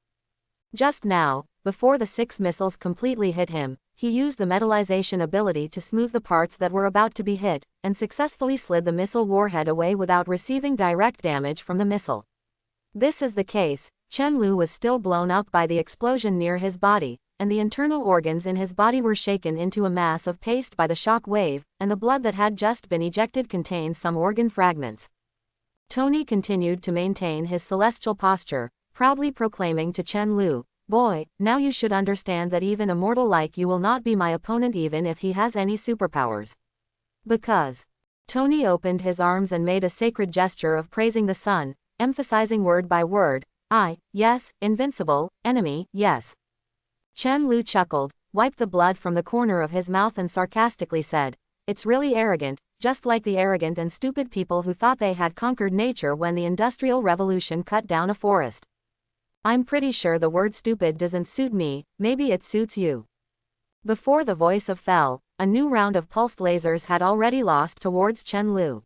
Just now, before the 6 missiles completely hit him, he used the metallization ability to smooth the parts that were about to be hit, and successfully slid the missile warhead away without receiving direct damage from the missile. This is the case, Chen Lu was still blown up by the explosion near his body, and the internal organs in his body were shaken into a mass of paste by the shock wave, and the blood that had just been ejected contained some organ fragments. Tony continued to maintain his celestial posture, proudly proclaiming to Chen Lu, "Boy, now you should understand that even a mortal like you will not be my opponent even if he has any superpowers. Because..." Tony opened his arms and made a sacred gesture of praising the sun, emphasizing word by word, yes, invincible, enemy, yes. Chen Lu chuckled, wiped the blood from the corner of his mouth and sarcastically said, "It's really arrogant, just like the arrogant and stupid people who thought they had conquered nature when the Industrial Revolution cut down a forest. I'm pretty sure the word stupid doesn't suit me, maybe it suits you." Before the voice of fell, a new round of pulsed lasers had already lost towards Chen Lu.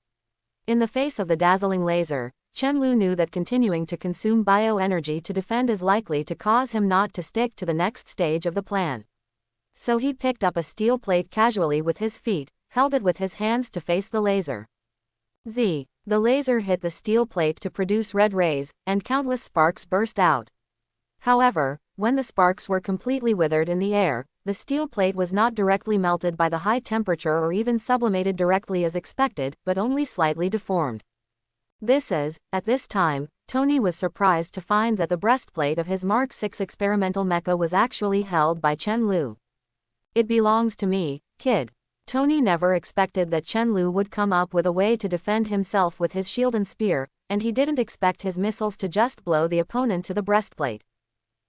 In the face of the dazzling laser, Chen Lu knew that continuing to consume bioenergy to defend is likely to cause him not to stick to the next stage of the plan. So he picked up a steel plate casually with his feet, held it with his hands to face the laser. The laser hit the steel plate to produce red rays, and countless sparks burst out. However, when the sparks were completely withered in the air, the steel plate was not directly melted by the high temperature or even sublimated directly as expected, but only slightly deformed. At this time, Tony was surprised to find that the breastplate of his Mark 6 experimental mecha was actually held by Chen Lu. "It belongs to me, kid." Tony never expected that Chen Lu would come up with a way to defend himself with his shield and spear, and he didn't expect his missiles to just blow the opponent to the breastplate.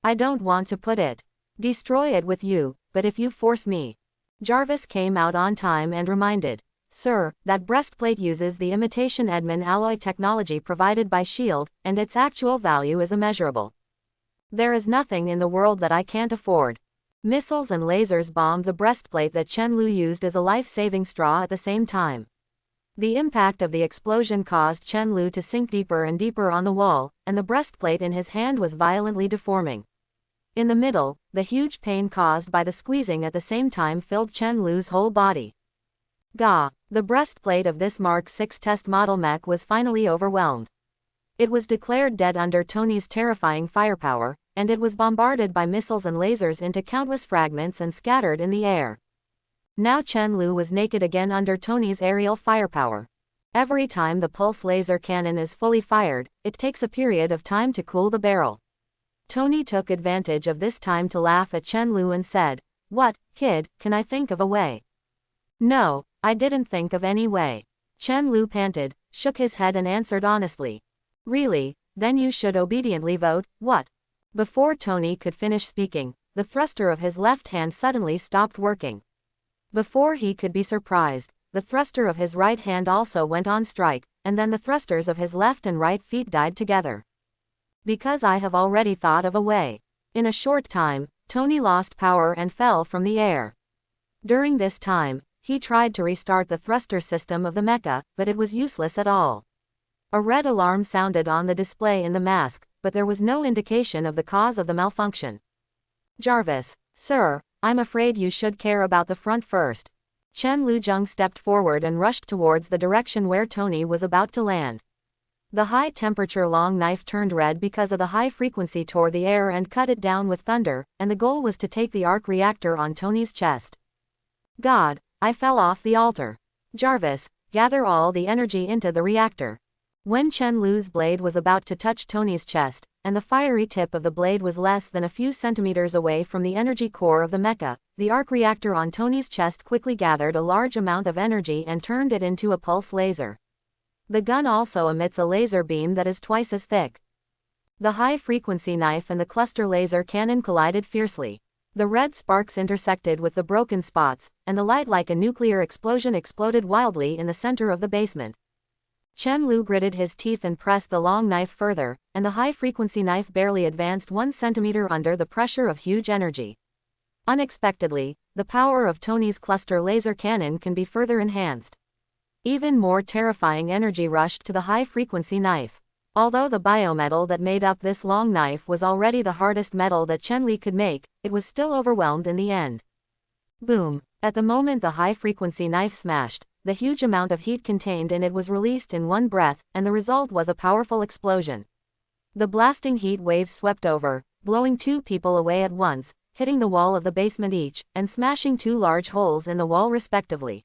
"I don't want to destroy it with you, but if you force me." Jarvis came out on time and reminded, "Sir, that breastplate uses the imitation Edmund alloy technology provided by S.H.I.E.L.D., and its actual value is immeasurable. There is nothing in the world that I can't afford." Missiles and lasers bombed the breastplate that Chen Lu used as a life-saving straw at the same time. The impact of the explosion caused Chen Lu to sink deeper and deeper on the wall, and the breastplate in his hand was violently deforming. In the middle, the huge pain caused by the squeezing at the same time filled Chen Lu's whole body. Gah! The breastplate of this Mark 6 test model mech was finally overwhelmed. It was declared dead under Tony's terrifying firepower, and it was bombarded by missiles and lasers into countless fragments and scattered in the air. Now Chen Lu was naked again under Tony's aerial firepower. Every time the pulse laser cannon is fully fired, it takes a period of time to cool the barrel. Tony took advantage of this time to laugh at Chen Lu and said, "What, kid, can I think of a way?" "No, I didn't think of any way." Chen Lu panted, shook his head and answered honestly. "Really? Then you should obediently vote, what?" Before Tony could finish speaking, the thruster of his left hand suddenly stopped working. Before he could be surprised, the thruster of his right hand also went on strike, and then the thrusters of his left and right feet died together. "Because I have already thought of a way." In a short time, Tony lost power and fell from the air. During this time, he tried to restart the thruster system of the mecha, but it was useless at all. A red alarm sounded on the display in the mask, but there was no indication of the cause of the malfunction. "Jarvis, sir, I'm afraid you should care about the front first." Chen Lujung stepped forward and rushed towards the direction where Tony was about to land. The high-temperature long knife turned red because of the high frequency tore the air and cut it down with thunder, and the goal was to take the arc reactor on Tony's chest. "God, I fell off the altar." "Jarvis, gather all the energy into the reactor." When Chen Lu's blade was about to touch Tony's chest, and the fiery tip of the blade was less than a few centimeters away from the energy core of the mecha, the arc reactor on Tony's chest quickly gathered a large amount of energy and turned it into a pulse laser. The gun also emits a laser beam that is twice as thick. The high-frequency knife and the cluster laser cannon collided fiercely. The red sparks intersected with the broken spots, and the light like a nuclear explosion exploded wildly in the center of the basement. Chen Lu gritted his teeth and pressed the long knife further, and the high-frequency knife barely advanced 1 centimeter under the pressure of huge energy. Unexpectedly, the power of Tony's cluster laser cannon can be further enhanced. Even more terrifying energy rushed to the high-frequency knife. Although the biometal that made up this long knife was already the hardest metal that Chen Li could make, it was still overwhelmed in the end. Boom! At the moment the high-frequency knife smashed, the huge amount of heat contained in it was released in one breath, and the result was a powerful explosion. The blasting heat waves swept over, blowing 2 people away at once, hitting the wall of the basement each, and smashing 2 large holes in the wall respectively.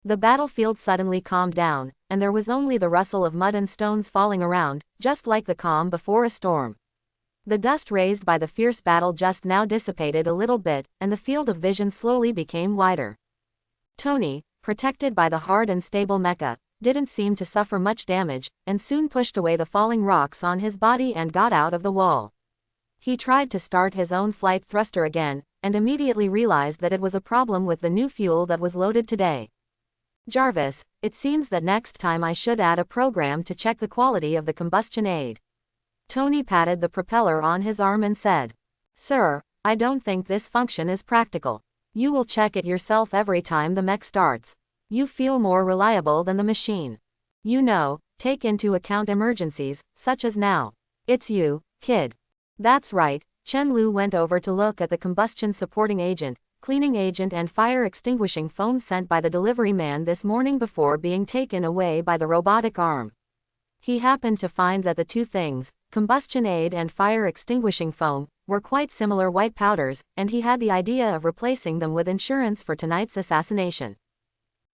The battlefield suddenly calmed down, and there was only the rustle of mud and stones falling around, just like the calm before a storm. The dust raised by the fierce battle just now dissipated a little bit, and the field of vision slowly became wider. Tony, protected by the hard and stable mecha, didn't seem to suffer much damage, and soon pushed away the falling rocks on his body and got out of the wall. He tried to start his own flight thruster again, and immediately realized that it was a problem with the new fuel that was loaded today. "Jarvis, it seems that next time I should add a program to check the quality of the combustion aid." Tony patted the propeller on his arm and said, "Sir, I don't think this function is practical. You will check it yourself every time the mech starts. You feel more reliable than the machine. You know, take into account emergencies, such as now. It's you, kid." "That's right." Chen Lu went over to look at the combustion supporting agent, cleaning agent and fire extinguishing foam sent by the delivery man this morning before being taken away by the robotic arm. He happened to find that the 2 things, combustion aid and fire extinguishing foam, were quite similar white powders, and he had the idea of replacing them with insurance for tonight's assassination.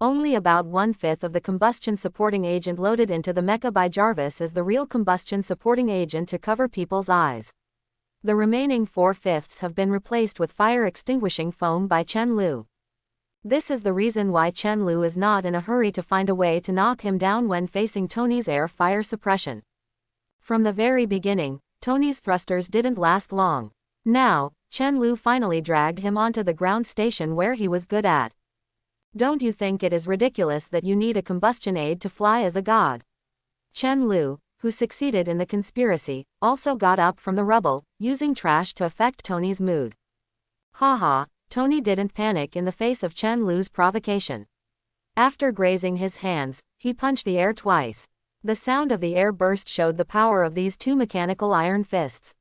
Only about 1/5 of the combustion supporting agent loaded into the mecha by Jarvis is the real combustion supporting agent to cover people's eyes. The remaining 4/5 have been replaced with fire extinguishing foam by Chen Lu. This is the reason why Chen Lu is not in a hurry to find a way to knock him down when facing Tony's air fire suppression. From the very beginning, Tony's thrusters didn't last long. Now, Chen Lu finally dragged him onto the ground station where he was good at. Don't you think it is ridiculous that you need a combustion aid to fly as a god? Chen Lu, who succeeded in the conspiracy, also got up from the rubble, using trash to affect Tony's mood. Haha, Tony didn't panic in the face of Chen Lu's provocation. After grazing his hands, he punched the air twice. The sound of the air burst showed the power of these two mechanical iron fists.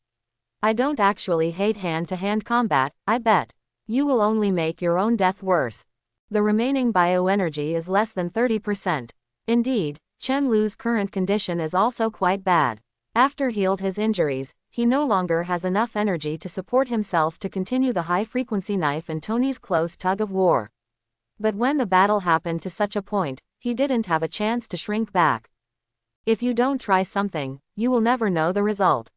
I don't actually hate hand-to-hand combat, I bet. You will only make your own death worse. The remaining bioenergy is less than 30%. Indeed, Chen Lu's current condition is also quite bad. After healed his injuries, he no longer has enough energy to support himself to continue the high-frequency knife and Tony's close tug of war. But when the battle happened to such a point, he didn't have a chance to shrink back. If you don't try something, you will never know the result.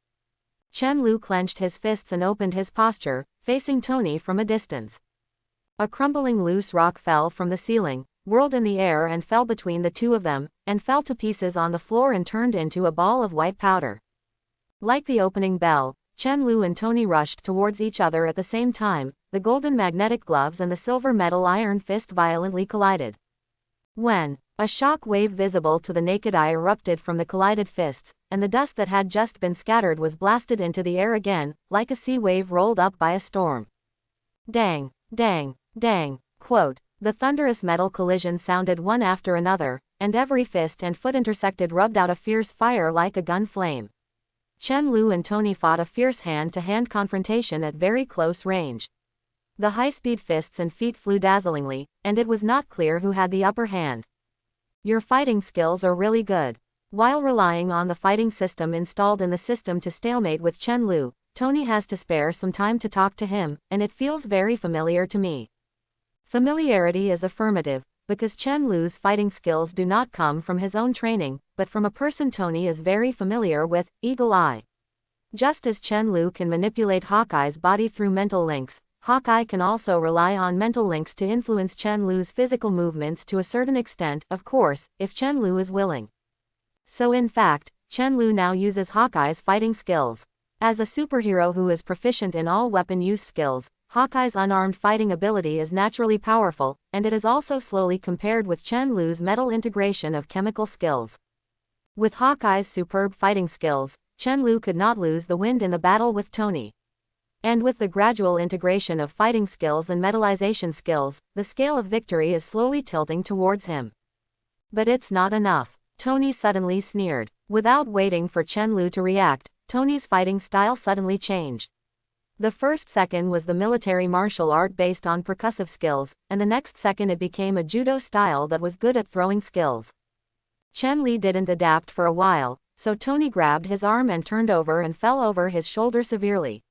Chen Lu clenched his fists and opened his posture, facing Tony from a distance. A crumbling loose rock fell from the ceiling, whirled in the air and fell between the two of them, and fell to pieces on the floor and turned into a ball of white powder. Like the opening bell, Chen Lu and Tony rushed towards each other at the same time. The golden magnetic gloves and the silver metal iron fist violently collided. When a shock wave visible to the naked eye erupted from the collided fists, and the dust that had just been scattered was blasted into the air again, like a sea wave rolled up by a storm. Dang, dang, dang, quote. The thunderous metal collision sounded one after another, and every fist and foot intersected rubbed out a fierce fire like a gun flame. Chen Lu and Tony fought a fierce hand-to-hand confrontation at very close range. The high-speed fists and feet flew dazzlingly, and it was not clear who had the upper hand. Your fighting skills are really good. While relying on the fighting system installed in the system to stalemate with Chen Lu, Tony has to spare some time to talk to him, and it feels very familiar to me. Familiarity is affirmative, because Chen Lu's fighting skills do not come from his own training, but from a person Tony is very familiar with, Eagle Eye. Just as Chen Lu can manipulate Hawkeye's body through mental links, Hawkeye can also rely on mental links to influence Chen Lu's physical movements to a certain extent, of course, if Chen Lu is willing. So in fact, Chen Lu now uses Hawkeye's fighting skills. As a superhero who is proficient in all weapon use skills, Hawkeye's unarmed fighting ability is naturally powerful, and it is also slowly compared with Chen Lu's metal integration of chemical skills. With Hawkeye's superb fighting skills, Chen Lu could not lose the wind in the battle with Tony. And with the gradual integration of fighting skills and metallization skills, the scale of victory is slowly tilting towards him. But it's not enough. Tony suddenly sneered. Without waiting for Chen Lu to react, Tony's fighting style suddenly changed. The first second was the military martial art based on percussive skills, and the next second it became a judo style that was good at throwing skills. Chen Li didn't adapt for a while, so Tony grabbed his arm and turned over and fell over his shoulder severely.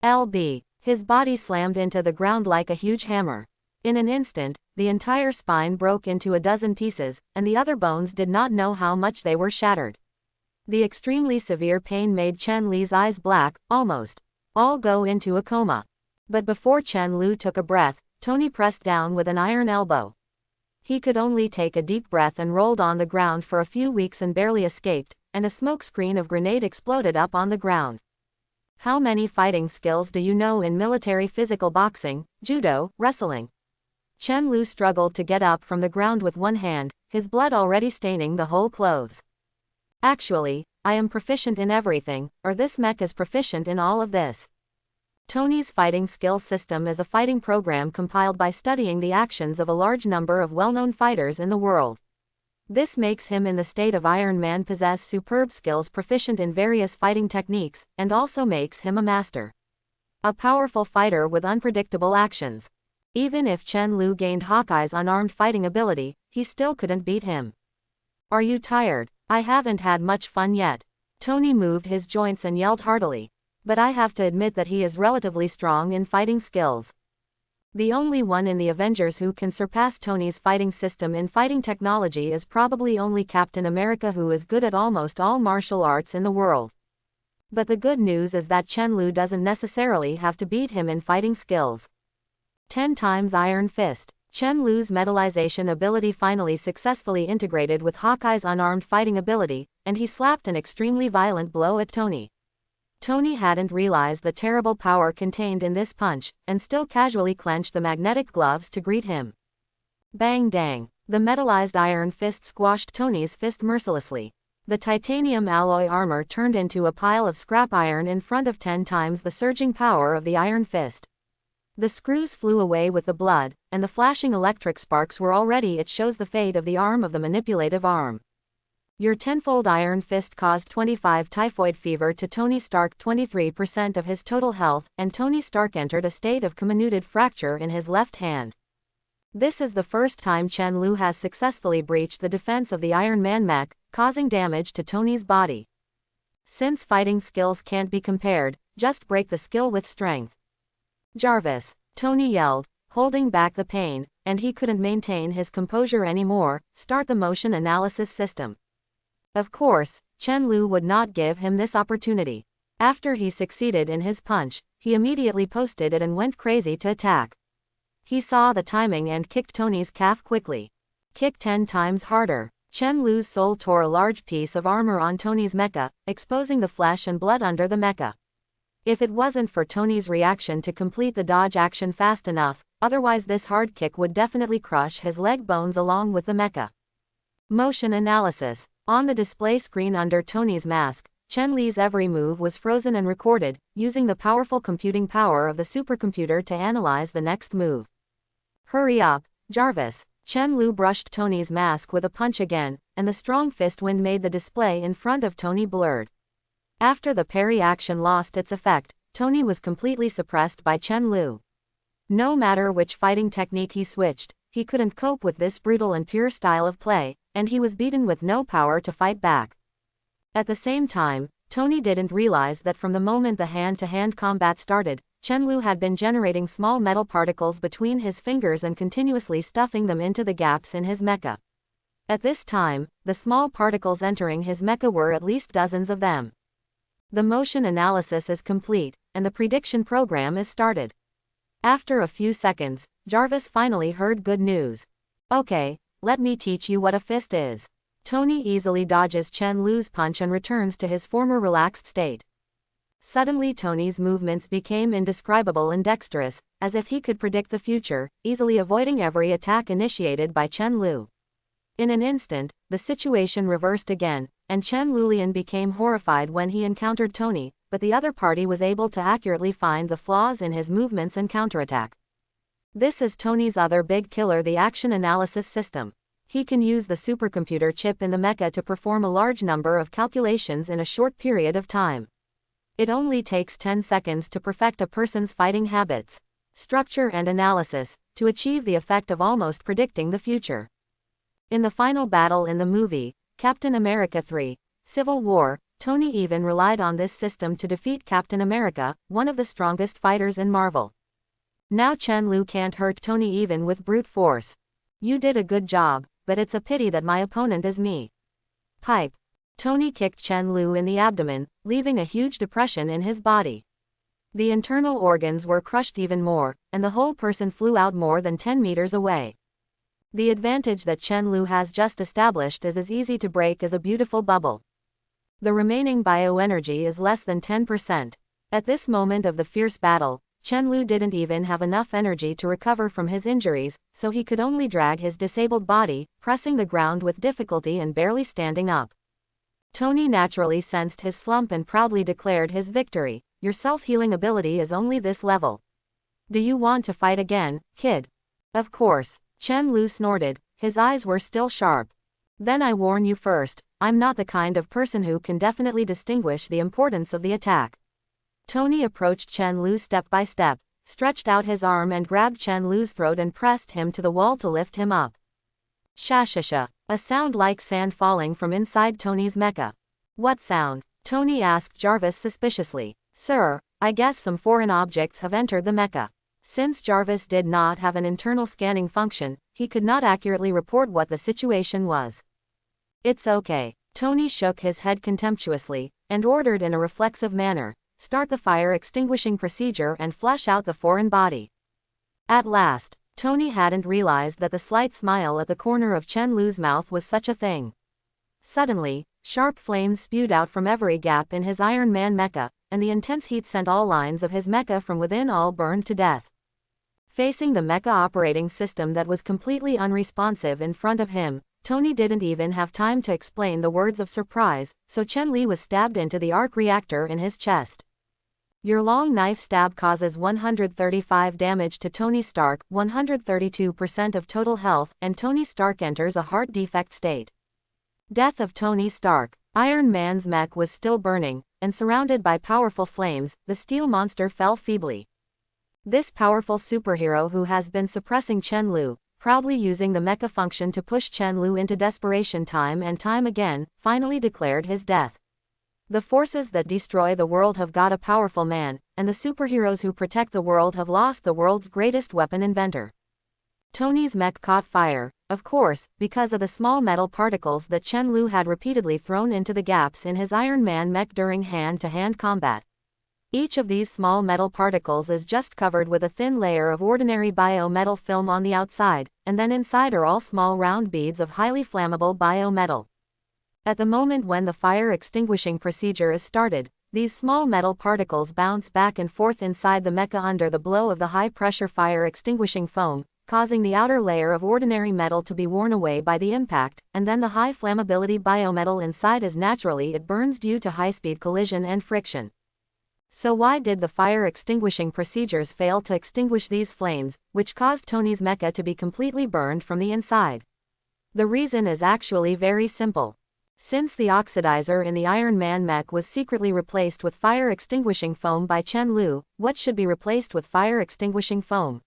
LB. His body slammed into the ground like a huge hammer. In an instant, the entire spine broke into a dozen pieces, and the other bones did not know how much they were shattered. The extremely severe pain made Chen Li's eyes black, almost all go into a coma. But before Chen Lu took a breath, Tony pressed down with an iron elbow. He could only take a deep breath and rolled on the ground for a few weeks and barely escaped, and a smoke screen of grenade exploded up on the ground. How many fighting skills do you know in military physical boxing, judo, wrestling? Chen Lu struggled to get up from the ground with one hand, his blood already staining the whole clothes. Actually, I am proficient in everything, or this mech is proficient in all of this. Tony's fighting skill system is a fighting program compiled by studying the actions of a large number of well-known fighters in the world. This makes him in the state of Iron Man possess superb skills proficient in various fighting techniques, and also makes him a master. A powerful fighter with unpredictable actions. Even if Chen Lu gained Hawkeye's unarmed fighting ability, he still couldn't beat him. Are you tired? I haven't had much fun yet. Tony moved his joints and yelled heartily. But I have to admit that he is relatively strong in fighting skills. The only one in the Avengers who can surpass Tony's fighting system in fighting technology is probably only Captain America, who is good at almost all martial arts in the world. But the good news is that Chen Lu doesn't necessarily have to beat him in fighting skills. 10 times Iron Fist. Chen Lu's metallization ability finally successfully integrated with Hawkeye's unarmed fighting ability, and he slapped an extremely violent blow at Tony. Tony hadn't realized the terrible power contained in this punch, and still casually clenched the magnetic gloves to greet him. Bang dang. The metallized iron fist squashed Tony's fist mercilessly. The titanium alloy armor turned into a pile of scrap iron in front of 10 times the surging power of the iron fist. The screws flew away with the blood, and the flashing electric sparks were already. It shows the fate of the arm of the manipulative arm. Your tenfold iron fist caused 25 typhoid fever to Tony Stark, 23% of his total health, and Tony Stark entered a state of comminuted fracture in his left hand. This is the first time Chen Lu has successfully breached the defense of the Iron Man mech, causing damage to Tony's body. Since fighting skills can't be compared, just break the skill with strength. Jarvis, Tony yelled, holding back the pain, and he couldn't maintain his composure anymore. Start the motion analysis system. Of course, Chen Lu would not give him this opportunity. After he succeeded in his punch, he immediately posted it and went crazy to attack. He saw the timing and kicked Tony's calf quickly. Kick 10 times harder. Chen Lu's soul tore a large piece of armor on Tony's mecha, exposing the flesh and blood under the mecha. If it wasn't for Tony's reaction to complete the dodge action fast enough, otherwise this hard kick would definitely crush his leg bones along with the mecha. Motion analysis. On the display screen under Tony's mask, Chen Li's every move was frozen and recorded, using the powerful computing power of the supercomputer to analyze the next move. Hurry up, Jarvis. Chen Lu brushed Tony's mask with a punch again, and the strong fist wind made the display in front of Tony blurred. After the parry action lost its effect, Tony was completely suppressed by Chen Lu. No matter which fighting technique he switched, he couldn't cope with this brutal and pure style of play, and he was beaten with no power to fight back. At the same time, Tony didn't realize that from the moment the hand-to-hand combat started, Chen Lu had been generating small metal particles between his fingers and continuously stuffing them into the gaps in his mecha. At this time, the small particles entering his mecha were at least dozens of them. The motion analysis is complete, and the prediction program is started. After a few seconds, Jarvis finally heard good news. Okay, let me teach you what a fist is. Tony easily dodges Chen Lu's punch and returns to his former relaxed state. Suddenly Tony's movements became indescribable and dexterous, as if he could predict the future, easily avoiding every attack initiated by Chen Lu. In an instant, the situation reversed again, and Chen Lulian became horrified when he encountered Tony, but the other party was able to accurately find the flaws in his movements and counterattack. This is Tony's other big killer, the action analysis system. He can use the supercomputer chip in the mecha to perform a large number of calculations in a short period of time. It only takes 10 seconds to perfect a person's fighting habits, structure and analysis, to achieve the effect of almost predicting the future. In the final battle in the movie, Captain America 3, Civil War, Tony even relied on this system to defeat Captain America, one of the strongest fighters in Marvel. Now Chen Lu can't hurt Tony even with brute force. You did a good job, but it's a pity that my opponent is me. Pipe. Tony kicked Chen Lu in the abdomen, leaving a huge depression in his body. The internal organs were crushed even more, and the whole person flew out more than 10 meters away. The advantage that Chen Lu has just established is as easy to break as a beautiful bubble. The remaining bioenergy is less than 10%. At this moment of the fierce battle, Chen Lu didn't even have enough energy to recover from his injuries, so he could only drag his disabled body, pressing the ground with difficulty and barely standing up. Tony naturally sensed his slump and proudly declared his victory. Your self-healing ability is only this level. Do you want to fight again, kid? Of course. Chen Lu snorted, his eyes were still sharp. Then I warn you first, I'm not the kind of person who can definitely distinguish the importance of the attack. Tony approached Chen Lu step by step, stretched out his arm and grabbed Chen Lu's throat and pressed him to the wall to lift him up. Shashasha. A sound like sand falling from inside Tony's mecha. What sound? Tony asked Jarvis suspiciously. Sir, I guess some foreign objects have entered the mecha. Since Jarvis did not have an internal scanning function, he could not accurately report what the situation was. It's okay. Tony shook his head contemptuously, and ordered in a reflexive manner, start the fire extinguishing procedure and flush out the foreign body. At last, Tony hadn't realized that the slight smile at the corner of Chen Lu's mouth was such a thing. Suddenly, sharp flames spewed out from every gap in his Iron Man mecha, and the intense heat sent all lines of his mecha from within all burned to death. Facing the mecha operating system that was completely unresponsive in front of him, Tony didn't even have time to explain the words of surprise, so Chen Li was stabbed into the arc reactor in his chest. Your long knife stab causes 135 damage to Tony Stark, 132% of total health, and Tony Stark enters a heart defect state. Death of Tony Stark. Iron Man's mech was still burning, and surrounded by powerful flames, the steel monster fell feebly. This powerful superhero who has been suppressing Chen Lu, proudly using the mecha function to push Chen Lu into desperation time and time again, finally declared his death. The forces that destroy the world have got a powerful man, and the superheroes who protect the world have lost the world's greatest weapon inventor. Tony's mech caught fire, of course, because of the small metal particles that Chen Lu had repeatedly thrown into the gaps in his Iron Man mech during hand-to-hand combat. Each of these small metal particles is just covered with a thin layer of ordinary biometal film on the outside, and then inside are all small round beads of highly flammable biometal. At the moment when the fire extinguishing procedure is started, these small metal particles bounce back and forth inside the mecha under the blow of the high-pressure fire extinguishing foam, causing the outer layer of ordinary metal to be worn away by the impact, and then the high flammability biometal inside as naturally it burns due to high-speed collision and friction. So why did the fire extinguishing procedures fail to extinguish these flames, which caused Tony's mecha to be completely burned from the inside? The reason is actually very simple. Since the oxidizer in the Iron Man mech was secretly replaced with fire extinguishing foam by Chen Lu, what should be replaced with fire extinguishing foam?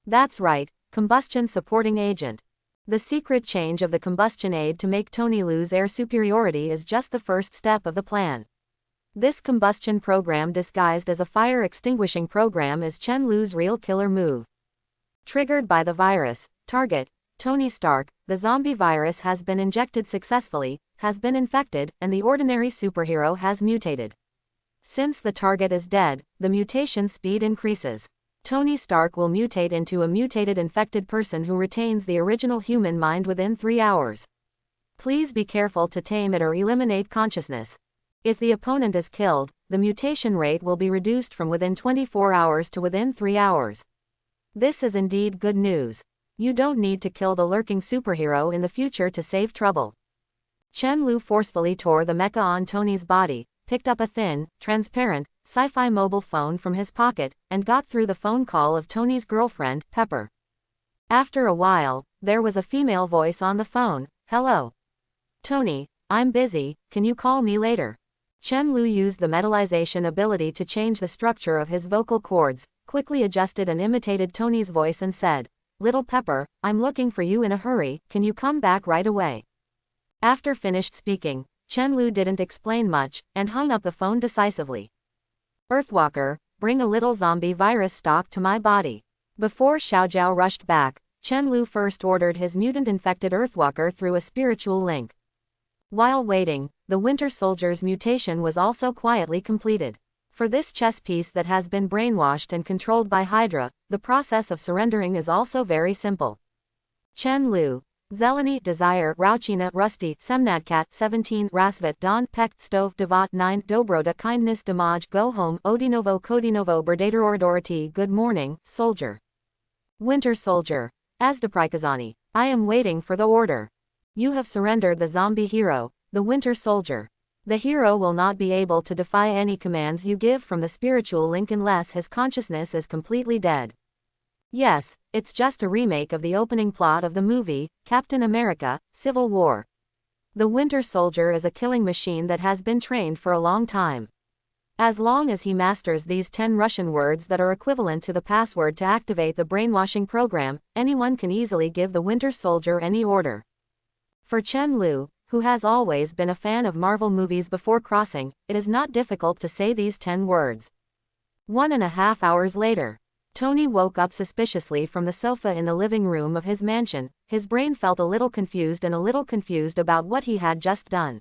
That's right, combustion supporting agent. The secret change of the combustion aid to make Tony lose air superiority is just the first step of the plan. This combustion program disguised as a fire extinguishing program is Chen Lu's real killer move. Triggered by the virus, target, Tony Stark, the zombie virus has been injected successfully, has been infected, and the ordinary superhero has mutated. Since the target is dead, the mutation speed increases. Tony Stark will mutate into a mutated infected person who retains the original human mind within 3 hours. Please be careful to tame it or eliminate consciousness. If the opponent is killed, the mutation rate will be reduced from within 24 hours to within 3 hours. This is indeed good news. You don't need to kill the lurking superhero in the future to save trouble. Chen Lu forcefully tore the mecha on Tony's body, picked up a thin, transparent, sci-fi mobile phone from his pocket, and got through the phone call of Tony's girlfriend, Pepper. After a while, there was a female voice on the phone. Hello. Tony, I'm busy, can you call me later? Chen Lu used the metallization ability to change the structure of his vocal cords, quickly adjusted and imitated Tony's voice and said, Little Pepper, I'm looking for you in a hurry, can you come back right away? After finished speaking, Chen Lu didn't explain much, and hung up the phone decisively. Earthwalker, bring a little zombie virus stock to my body. Before Xiaojiao rushed back, Chen Lu first ordered his mutant-infected Earthwalker through a spiritual link. While waiting, the Winter Soldier's mutation was also quietly completed. For this chess piece that has been brainwashed and controlled by Hydra, the process of surrendering is also very simple. Chen Lu, Zeleny, Desire, Rauchina, Rusty, Semnadkat, 17, Rasvet, Don, Peck, Stove, Devat, 9, Dobroda, Kindness, Damaj, Go Home, Odinovo, Kodinovo, Berdator, Ordority, Good Morning, Soldier. Winter Soldier. Asdaprikazani, I am waiting for the order. You have surrendered the zombie hero, the Winter Soldier. The hero will not be able to defy any commands you give from the spiritual link unless his consciousness is completely dead. Yes, it's just a remake of the opening plot of the movie, Captain America, Civil War. The Winter Soldier is a killing machine that has been trained for a long time. As long as he masters these 10 Russian words that are equivalent to the password to activate the brainwashing program, anyone can easily give the Winter Soldier any order. For Chen Lu, who has always been a fan of Marvel movies before crossing, it is not difficult to say these 10 words. 1.5 hours later, Tony woke up suspiciously from the sofa in the living room of his mansion. His brain felt a little confused about what he had just done.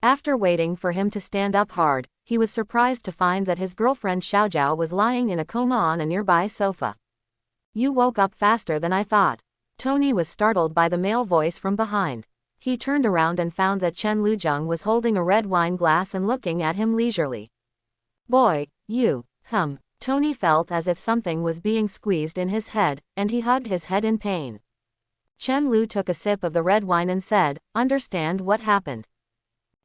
After waiting for him to stand up hard, he was surprised to find that his girlfriend Xiaojiao was lying in a coma on a nearby sofa. "You woke up faster than I thought." Tony was startled by the male voice from behind. He turned around and found that Chen Luzheng was holding a red wine glass and looking at him leisurely. "Boy, you, Tony felt as if something was being squeezed in his head, and he hugged his head in pain. Chen Lu took a sip of the red wine and said, "Understand what happened?"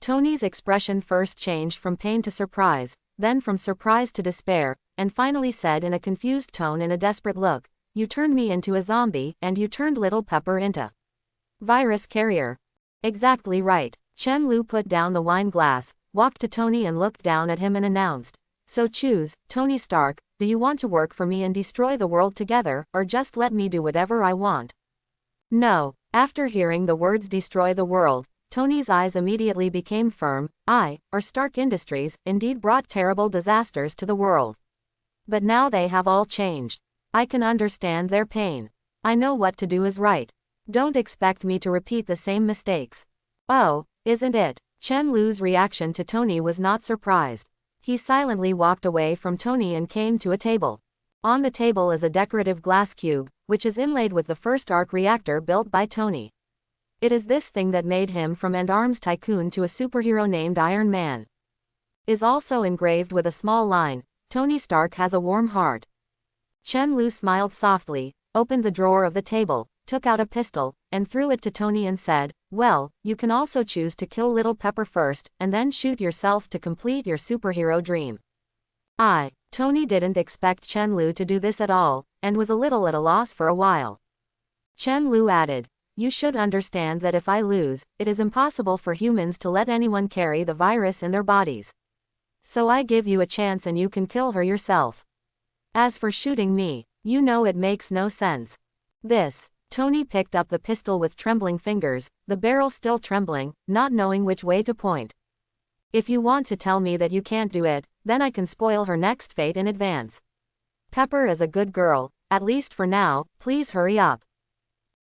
Tony's expression first changed from pain to surprise, then from surprise to despair, and finally said in a confused tone in a desperate look, "You turned me into a zombie, and you turned Little Pepper into virus carrier." "Exactly right." Chen Lu put down the wine glass, walked to Tony and looked down at him and announced, "So choose, Tony Stark, do you want to work for me and destroy the world together, or just let me do whatever I want?" "No." After hearing the words destroy the world, Tony's eyes immediately became firm. Stark Industries, indeed brought terrible disasters to the world. But now they have all changed. I can understand their pain. I know what to do is right. Don't expect me to repeat the same mistakes. Oh, isn't it? Chen Lu's reaction to Tony was not surprised. He silently walked away from Tony and came to a table. On the table is a decorative glass cube, which is inlaid with the first arc reactor built by Tony. It is this thing that made him from an arms tycoon to a superhero named Iron Man. Is also engraved with a small line, "Tony Stark has a warm heart." Chen Lu smiled softly, opened the drawer of the table, took out a pistol, and threw it to Tony and said, "Well, you can also choose to kill Little Pepper first, and then shoot yourself to complete your superhero dream." Tony didn't expect Chen Lu to do this at all, and was a little at a loss for a while. Chen Lu added, "You should understand that if I lose, it is impossible for humans to let anyone carry the virus in their bodies. So I give you a chance and you can kill her yourself. As for shooting me, you know it makes no sense." Tony picked up the pistol with trembling fingers, the barrel still trembling, not knowing which way to point. "If you want to tell me that you can't do it, then I can spoil her next fate in advance. Pepper is a good girl, at least for now, please hurry up."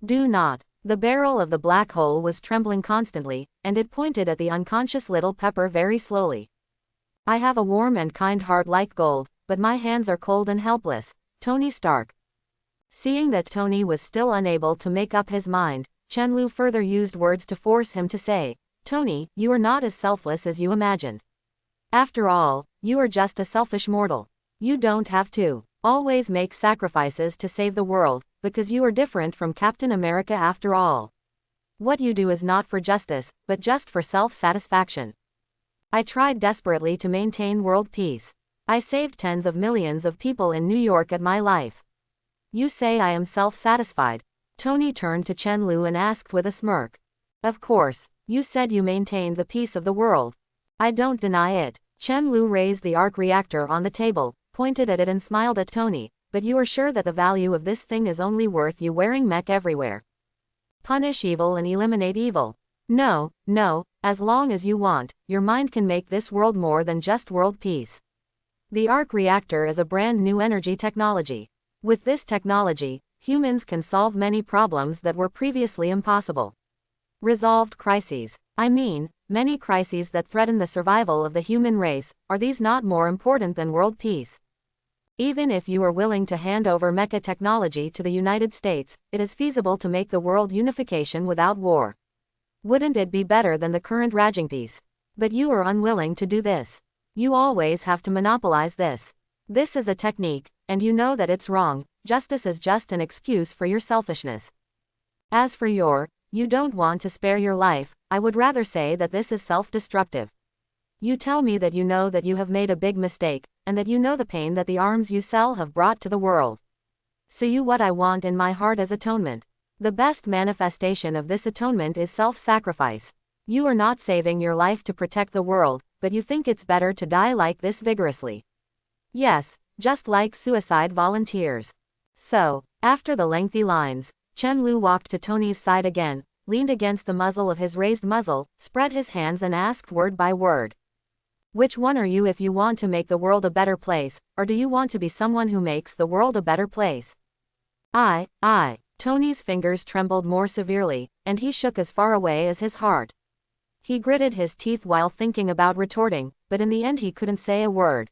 "Do not." The barrel of the black hole was trembling constantly, and it pointed at the unconscious Little Pepper very slowly. "I have a warm and kind heart like gold, but my hands are cold and helpless, Tony Stark." Seeing that Tony was still unable to make up his mind, Chen Lu further used words to force him to say, "Tony, you are not as selfless as you imagined. After all, you are just a selfish mortal. You don't have to always make sacrifices to save the world, because you are different from Captain America after all. What you do is not for justice, but just for self-satisfaction. I tried desperately to maintain world peace. I saved tens of millions of people in New York at my life. You say I am self-satisfied?" Tony turned to Chen Lu and asked with a smirk. "Of course, you said you maintained the peace of the world. I don't deny it." Chen Lu raised the arc reactor on the table, pointed at it and smiled at Tony, "But you are sure that the value of this thing is only worth you wearing mech everywhere? Punish evil and eliminate evil. No, as long as you want, your mind can make this world more than just world peace. The arc reactor is a brand new energy technology. With this technology, humans can solve many problems that were previously impossible. Resolved crises. Many crises that threaten the survival of the human race, are these not more important than world peace? Even if you are willing to hand over mecha technology to the United States, it is feasible to make the world unification without war. Wouldn't it be better than the current raging peace? But you are unwilling to do this. You always have to monopolize this. This is a technique, and you know that it's wrong. Justice is just an excuse for your selfishness. As for you don't want to spare your life, I would rather say that this is self-destructive. You tell me that you know that you have made a big mistake, and that you know the pain that the arms you sell have brought to the world. So what I want in my heart is atonement. The best manifestation of this atonement is self-sacrifice. You are not saving your life to protect the world, but you think it's better to die like this vigorously. Yes, just like suicide volunteers. So, after the lengthy lines, Chen Lu walked to Tony's side again, leaned against the muzzle of his raised muzzle, spread his hands and asked word by word. Which one are you if you want to make the world a better place, or do you want to be someone who makes the world a better place? I. Tony's fingers trembled more severely, and he shook as far away as his heart. He gritted his teeth while thinking about retorting, but in the end he couldn't say a word.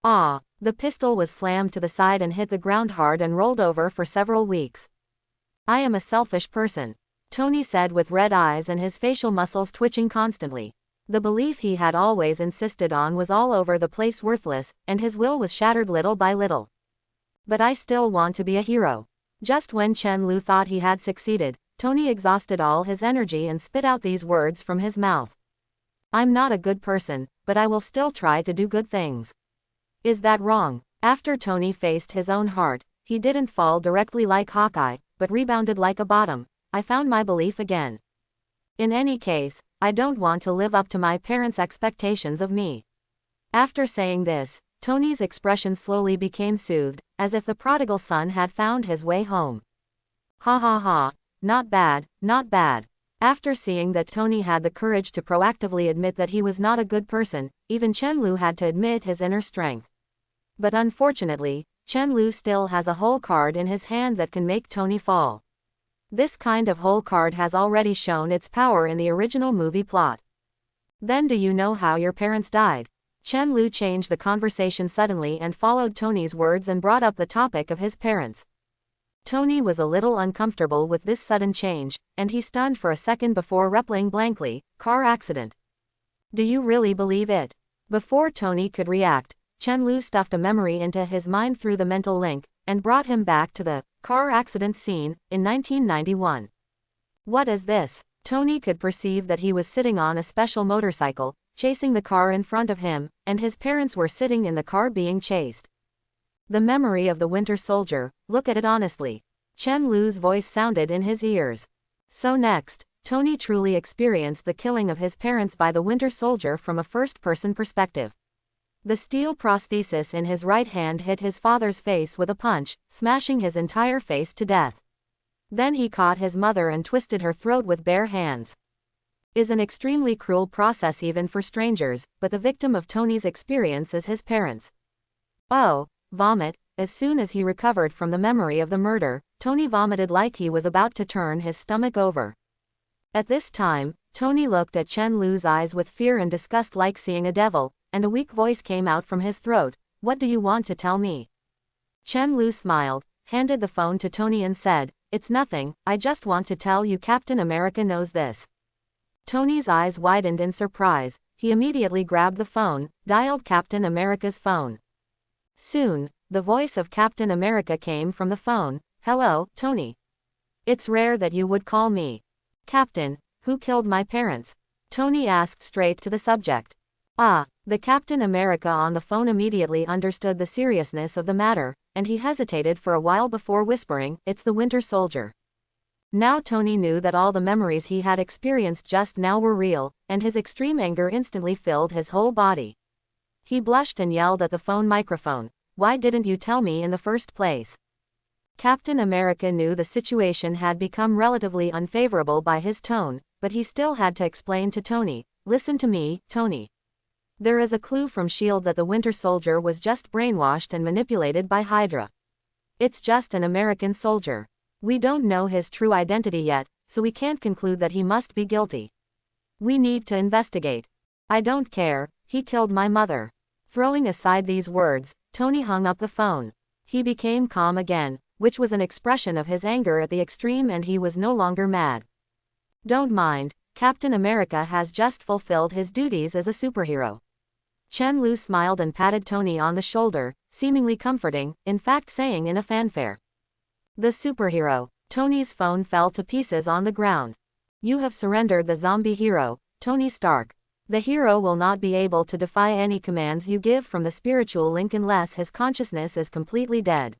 The pistol was slammed to the side and hit the ground hard and rolled over for several weeks. I am a selfish person, Tony said with red eyes and his facial muscles twitching constantly. The belief he had always insisted on was all over the place worthless, and his will was shattered little by little. But I still want to be a hero. Just when Chen Lu thought he had succeeded, Tony exhausted all his energy and spit out these words from his mouth. I'm not a good person, but I will still try to do good things. Is that wrong? After Tony faced his own heart, he didn't fall directly like Hawkeye, but rebounded like a bottom. I found my belief again. In any case, I don't want to live up to my parents' expectations of me. After saying this, Tony's expression slowly became soothed, as if the prodigal son had found his way home. Ha ha ha, not bad, not bad. After seeing that Tony had the courage to proactively admit that he was not a good person, even Chen Lu had to admit his inner strength. But unfortunately, Chen Lu still has a hole card in his hand that can make Tony fall. This kind of hole card has already shown its power in the original movie plot. Then do you know how your parents died? Chen Lu changed the conversation suddenly and followed Tony's words and brought up the topic of his parents. Tony was a little uncomfortable with this sudden change, and he stunned for a second before replying blankly, car accident. Do you really believe it? Before Tony could react, Chen Lu stuffed a memory into his mind through the mental link, and brought him back to the car accident scene in 1991. What is this? Tony could perceive that he was sitting on a special motorcycle, chasing the car in front of him, and his parents were sitting in the car being chased. The memory of the Winter Soldier, look at it honestly. Chen Lu's voice sounded in his ears. So next, Tony truly experienced the killing of his parents by the Winter Soldier from a first-person perspective. The steel prosthesis in his right hand hit his father's face with a punch, smashing his entire face to death. Then he caught his mother and twisted her throat with bare hands. Is an extremely cruel process even for strangers, but the victim of Tony's experience is his parents. Vomit. As soon as he recovered from the memory of the murder, Tony vomited like he was about to turn his stomach over. At this time, Tony looked at Chen Lu's eyes with fear and disgust like seeing a devil, and a weak voice came out from his throat. What do you want to tell me? Chen Lu smiled, handed the phone to Tony and said, It's nothing, I just want to tell you Captain America knows this. Tony's eyes widened in surprise. He immediately grabbed the phone, dialed Captain America's phone. Soon, the voice of Captain America came from the phone. Hello, Tony. It's rare that you would call me. Captain, who killed my parents? Tony asked straight to the subject. The Captain America on the phone immediately understood the seriousness of the matter, and he hesitated for a while before whispering, It's the Winter Soldier. Now Tony knew that all the memories he had experienced just now were real, and his extreme anger instantly filled his whole body. He blushed and yelled at the phone microphone, Why didn't you tell me in the first place? Captain America knew the situation had become relatively unfavorable by his tone, but he still had to explain to Tony, Listen to me, Tony. There is a clue from S.H.I.E.L.D. that the Winter Soldier was just brainwashed and manipulated by Hydra. It's just an American soldier. We don't know his true identity yet, so we can't conclude that he must be guilty. We need to investigate. I don't care, he killed my mother. Throwing aside these words, Tony hung up the phone. He became calm again, which was an expression of his anger at the extreme, and he was no longer mad. Don't mind, Captain America has just fulfilled his duties as a superhero. Chen Lu smiled and patted Tony on the shoulder, seemingly comforting, in fact saying in a fanfare. The superhero. Tony's phone fell to pieces on the ground. You have surrendered the zombie hero, Tony Stark. The hero will not be able to defy any commands you give from the spiritual link unless his consciousness is completely dead.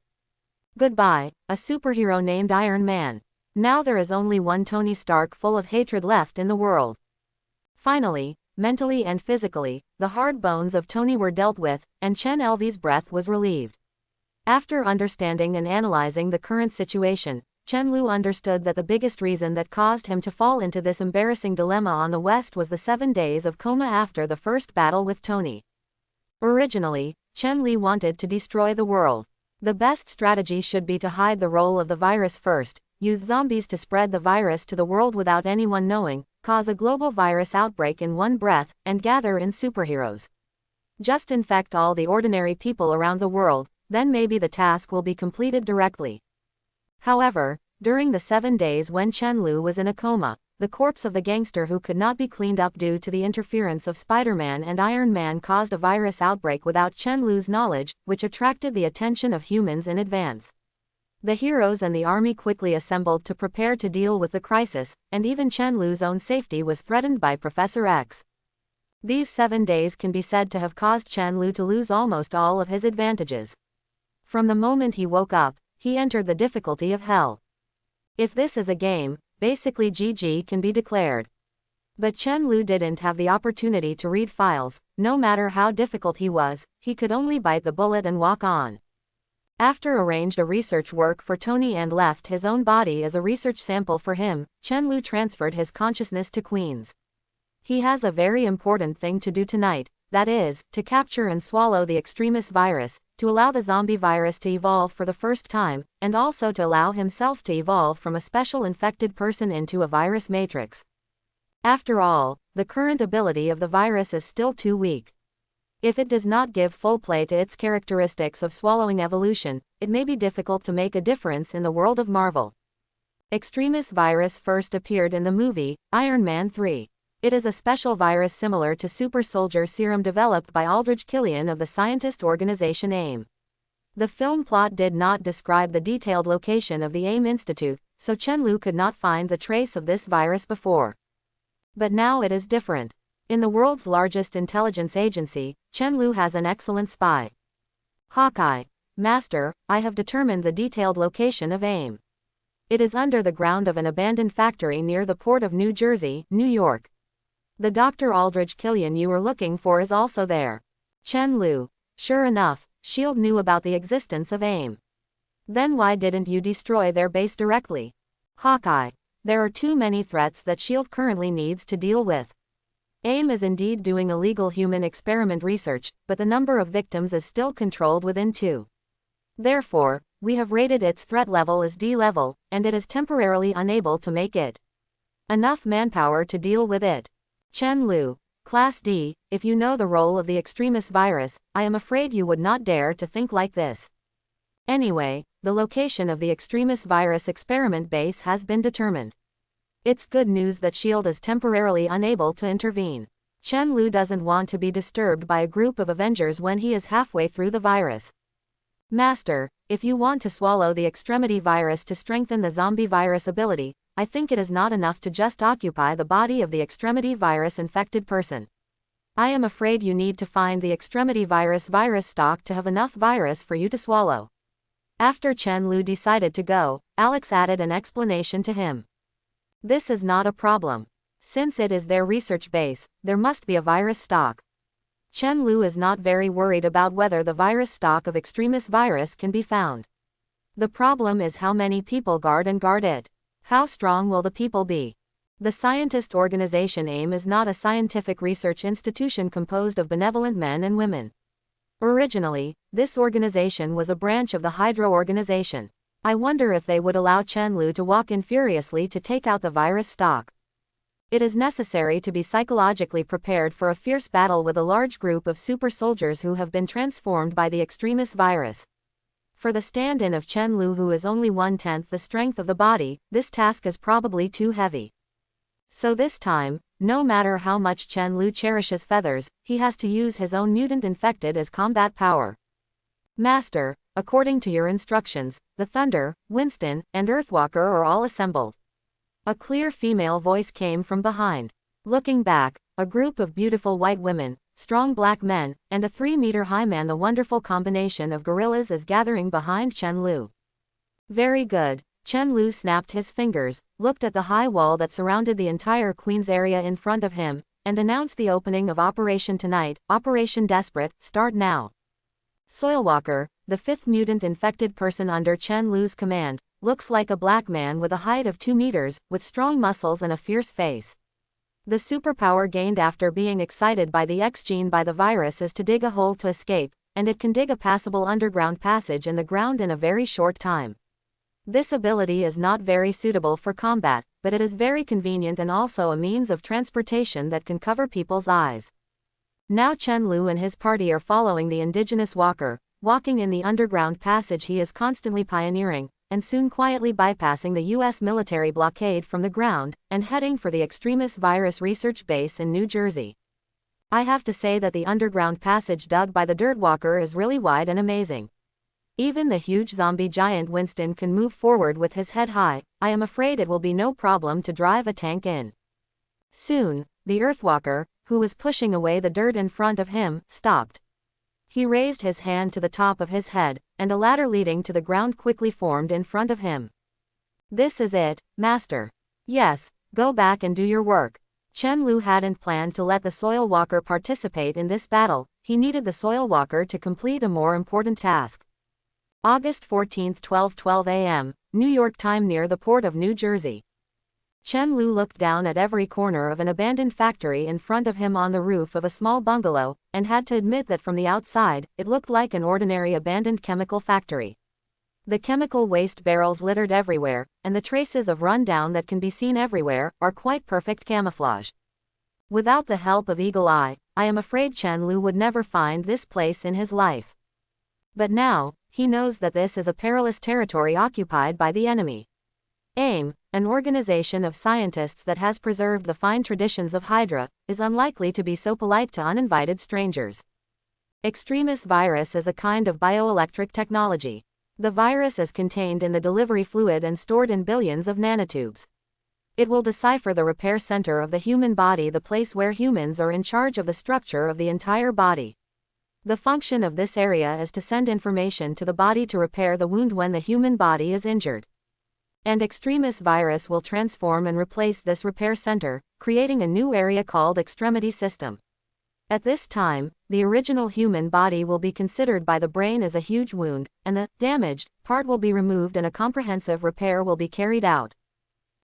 Goodbye, a superhero named Iron Man. Now there is only one Tony Stark full of hatred left in the world. Finally, mentally and physically, the hard bones of Tony were dealt with, and Chen Lv's breath was relieved. After understanding and analyzing the current situation, Chen Lu understood that the biggest reason that caused him to fall into this embarrassing dilemma on the West was the 7 days of coma after the first battle with Tony. Originally, Chen Li wanted to destroy the world. The best strategy should be to hide the role of the virus first, use zombies to spread the virus to the world without anyone knowing, cause a global virus outbreak in one breath, and gather in superheroes. Just infect all the ordinary people around the world, then maybe the task will be completed directly. However, during the 7 days when Chen Lu was in a coma, the corpse of the gangster who could not be cleaned up due to the interference of Spider-Man and Iron Man caused a virus outbreak without Chen Lu's knowledge, which attracted the attention of humans in advance. The heroes and the army quickly assembled to prepare to deal with the crisis, and even Chen Lu's own safety was threatened by Professor X. These 7 days can be said to have caused Chen Lu to lose almost all of his advantages. From the moment he woke up, he entered the difficulty of hell. If this is a game, basically GG can be declared. But Chen Lu didn't have the opportunity to read files. No matter how difficult he was, he could only bite the bullet and walk on. After arranged a research work for Tony and left his own body as a research sample for him, Chen Lu transferred his consciousness to Queens. He has a very important thing to do tonight, that is, to capture and swallow the extremist virus, to allow the zombie virus to evolve for the first time, and also to allow himself to evolve from a special infected person into a virus matrix. After all, the current ability of the virus is still too weak. If it does not give full play to its characteristics of swallowing evolution, it may be difficult to make a difference in the world of Marvel. Extremis virus first appeared in the movie, Iron Man 3. It is a special virus similar to super soldier serum developed by Aldrich Killian of the scientist organization AIM. The film plot did not describe the detailed location of the AIM Institute, so Chen Lu could not find the trace of this virus before. But now it is different. In the world's largest intelligence agency, Chen Lu has an excellent spy. Hawkeye. Master, I have determined the detailed location of AIM. It is under the ground of an abandoned factory near the port of New Jersey, New York. The Dr. Aldrich Killian you were looking for is also there. Chen Lu. Sure enough, S.H.I.E.L.D. knew about the existence of AIM. Then why didn't you destroy their base directly? Hawkeye. There are too many threats that S.H.I.E.L.D. currently needs to deal with. AIM is indeed doing illegal human experiment research, but the number of victims is still controlled within 2. Therefore, we have rated its threat level as D level, and it is temporarily unable to make it enough manpower to deal with it. Chen Lu. Class D, if you know the role of the extremist virus, I am afraid you would not dare to think like this. Anyway, the location of the extremist virus experiment base has been determined. It's good news that S.H.I.E.L.D. is temporarily unable to intervene. Chen Lu doesn't want to be disturbed by a group of Avengers when he is halfway through the virus. Master, if you want to swallow the extremity virus to strengthen the zombie virus ability, I think it is not enough to just occupy the body of the extremity virus infected person. I am afraid you need to find the extremity virus stock to have enough virus for you to swallow. After Chen Lu decided to go, Alex added an explanation to him. This is not a problem. Since it is their research base, there must be a virus stock. Chen Lu is not very worried about whether the virus stock of extremist virus can be found. The problem is how many people guard it. How strong will the people be? The scientist organization AIM is not a scientific research institution composed of benevolent men and women. Originally, this organization was a branch of the Hydra organization. I wonder if they would allow Chen Lu to walk in furiously to take out the virus stock. It is necessary to be psychologically prepared for a fierce battle with a large group of super soldiers who have been transformed by the extremist virus. For the stand-in of Chen Lu, who is only 1/10 the strength of the body, this task is probably too heavy. So this time, no matter how much Chen Lu cherishes feathers, he has to use his own mutant infected as combat power. Master, according to your instructions, the Thunder, Winston, and Earthwalker are all assembled. A clear female voice came from behind. Looking back, a group of beautiful white women, strong black men, and a 3-meter-high man. The wonderful combination of gorillas is gathering behind Chen Lu. Very good. Chen Lu snapped his fingers, looked at the high wall that surrounded the entire Queen's area in front of him, and announced the opening of Operation Tonight, Operation Desperate, start now. Soilwalker, the 5th mutant infected person under Chen Lu's command, looks like a black man with a height of 2 meters, with strong muscles and a fierce face. The superpower gained after being excited by the X gene by the virus is to dig a hole to escape, and it can dig a passable underground passage in the ground in a very short time. This ability is not very suitable for combat, but it is very convenient and also a means of transportation that can cover people's eyes. Now Chen Lu and his party are following the indigenous walker, walking in the underground passage he is constantly pioneering, and soon quietly bypassing the US military blockade from the ground, and heading for the extremist virus research base in New Jersey. I have to say that the underground passage dug by the dirt walker is really wide and amazing. Even the huge zombie giant Winston can move forward with his head high. I am afraid it will be no problem to drive a tank in. Soon, the Earthwalker, who was pushing away the dirt in front of him, stopped. He raised his hand to the top of his head, and a ladder leading to the ground quickly formed in front of him. This is it, Master. Yes, go back and do your work. Chen Lu hadn't planned to let the Soil Walker participate in this battle. He needed the Soil Walker to complete a more important task. August 14, 12:12 a.m., New York time, near the port of New Jersey. Chen Lu looked down at every corner of an abandoned factory in front of him on the roof of a small bungalow, and had to admit that from the outside, it looked like an ordinary abandoned chemical factory. The chemical waste barrels littered everywhere, and the traces of rundown that can be seen everywhere are quite perfect camouflage. Without the help of Eagle Eye, I am afraid Chen Lu would never find this place in his life. But now, he knows that this is a perilous territory occupied by the enemy. AIM, an organization of scientists that has preserved the fine traditions of Hydra, is unlikely to be so polite to uninvited strangers. Extremis virus is a kind of bioelectric technology. The virus is contained in the delivery fluid and stored in billions of nanotubes. It will decipher the repair center of the human body, the place where humans are in charge of the structure of the entire body. The function of this area is to send information to the body to repair the wound when the human body is injured. And Extremis virus will transform and replace this repair center, creating a new area called extremity system. At this time, the original human body will be considered by the brain as a huge wound, and the damaged part will be removed and a comprehensive repair will be carried out.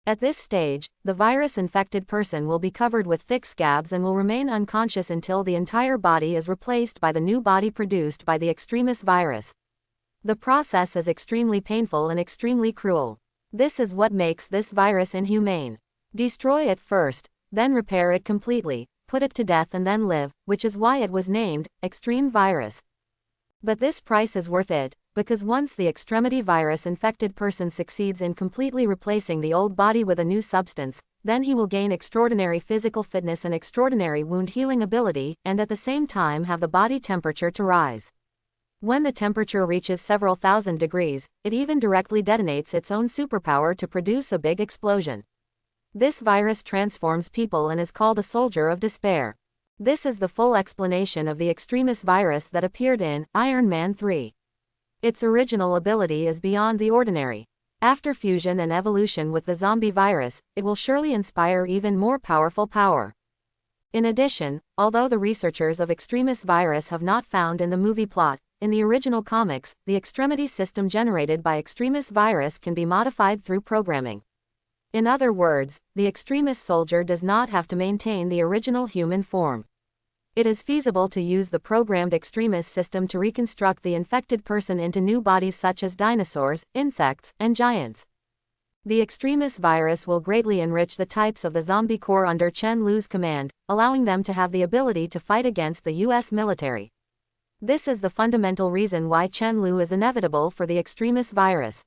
At this stage, the virus-infected person will be covered with thick scabs and will remain unconscious until the entire body is replaced by the new body produced by the Extremis virus. The process is extremely painful and extremely cruel. This is what makes this virus inhumane. Destroy it first, then repair it completely, put it to death and then live, which is why it was named Extreme Virus. But this price is worth it, because once the extremity virus infected person succeeds in completely replacing the old body with a new substance, then he will gain extraordinary physical fitness and extraordinary wound healing ability, and at the same time have the body temperature to rise. When the temperature reaches several thousand degrees, it even directly detonates its own superpower to produce a big explosion. This virus transforms people and is called a soldier of despair. This is the full explanation of the Extremis virus that appeared in Iron Man 3. Its original ability is beyond the ordinary. After fusion and evolution with the zombie virus, it will surely inspire even more powerful power. In addition, although the researchers of Extremis virus have not found in the movie plot, in the original comics, the extremity system generated by Extremis virus can be modified through programming. In other words, the Extremis soldier does not have to maintain the original human form. It is feasible to use the programmed Extremis system to reconstruct the infected person into new bodies such as dinosaurs, insects, and giants. The Extremis virus will greatly enrich the types of the zombie corps under Chen Lu's command, allowing them to have the ability to fight against the US military. This is the fundamental reason why Chen Lu is inevitable for the Extremis virus.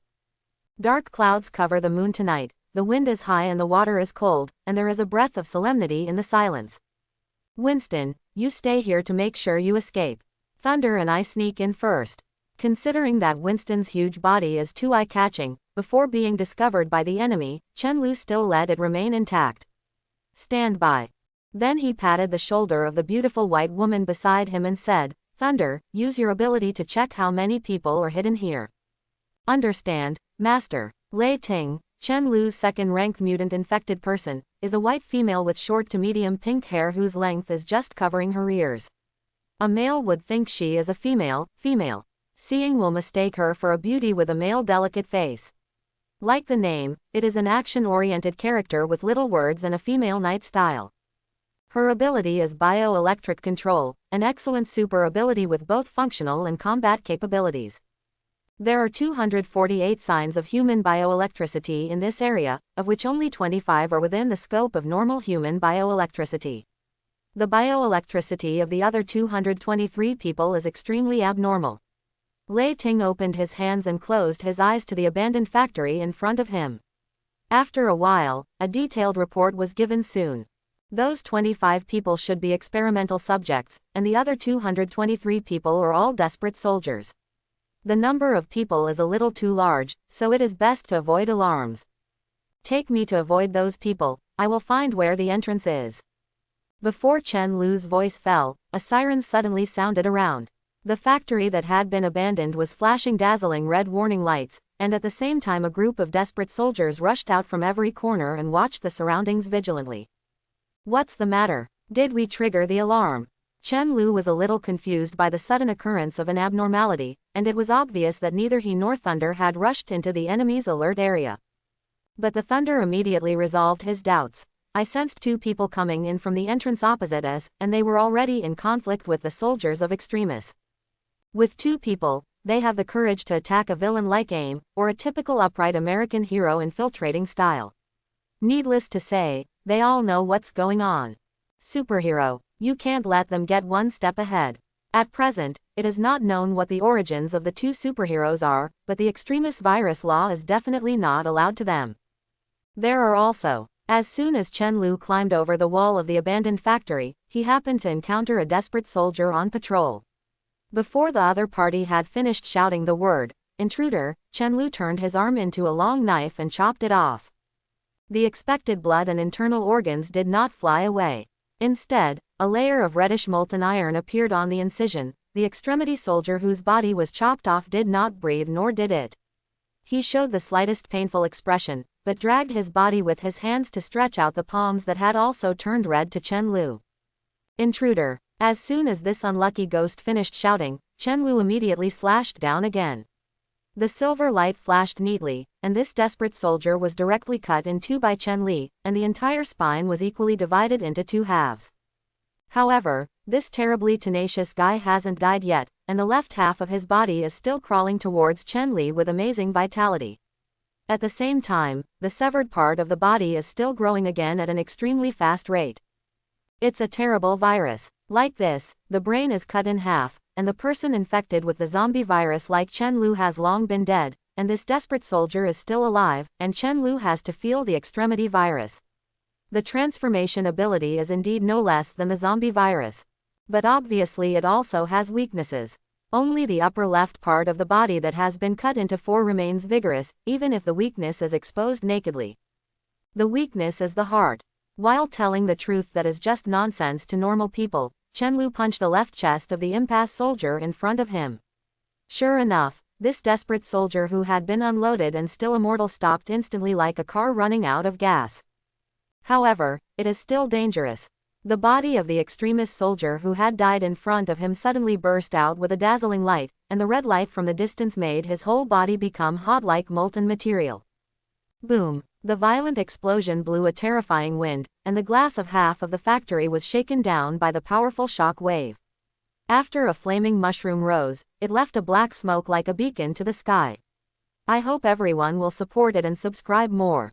Dark clouds cover the moon tonight, the wind is high and the water is cold, and there is a breath of solemnity in the silence. Winston, you stay here to make sure you escape. Thunder and I sneak in first. Considering that Winston's huge body is too eye-catching, before being discovered by the enemy, Chen Lu still let it remain intact. Stand by. Then he patted the shoulder of the beautiful white woman beside him and said, Thunder, use your ability to check how many people are hidden here. Understand, Master. Lei Ting, Chen Lu's second-rank mutant infected person, is a white female with short to medium pink hair whose length is just covering her ears. A male would think she is a female. Seeing will mistake her for a beauty with a male delicate face. Like the name, it is an action-oriented character with little words and a female knight style. Her ability is bioelectric control, an excellent super ability with both functional and combat capabilities. There are 248 signs of human bioelectricity in this area, of which only 25 are within the scope of normal human bioelectricity. The bioelectricity of the other 223 people is extremely abnormal. Lei Ting opened his hands and closed his eyes to the abandoned factory in front of him. After a while, a detailed report was given soon. Those 25 people should be experimental subjects, and the other 223 people are all desperate soldiers. The number of people is a little too large, so it is best to avoid alarms. Take me to avoid those people, I will find where the entrance is. Before Chen Lu's voice fell, a siren suddenly sounded around. The factory that had been abandoned was flashing dazzling red warning lights, and at the same time a group of desperate soldiers rushed out from every corner and watched the surroundings vigilantly. What's the matter? Did we trigger the alarm? Chen Lu was a little confused by the sudden occurrence of an abnormality, and it was obvious that neither he nor Thunder had rushed into the enemy's alert area. But the Thunder immediately resolved his doubts. I sensed two people coming in from the entrance opposite us, and they were already in conflict with the soldiers of Extremis. With two people, they have the courage to attack a villain-like aim, or a typical upright American hero infiltrating style. Needless to say, they all know what's going on. Superhero, you can't let them get one step ahead. At present, it is not known what the origins of the two superheroes are, but the Extremis virus law is definitely not allowed to them. There are also, as soon as Chen Lu climbed over the wall of the abandoned factory, he happened to encounter a desperate soldier on patrol. Before the other party had finished shouting the word, intruder, Chen Lu turned his arm into a long knife and chopped it off. The expected blood and internal organs did not fly away. Instead, a layer of reddish molten iron appeared on the incision. The extremity soldier whose body was chopped off did not breathe, nor did it. He showed the slightest painful expression, but dragged his body with his hands to stretch out the palms that had also turned red to Chen Lu. Intruder. As soon as this unlucky ghost finished shouting, Chen Lu immediately slashed down again. The silver light flashed neatly, and this desperate soldier was directly cut in two by Chen Li, and the entire spine was equally divided into two halves. However, this terribly tenacious guy hasn't died yet, and the left half of his body is still crawling towards Chen Li with amazing vitality. At the same time, the severed part of the body is still growing again at an extremely fast rate. It's a terrible virus. Like this, the brain is cut in half, and the person infected with the zombie virus like Chen Lu has long been dead, and this desperate soldier is still alive, and Chen Lu has to feel the extremity virus. The transformation ability is indeed no less than the zombie virus. But obviously it also has weaknesses. Only the upper left part of the body that has been cut into four remains vigorous, even if the weakness is exposed nakedly. The weakness is the heart. While telling the truth that is just nonsense to normal people, Chen Lu punched the left chest of the impasse soldier in front of him. Sure enough, this desperate soldier who had been unloaded and still immortal stopped instantly like a car running out of gas. However, it is still dangerous. The body of the extremist soldier who had died in front of him suddenly burst out with a dazzling light, and the red light from the distance made his whole body become hot like molten material. Boom! The violent explosion blew a terrifying wind, and the glass of half of the factory was shaken down by the powerful shock wave. After a flaming mushroom rose, it left a black smoke like a beacon to the sky. I hope everyone will support it and subscribe more.